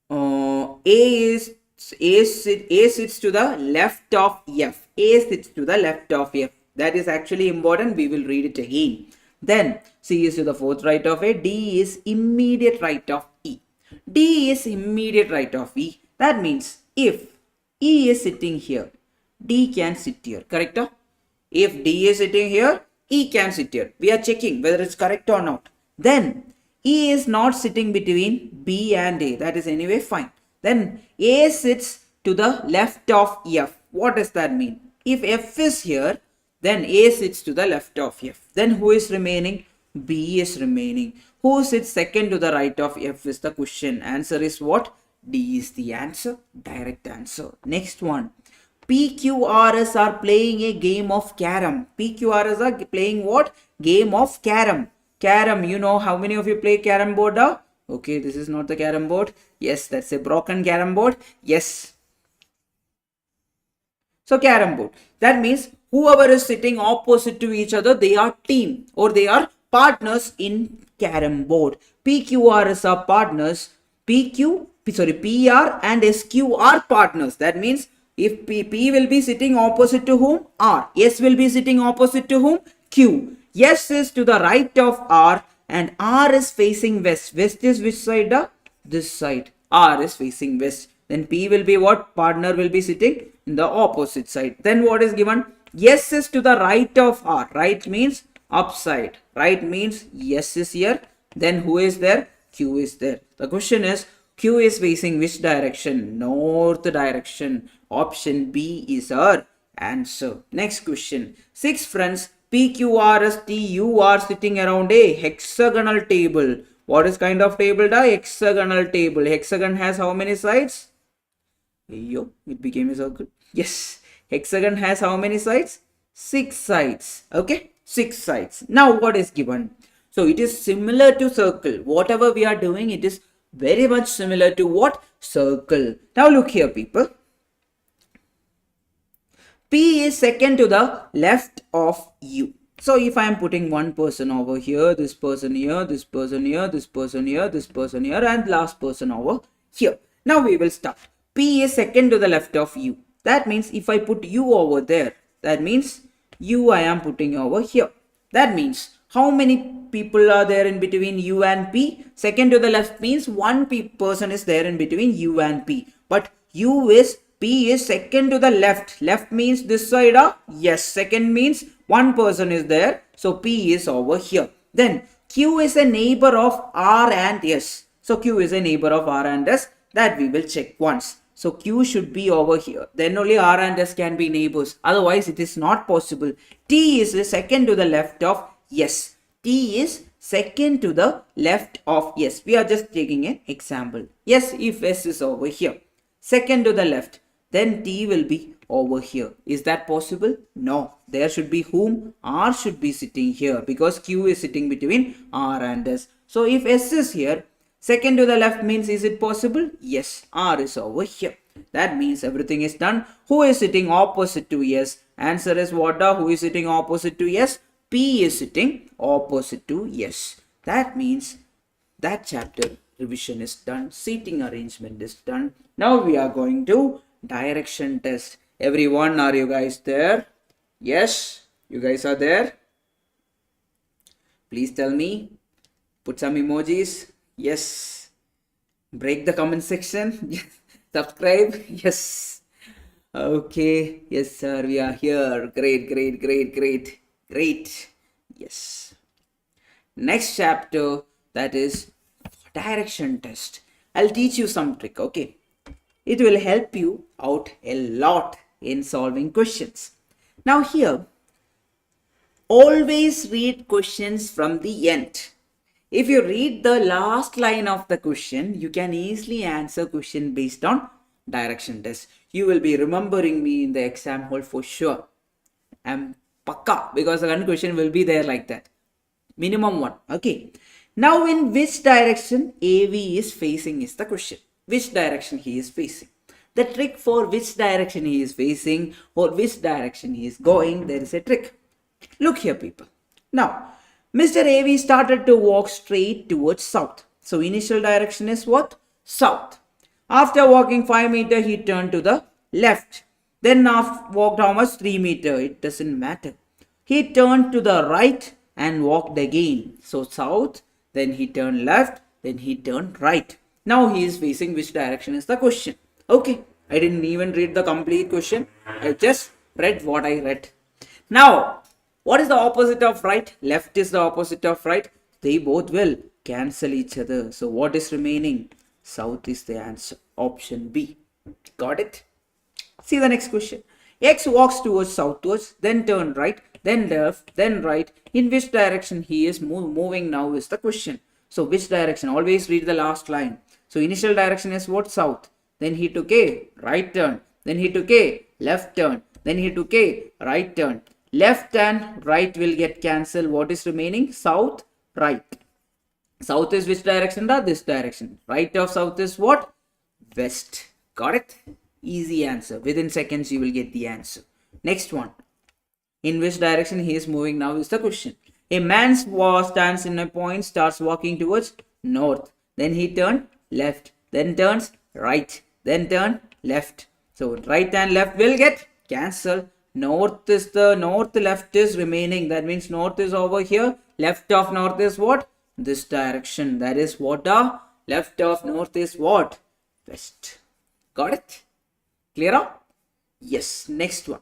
A sits to the left of F. A sits to the left of F. That is actually important. We will read it again. Then C is to the fourth right of A. D is immediate right of E. D is immediate right of E. That means if E is sitting here, D can sit here. Correct? If D is sitting here, E can sit here. We are checking whether it's correct or not. Then E is not sitting between B and A. That is anyway fine. Then A sits to the left of F. What does that mean? If F is here, then A sits to the left of F. Then who is remaining? B is remaining. Who sits second to the right of F is the question. Answer is what? D is the answer. Direct answer. Next one. PQRS are playing a game of carom. PQRS are playing what? Game of carom. Carom. You know how many of you play carom board now? Okay, this is not the carom board. Yes, that's a broken carom board. Yes. So carom board. That means whoever is sitting opposite to each other, they are team or they are partners in carom board. PQRS are partners. PR and SQ are partners. That means if P will be sitting opposite to whom? R. S will be sitting opposite to whom? Q. S is to the right of R and R is facing west. West is which side? This side. R is facing west. Then P will be what? Partner will be sitting in the opposite side. Then what is given? S is to the right of R. Right means upside. Right means S is here. Then who is there? Q is there. The question is Q is facing which direction? North direction. Option B is our answer. Next question. 6 friends PQRSTU are sitting around a hexagonal table. What is kind of table? The hexagonal table. Hexagon has how many sides? Yo, it became a circle. Yes. Hexagon has how many sides? 6 sides. Okay. 6 sides. Now what is given? So it is similar to circle. Whatever we are doing, it is very much similar to what? Circle. Now look here, people. P is second to the left of U. So if I am putting one person over here, this person here, this person here, this person here, this person here, and last person over here. Now we will start. P is second to the left of U. That means if I put U over there, that means U I am putting over here. That means how many people are there in between U and P? Second to the left means one person is there in between U and P. But P is second to the left. Left means this side. Yes. Second means one person is there. So P is over here. Then Q is a neighbor of R and S. So Q is a neighbor of R and S. That we will check once. So Q should be over here. Then only R and S can be neighbors. Otherwise, it is not possible. T is the second to the left of S. T is second to the left of S. We are just taking an example. Yes, if S is over here, second to the left, then T will be over here. Is that possible? No. There should be whom? R should be sitting here because Q is sitting between R and S. So if S is here, second to the left means, is it possible? Yes, R is over here. That means everything is done. Who is sitting opposite to S? Answer is what? Who is sitting opposite to S? P is sitting opposite to S. That means that chapter revision is done. Seating arrangement is done. Now we are going to direction test. Everyone, are you guys there? Yes, you guys are there? Please tell me. Put some emojis. Yes. Break the comment section. Subscribe. Yes. Okay. Yes, sir. We are here. Great. Yes. Next chapter, that is direction test. I'll teach you some trick. Okay. It will help you out a lot in solving questions. Now here, always read questions from the end. If you read the last line of the question, you can easily answer question based on direction test. You will be remembering me in the exam hall for sure. I'm pakka, because the one question will be there like that. Minimum one. Okay. Now in which direction AV is facing is the question. Which direction he is facing. The trick for which direction he is facing or which direction he is going, there is a trick. Look here, people. Now, Mr. AV started to walk straight towards south. So initial direction is what? South. After walking 5 meters, he turned to the left. Then walked how much? 3 meters. It doesn't matter. He turned to the right and walked again. So south, then he turned left, then he turned right. Now he is facing which direction is the question. Okay, I didn't even read the complete question. I just read what I read. Now, what is the opposite of right? Left is the opposite of right. They both will cancel each other. So what is remaining? South is the answer. Option B. Got it? See the next question. X walks towards southwards, then turn right, then left, then right. In which direction he is moving now is the question. So which direction? Always read the last line. So initial direction is what? South. Then he took a right turn. Then he took a left turn. Then he took a right turn. Left and right will get cancelled. What is remaining? South, right. South is which direction? This direction. Right of south is what? West. Got it? Easy answer. Within seconds you will get the answer. Next one. In which direction he is moving now is the question. A man stands in a point, starts walking towards north. Then he turned left. Then turns right. Then turn left. So right and left will get cancelled. North is the north, left is remaining. That means north is over here. Left of north is what? This direction. That is what? Left of north is what? West. Got it? Clear up? Yes. Next one.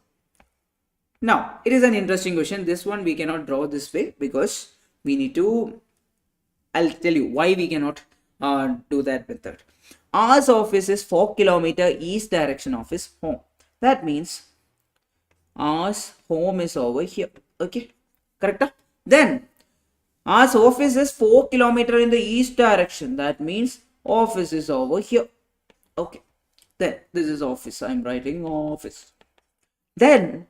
Now, it is an interesting question. This one we cannot draw this way because we need to, I'll tell you why we cannot do that method. R's office is 4 km east direction of his home. That means R's home is over here. Okay, correct? Then R's office is 4 km in the east direction. That means office is over here. Okay, then this is office. I'm writing office. Then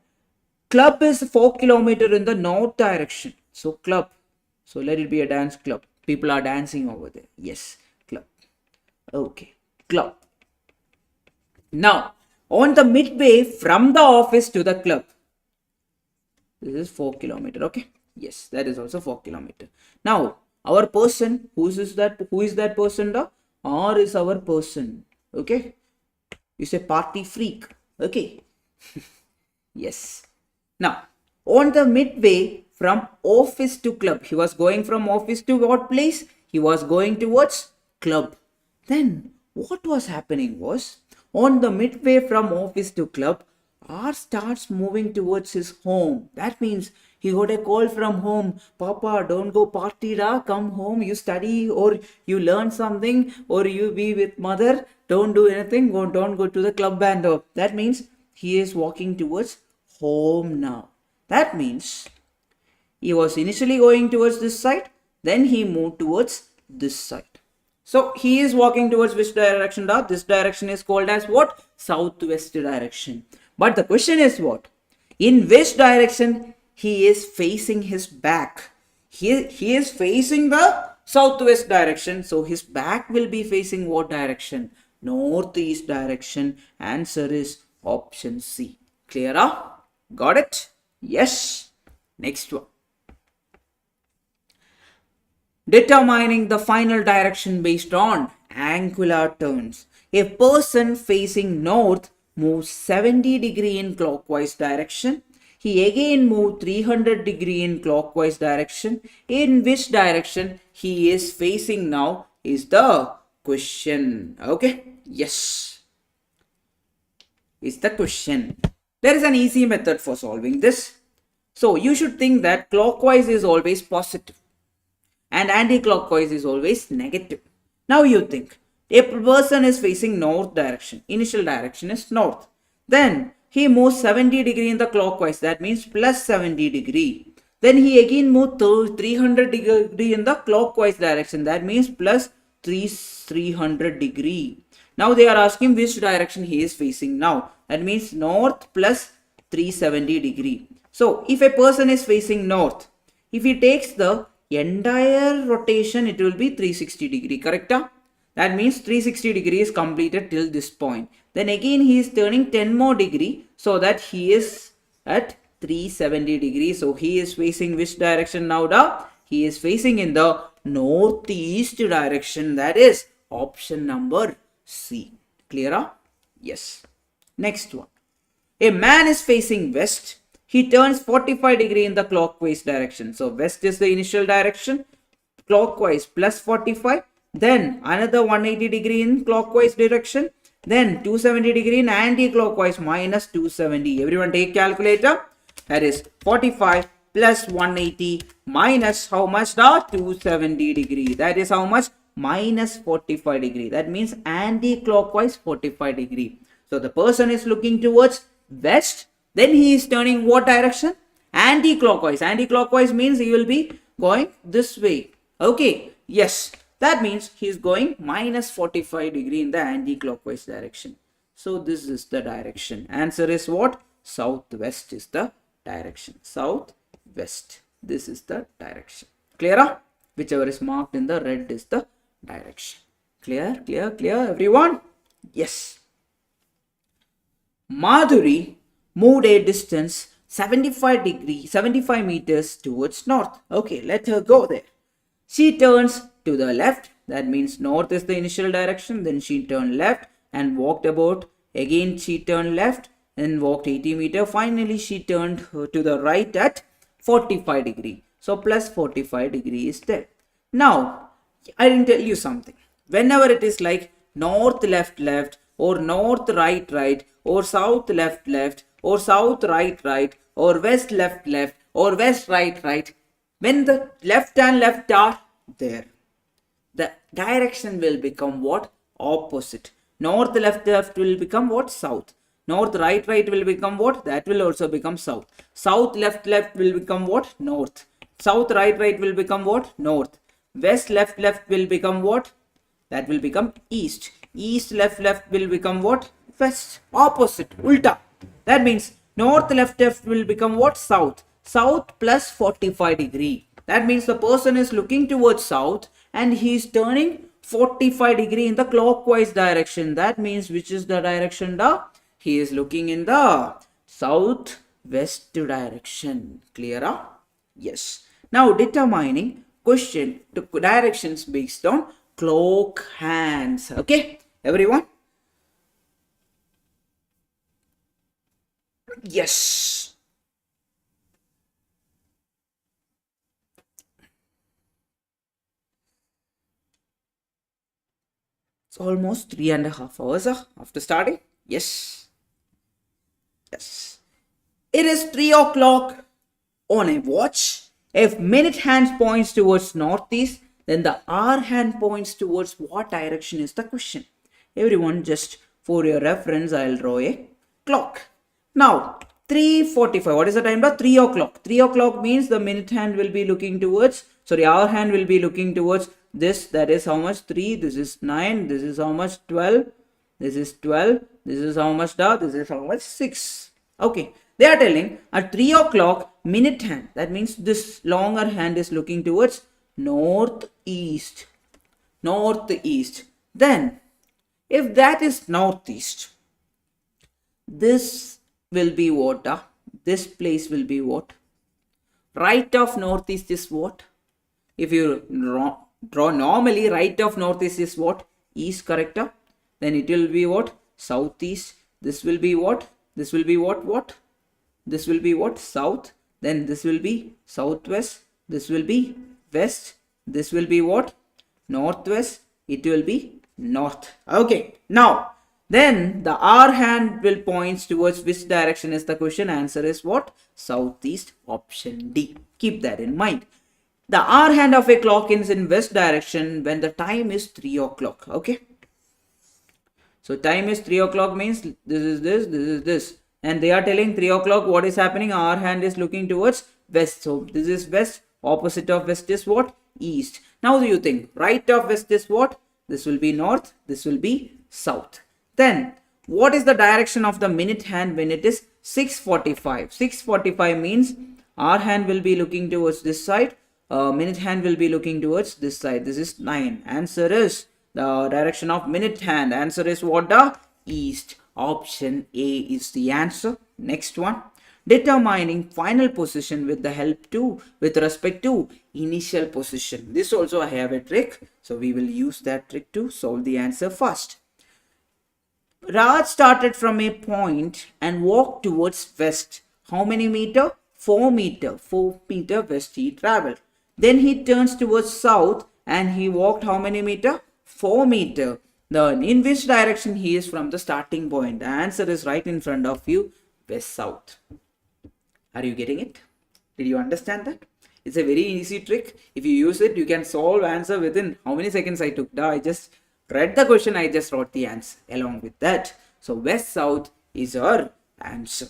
club is 4 km in the north direction. So club. So let it be a dance club. People are dancing over there. Yes, club. Okay, club. Now, on the midway from the office to the club, this is 4 km. Okay, yes, that is also 4 km. Now, our person, who is that person? R is our person. Okay, you say party freak. Okay, yes. Now, on the midway from office to club, he was going from office to what place? He was going towards club. Then what was happening was, on the midway from office to club, R starts moving towards his home. That means He got a call from home. Papa, don't go party, da. Come home, you study or you learn something or you be with mother. Don't do anything. Don't go to the club band. That means he is walking towards home now. That means he was initially going towards this side. Then he moved towards this side. So he is walking towards which direction? This direction is called as what? Southwest direction. But the question is what? In which direction he is facing his back? He is facing the southwest direction. So his back will be facing what direction? Northeast direction. Answer is option C. Clear up? Got it? Yes. Next one. Determining the final direction based on angular turns. A person facing north moves 70 degree in clockwise direction. He again moved 300 degree in clockwise direction. In which direction he is facing now is the question. Okay? Yes. Is the question. There is an easy method for solving this. So you should think that clockwise is always positive and anti-clockwise is always negative. Now you think, a person is facing north direction. Initial direction is north. Then he moves 70 degree in the clockwise. That means plus 70 degree. Then he again moved 300 degree in the clockwise direction. That means plus 300 degree. Now they are asking which direction he is facing now. That means north plus 370 degree. So if a person is facing north, if he takes the entire rotation, it will be 360 degree, correct? That means 360 degree is completed till this point. Then again he is turning 10 more degree so that he is at 370 degree. So he is facing which direction now? He is facing in the northeast direction. That is option number C. Clear? Yes. Next one. A man is facing west. He turns 45 degree in the clockwise direction. So west is the initial direction. Clockwise plus 45. Then another 180 degree in clockwise direction. Then 270 degree in anti-clockwise minus 270. Everyone take calculator. That is 45 plus 180 minus how much? 270 degree. That is how much? Minus 45 degree. That means anti-clockwise 45 degree. So the person is looking towards west. Then he is turning what direction? Anti-clockwise. Anti-clockwise means he will be going this way. Okay. Yes. That means he is going minus 45 degree in the anti-clockwise direction. So this is the direction. Answer is what? Southwest is the direction. Southwest. This is the direction. Clear? Whichever is marked in the red is the direction. Clear? Clear? Clear? Everyone? Yes. Madhuri moved a distance 75 meters towards north. Okay, let her go there. She turns to the left. That means north is the initial direction. Then she turned left and walked about. Again she turned left and walked 80 meters. Finally she turned to the right at 45 degree. So plus 45 degree is there. Now I didn't tell you something. Whenever it is like north left left or north right right or south left left or south right right or west left left or west right right, when the left and left are there, the direction will become what? Opposite. North left left will become what? South. North right right will become what? That will also become south. South left left will become what? North. South right right will become what? North. West left left will become what? That will become east. East left left will become what? West. Opposite. Ulta. That means north left left will become what? South. South plus 45 degree. That means the person is looking towards south and he is turning 45 degree in the clockwise direction. That means which is the direction? He is looking in the southwest direction. Clear? Yes. Now determining question to directions based on clock hands. Okay, everyone? Yes. It's almost 3.5 hours after starting. Yes. Yes. It is 3 o'clock on a watch. If minute hand points towards northeast, then the hour hand points towards what direction is the question. Everyone, just for your reference, I'll draw a clock. Now, 3:45. What is the time now? 3 o'clock. 3 o'clock means the minute hand will be looking towards, sorry, hour hand will be looking towards this. That is how much? 3. This is 9. This is how much? 12. This is 12. This is how much? This is how much? 6. Okay. They are telling at 3 o'clock minute hand. That means this longer hand is looking towards northeast. Northeast. Then, if that is northeast, this will be what? This place will be what? Right of northeast is what? If you draw normally, right of northeast is what? East, correct? Then it will be what? Southeast. This will be what? This will be what? This will be what? South. Then this will be southwest. This will be west. This will be what? Northwest. It will be north. Okay. Now, then the hour hand will point towards which direction is the question. Answer is what? Southeast, option D. Keep that in mind. The hour hand of a clock is in west direction when the time is 3 o'clock. Okay. So time is 3 o'clock means this is this, this is this. And they are telling 3 o'clock what is happening. Our hand is looking towards west. So this is west. Opposite of west is what? East. Now do you think right of west is what? This will be north. This will be south. Then what is the direction of the minute hand when it is 6:45? 6:45 means our hand will be looking towards this side. Minute hand will be looking towards this side. This is 9. Answer is the direction of minute hand. Answer is what? The east. Option A is the answer. Next one. Determining final position with the help to with respect to initial position. This also I have a trick. So we will use that trick to solve the answer first. Raj started from a point and walked towards west. How many meter? 4 meter. 4 meter west he traveled. Then he turns towards south and he walked how many meter? 4 meter. Then in which direction he is from the starting point? The answer is right in front of you, west-south. Are you getting it? Did you understand that? It's a very easy trick. If you use it, you can solve answer within how many seconds I took. I just read the question, I just wrote the answer along with that. So west-south is our answer.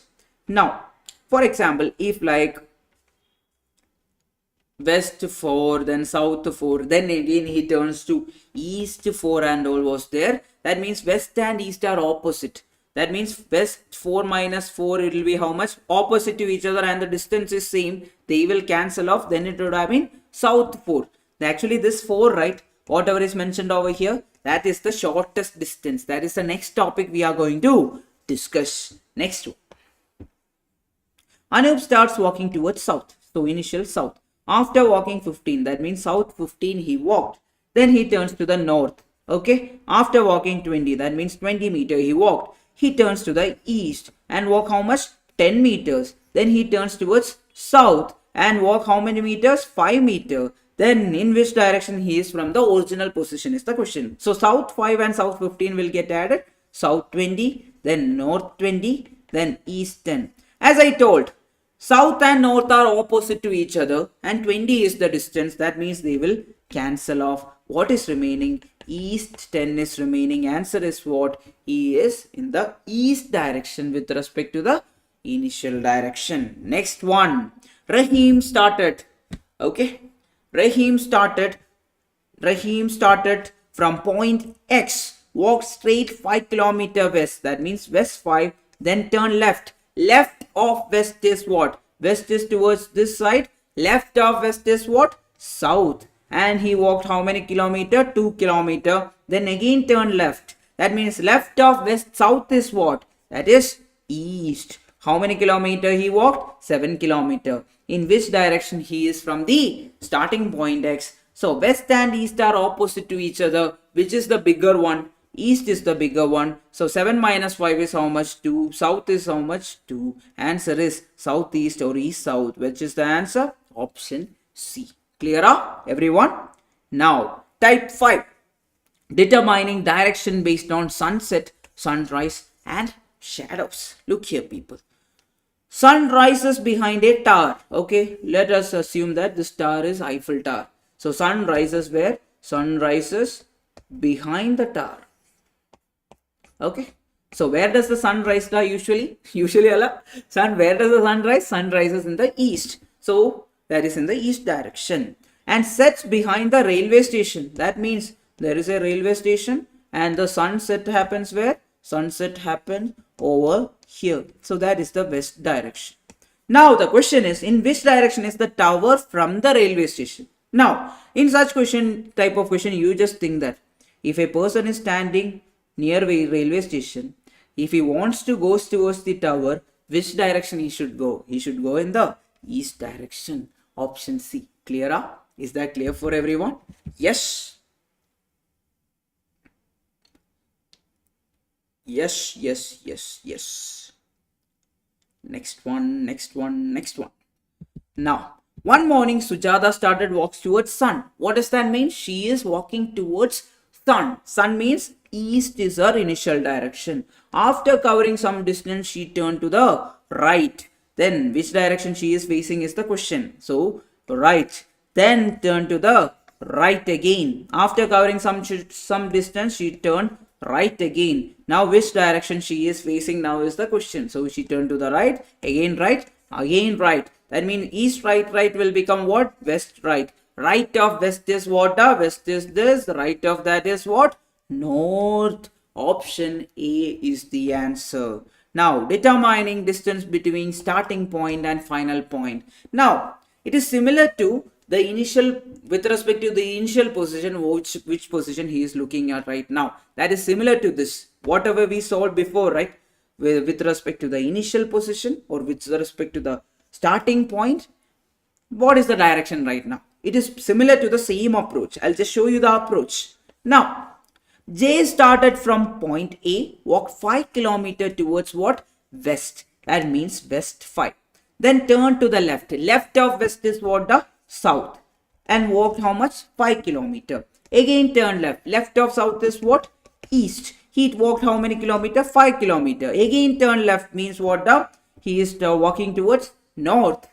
Now, for example, if like west 4, then south 4, then again he turns to east 4 and all was there. That means west and east are opposite. That means west 4 minus 4, it will be how much? Opposite to each other and the distance is same. They will cancel off. Then it would have been south 4. Actually this 4, right? Whatever is mentioned over here, that is the shortest distance. That is the next topic we are going to discuss. Next one. Anup starts walking towards south. So initial south. After walking 15, that means south 15 he walked. Then he turns to the north. Okay. After walking 20, that means 20 meter he walked. He turns to the east and walk how much? 10 meters. Then he turns towards south and walk how many meters? 5 meter. Then in which direction he is from the original position is the question. So south 5 and south 15 will get added. South 20, then north 20, then east 10. As I told, south and north are opposite to each other and 20 is the distance. That means they will cancel off. What is remaining? East 10 is remaining. Answer is what? He is in the east direction with respect to the initial direction. Next one. Rahim started. Okay. Rahim started from point X. Walked straight 5 km west. That means west 5. Then turn left. Left of west is what? West is towards this side. Left of west is what? South. And he walked how many kilometer? 2 km. Then again turn left. That means left of west south is what? That is east. How many kilometer he walked? 7 km. In which direction he is from the starting point X? So west and east are opposite to each other. Which is the bigger one? East is the bigger one. So 7 minus 5 is how much? 2. South is how much? 2. Answer is southeast or east south. Which is the answer? Option C. Clear up everyone? Now type 5. Determining direction based on sunset, sunrise and shadows. Look here people. Sun rises behind a tower. Okay, let us assume that this tower is Eiffel Tower. So sun rises where? Sun rises behind the tower. Okay, so where does the sun rise usually? Usually, sun, where does the sun rise? Sun rises in the east. So that is in the east direction and sets behind the railway station. That means there is a railway station and the sunset happens where? Sunset happens over here. So that is the west direction. Now the question is, in which direction is the tower from the railway station? Now, in such type of question, you just think that if a person is standing near a railway station, if he wants to go towards the tower, which direction he should go? He should go in the east direction. Option C. Clear? Is that clear for everyone? Yes. Yes, yes, yes, yes. Next one. Now, one morning Sujata started walks towards sun. What does that mean? She is walking towards sun. Sun means east is her initial direction. After covering some distance, she turned to the right. Then which direction she is facing is the question. So right. Then turn to the right again. After covering some distance, she turned right again. Now which direction she is facing now is the question. So she turned to the right, again right, again right. That means east right will become what? West right. Right of west is what? West is this. Right of that is what? North. Option A is the answer. Now determining distance between starting point and final point. Now it is similar to the initial, with respect to the initial position, which position he is looking at right now. That is similar to this, whatever we solved before, right? With respect to the initial position or with respect to the starting point, what is the direction right now? It is similar to the same approach. I'll just show you the approach. Now, J started from point A, walked 5 km towards what? West. That means west 5. Then turn to the left. Left of west is what? The south. And walked how much? 5 km. Again turn left. Left of south is what? East. He walked how many kilometer? 5 km. Again turn left means what? He is walking towards north.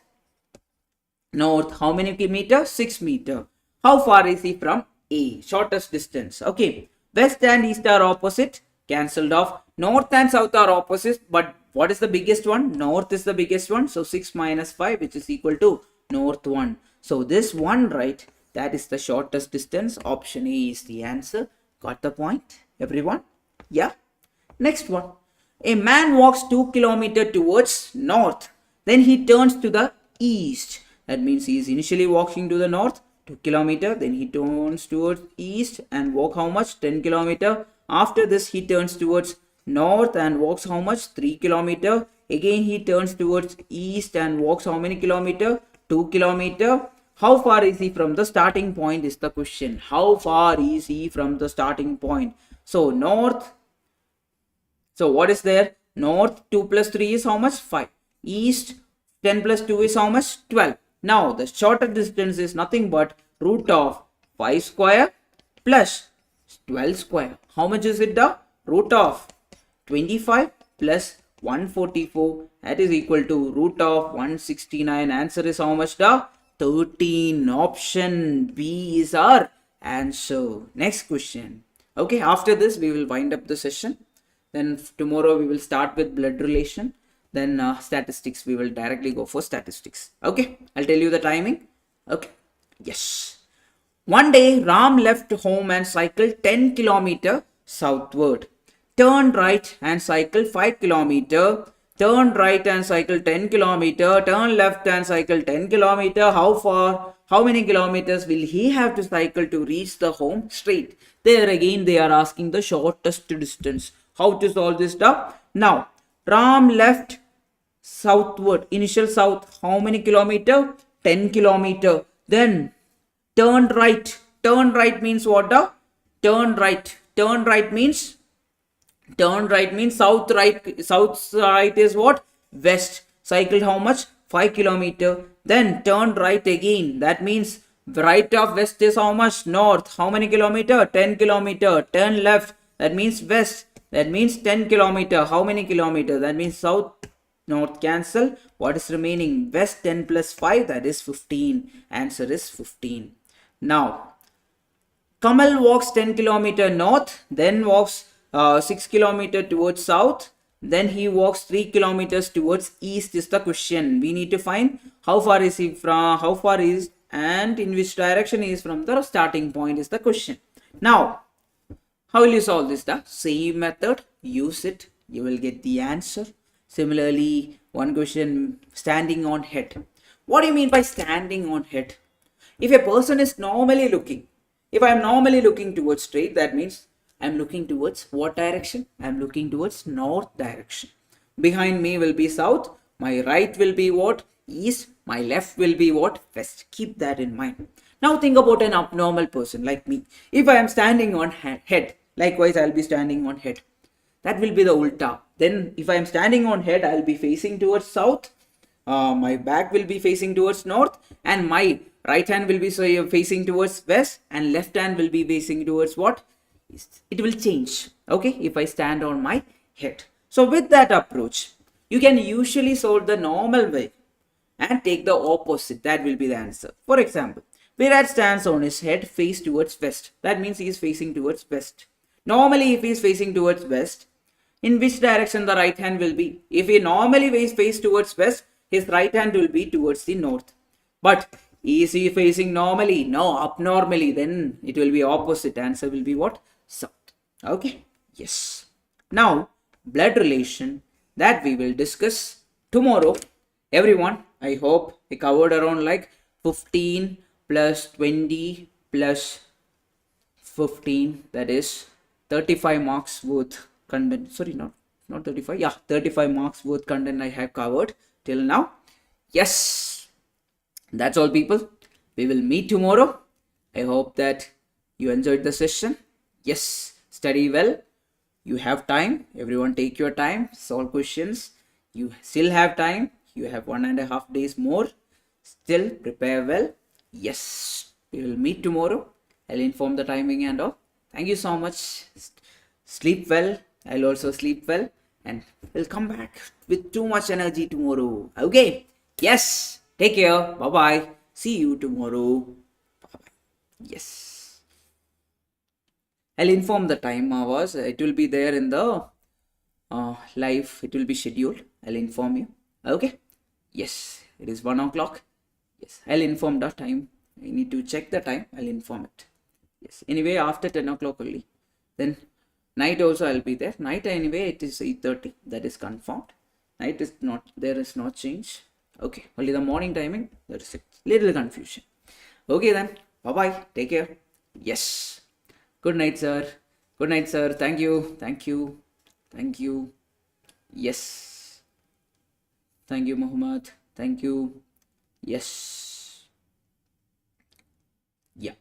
North. How many meter? 6 meter. How far is he from A? Shortest distance. Okay. West and east are opposite. Cancelled off. North and south are opposite. But what is the biggest one? North is the biggest one. So 6 minus 5, which is equal to north 1. So this one, right, that is the shortest distance. Option A is the answer. Got the point, everyone? Yeah. Next one. A man walks 2 km towards north. Then he turns to the east. That means he is initially walking to the north, 2 km. Then he turns towards east and walk how much? 10 km. After this, he turns towards north and walks how much? 3 km. Again, he turns towards east and walks how many kilometer? 2 km. How far is he from the starting point is the question. How far is he from the starting point? So north. So what is there? North 2 plus 3 is how much? 5. East 10 plus 2 is how much? 12. Now the shorter distance is nothing but root of 5 square plus 12 square. How much is it? The root of 25 plus 144, that is equal to root of 169. Answer is how much? The 13. Option B is our answer. Next question. Okay, after this we will wind up the session. Then tomorrow we will start with blood relation. Then statistics, we will directly go for statistics. Okay, I'll tell you the timing. Okay, yes. One day Ram left home and cycled 10 km southward. Turn right and cycle 5 km. Turn right and cycle 10 km. Turn left and cycle 10 km. How far? How many kilometers will he have to cycle to reach the home straight? There again they are asking the shortest distance. How to solve this stuff? Now, Ram left southward. Initial south. How many kilometer? 10 km. Then turn right. Turn right means what? Turn right. Turn right means south right. South right is what? West. Cycled how much? 5 km. Then turn right again. That means right of west is how much? North. How many kilometer? 10 km. Turn left. That means west. That means 10 km. How many kilometers? That means south. north cancel. What is remaining? West 10 plus 5, that is 15. Answer is 15. Now, Kamal walks 10 kilometer north, then walks 6 kilometer towards south, then he walks 3 kilometers towards east is the question. We need to find how far is he from, how far is and in which direction he is from the starting point is the question. Now, how will you solve this? The same method, use it, you will get the answer. Similarly, one question, standing on head. What do you mean by standing on head? If a person is normally looking, if I am normally looking towards straight, that means I am looking towards what direction? I am looking towards north direction. Behind me will be south, my right will be what? East, my left will be what? West. Keep that in mind. Now think about an abnormal person like me. If I am standing on head, likewise I will be standing on head. That will be the ulta. Then if I am standing on head, I will be facing towards south. My back will be facing towards north, and my right hand will be facing towards west, and left hand will be facing towards what? It will change, okay, if I stand on my head. So with that approach, you can usually solve the normal way and take the opposite. That will be the answer. For example, Virat stands on his head face towards west. That means he is facing towards west. Normally, if he is facing towards west, in which direction the right hand will be? If he normally face towards west, his right hand will be towards the north. But is he facing normally? No, abnormally. Then it will be opposite. Answer will be what? South. Okay. Yes. Now, blood relation that we will discuss tomorrow. Everyone, I hope we covered around like 15 plus 20 plus 15. That is 35 marks worth content. Sorry, not 35. Yeah, 35 marks worth content I have covered till now. Yes, that's all, people. We will meet tomorrow. I hope that you enjoyed the session. Yes, study well. You have time. Everyone take your time, solve questions. You still have time. You have 1.5 days more. Still prepare well. Yes, we will meet tomorrow. I'll inform the timing and all. Thank you so much. Sleep well. I'll also sleep well, and we'll come back with too much energy tomorrow. Okay? Yes. Take care. Bye-bye. See you tomorrow. Bye-bye. Yes. I'll inform the time hours. It will be there in the live. It will be scheduled. I'll inform you. Okay? Yes. It is 1 o'clock. Yes. I'll inform the time. I need to check the time. I'll inform it. Yes. Anyway, after 10 o'clock only. Then night also I'll be there. Night anyway it is 8:30. That is confirmed. Night is not, there is no change. Okay. Only the morning timing, there is a little confusion. Okay then. Bye-bye. Take care. Yes. Good night, sir. Good night, sir. Thank you. Thank you. Thank you. Yes. Thank you, Muhammad. Thank you. Yes. Yeah.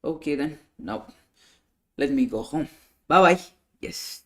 Okay then. Now let me go home. Bye bye. Yes.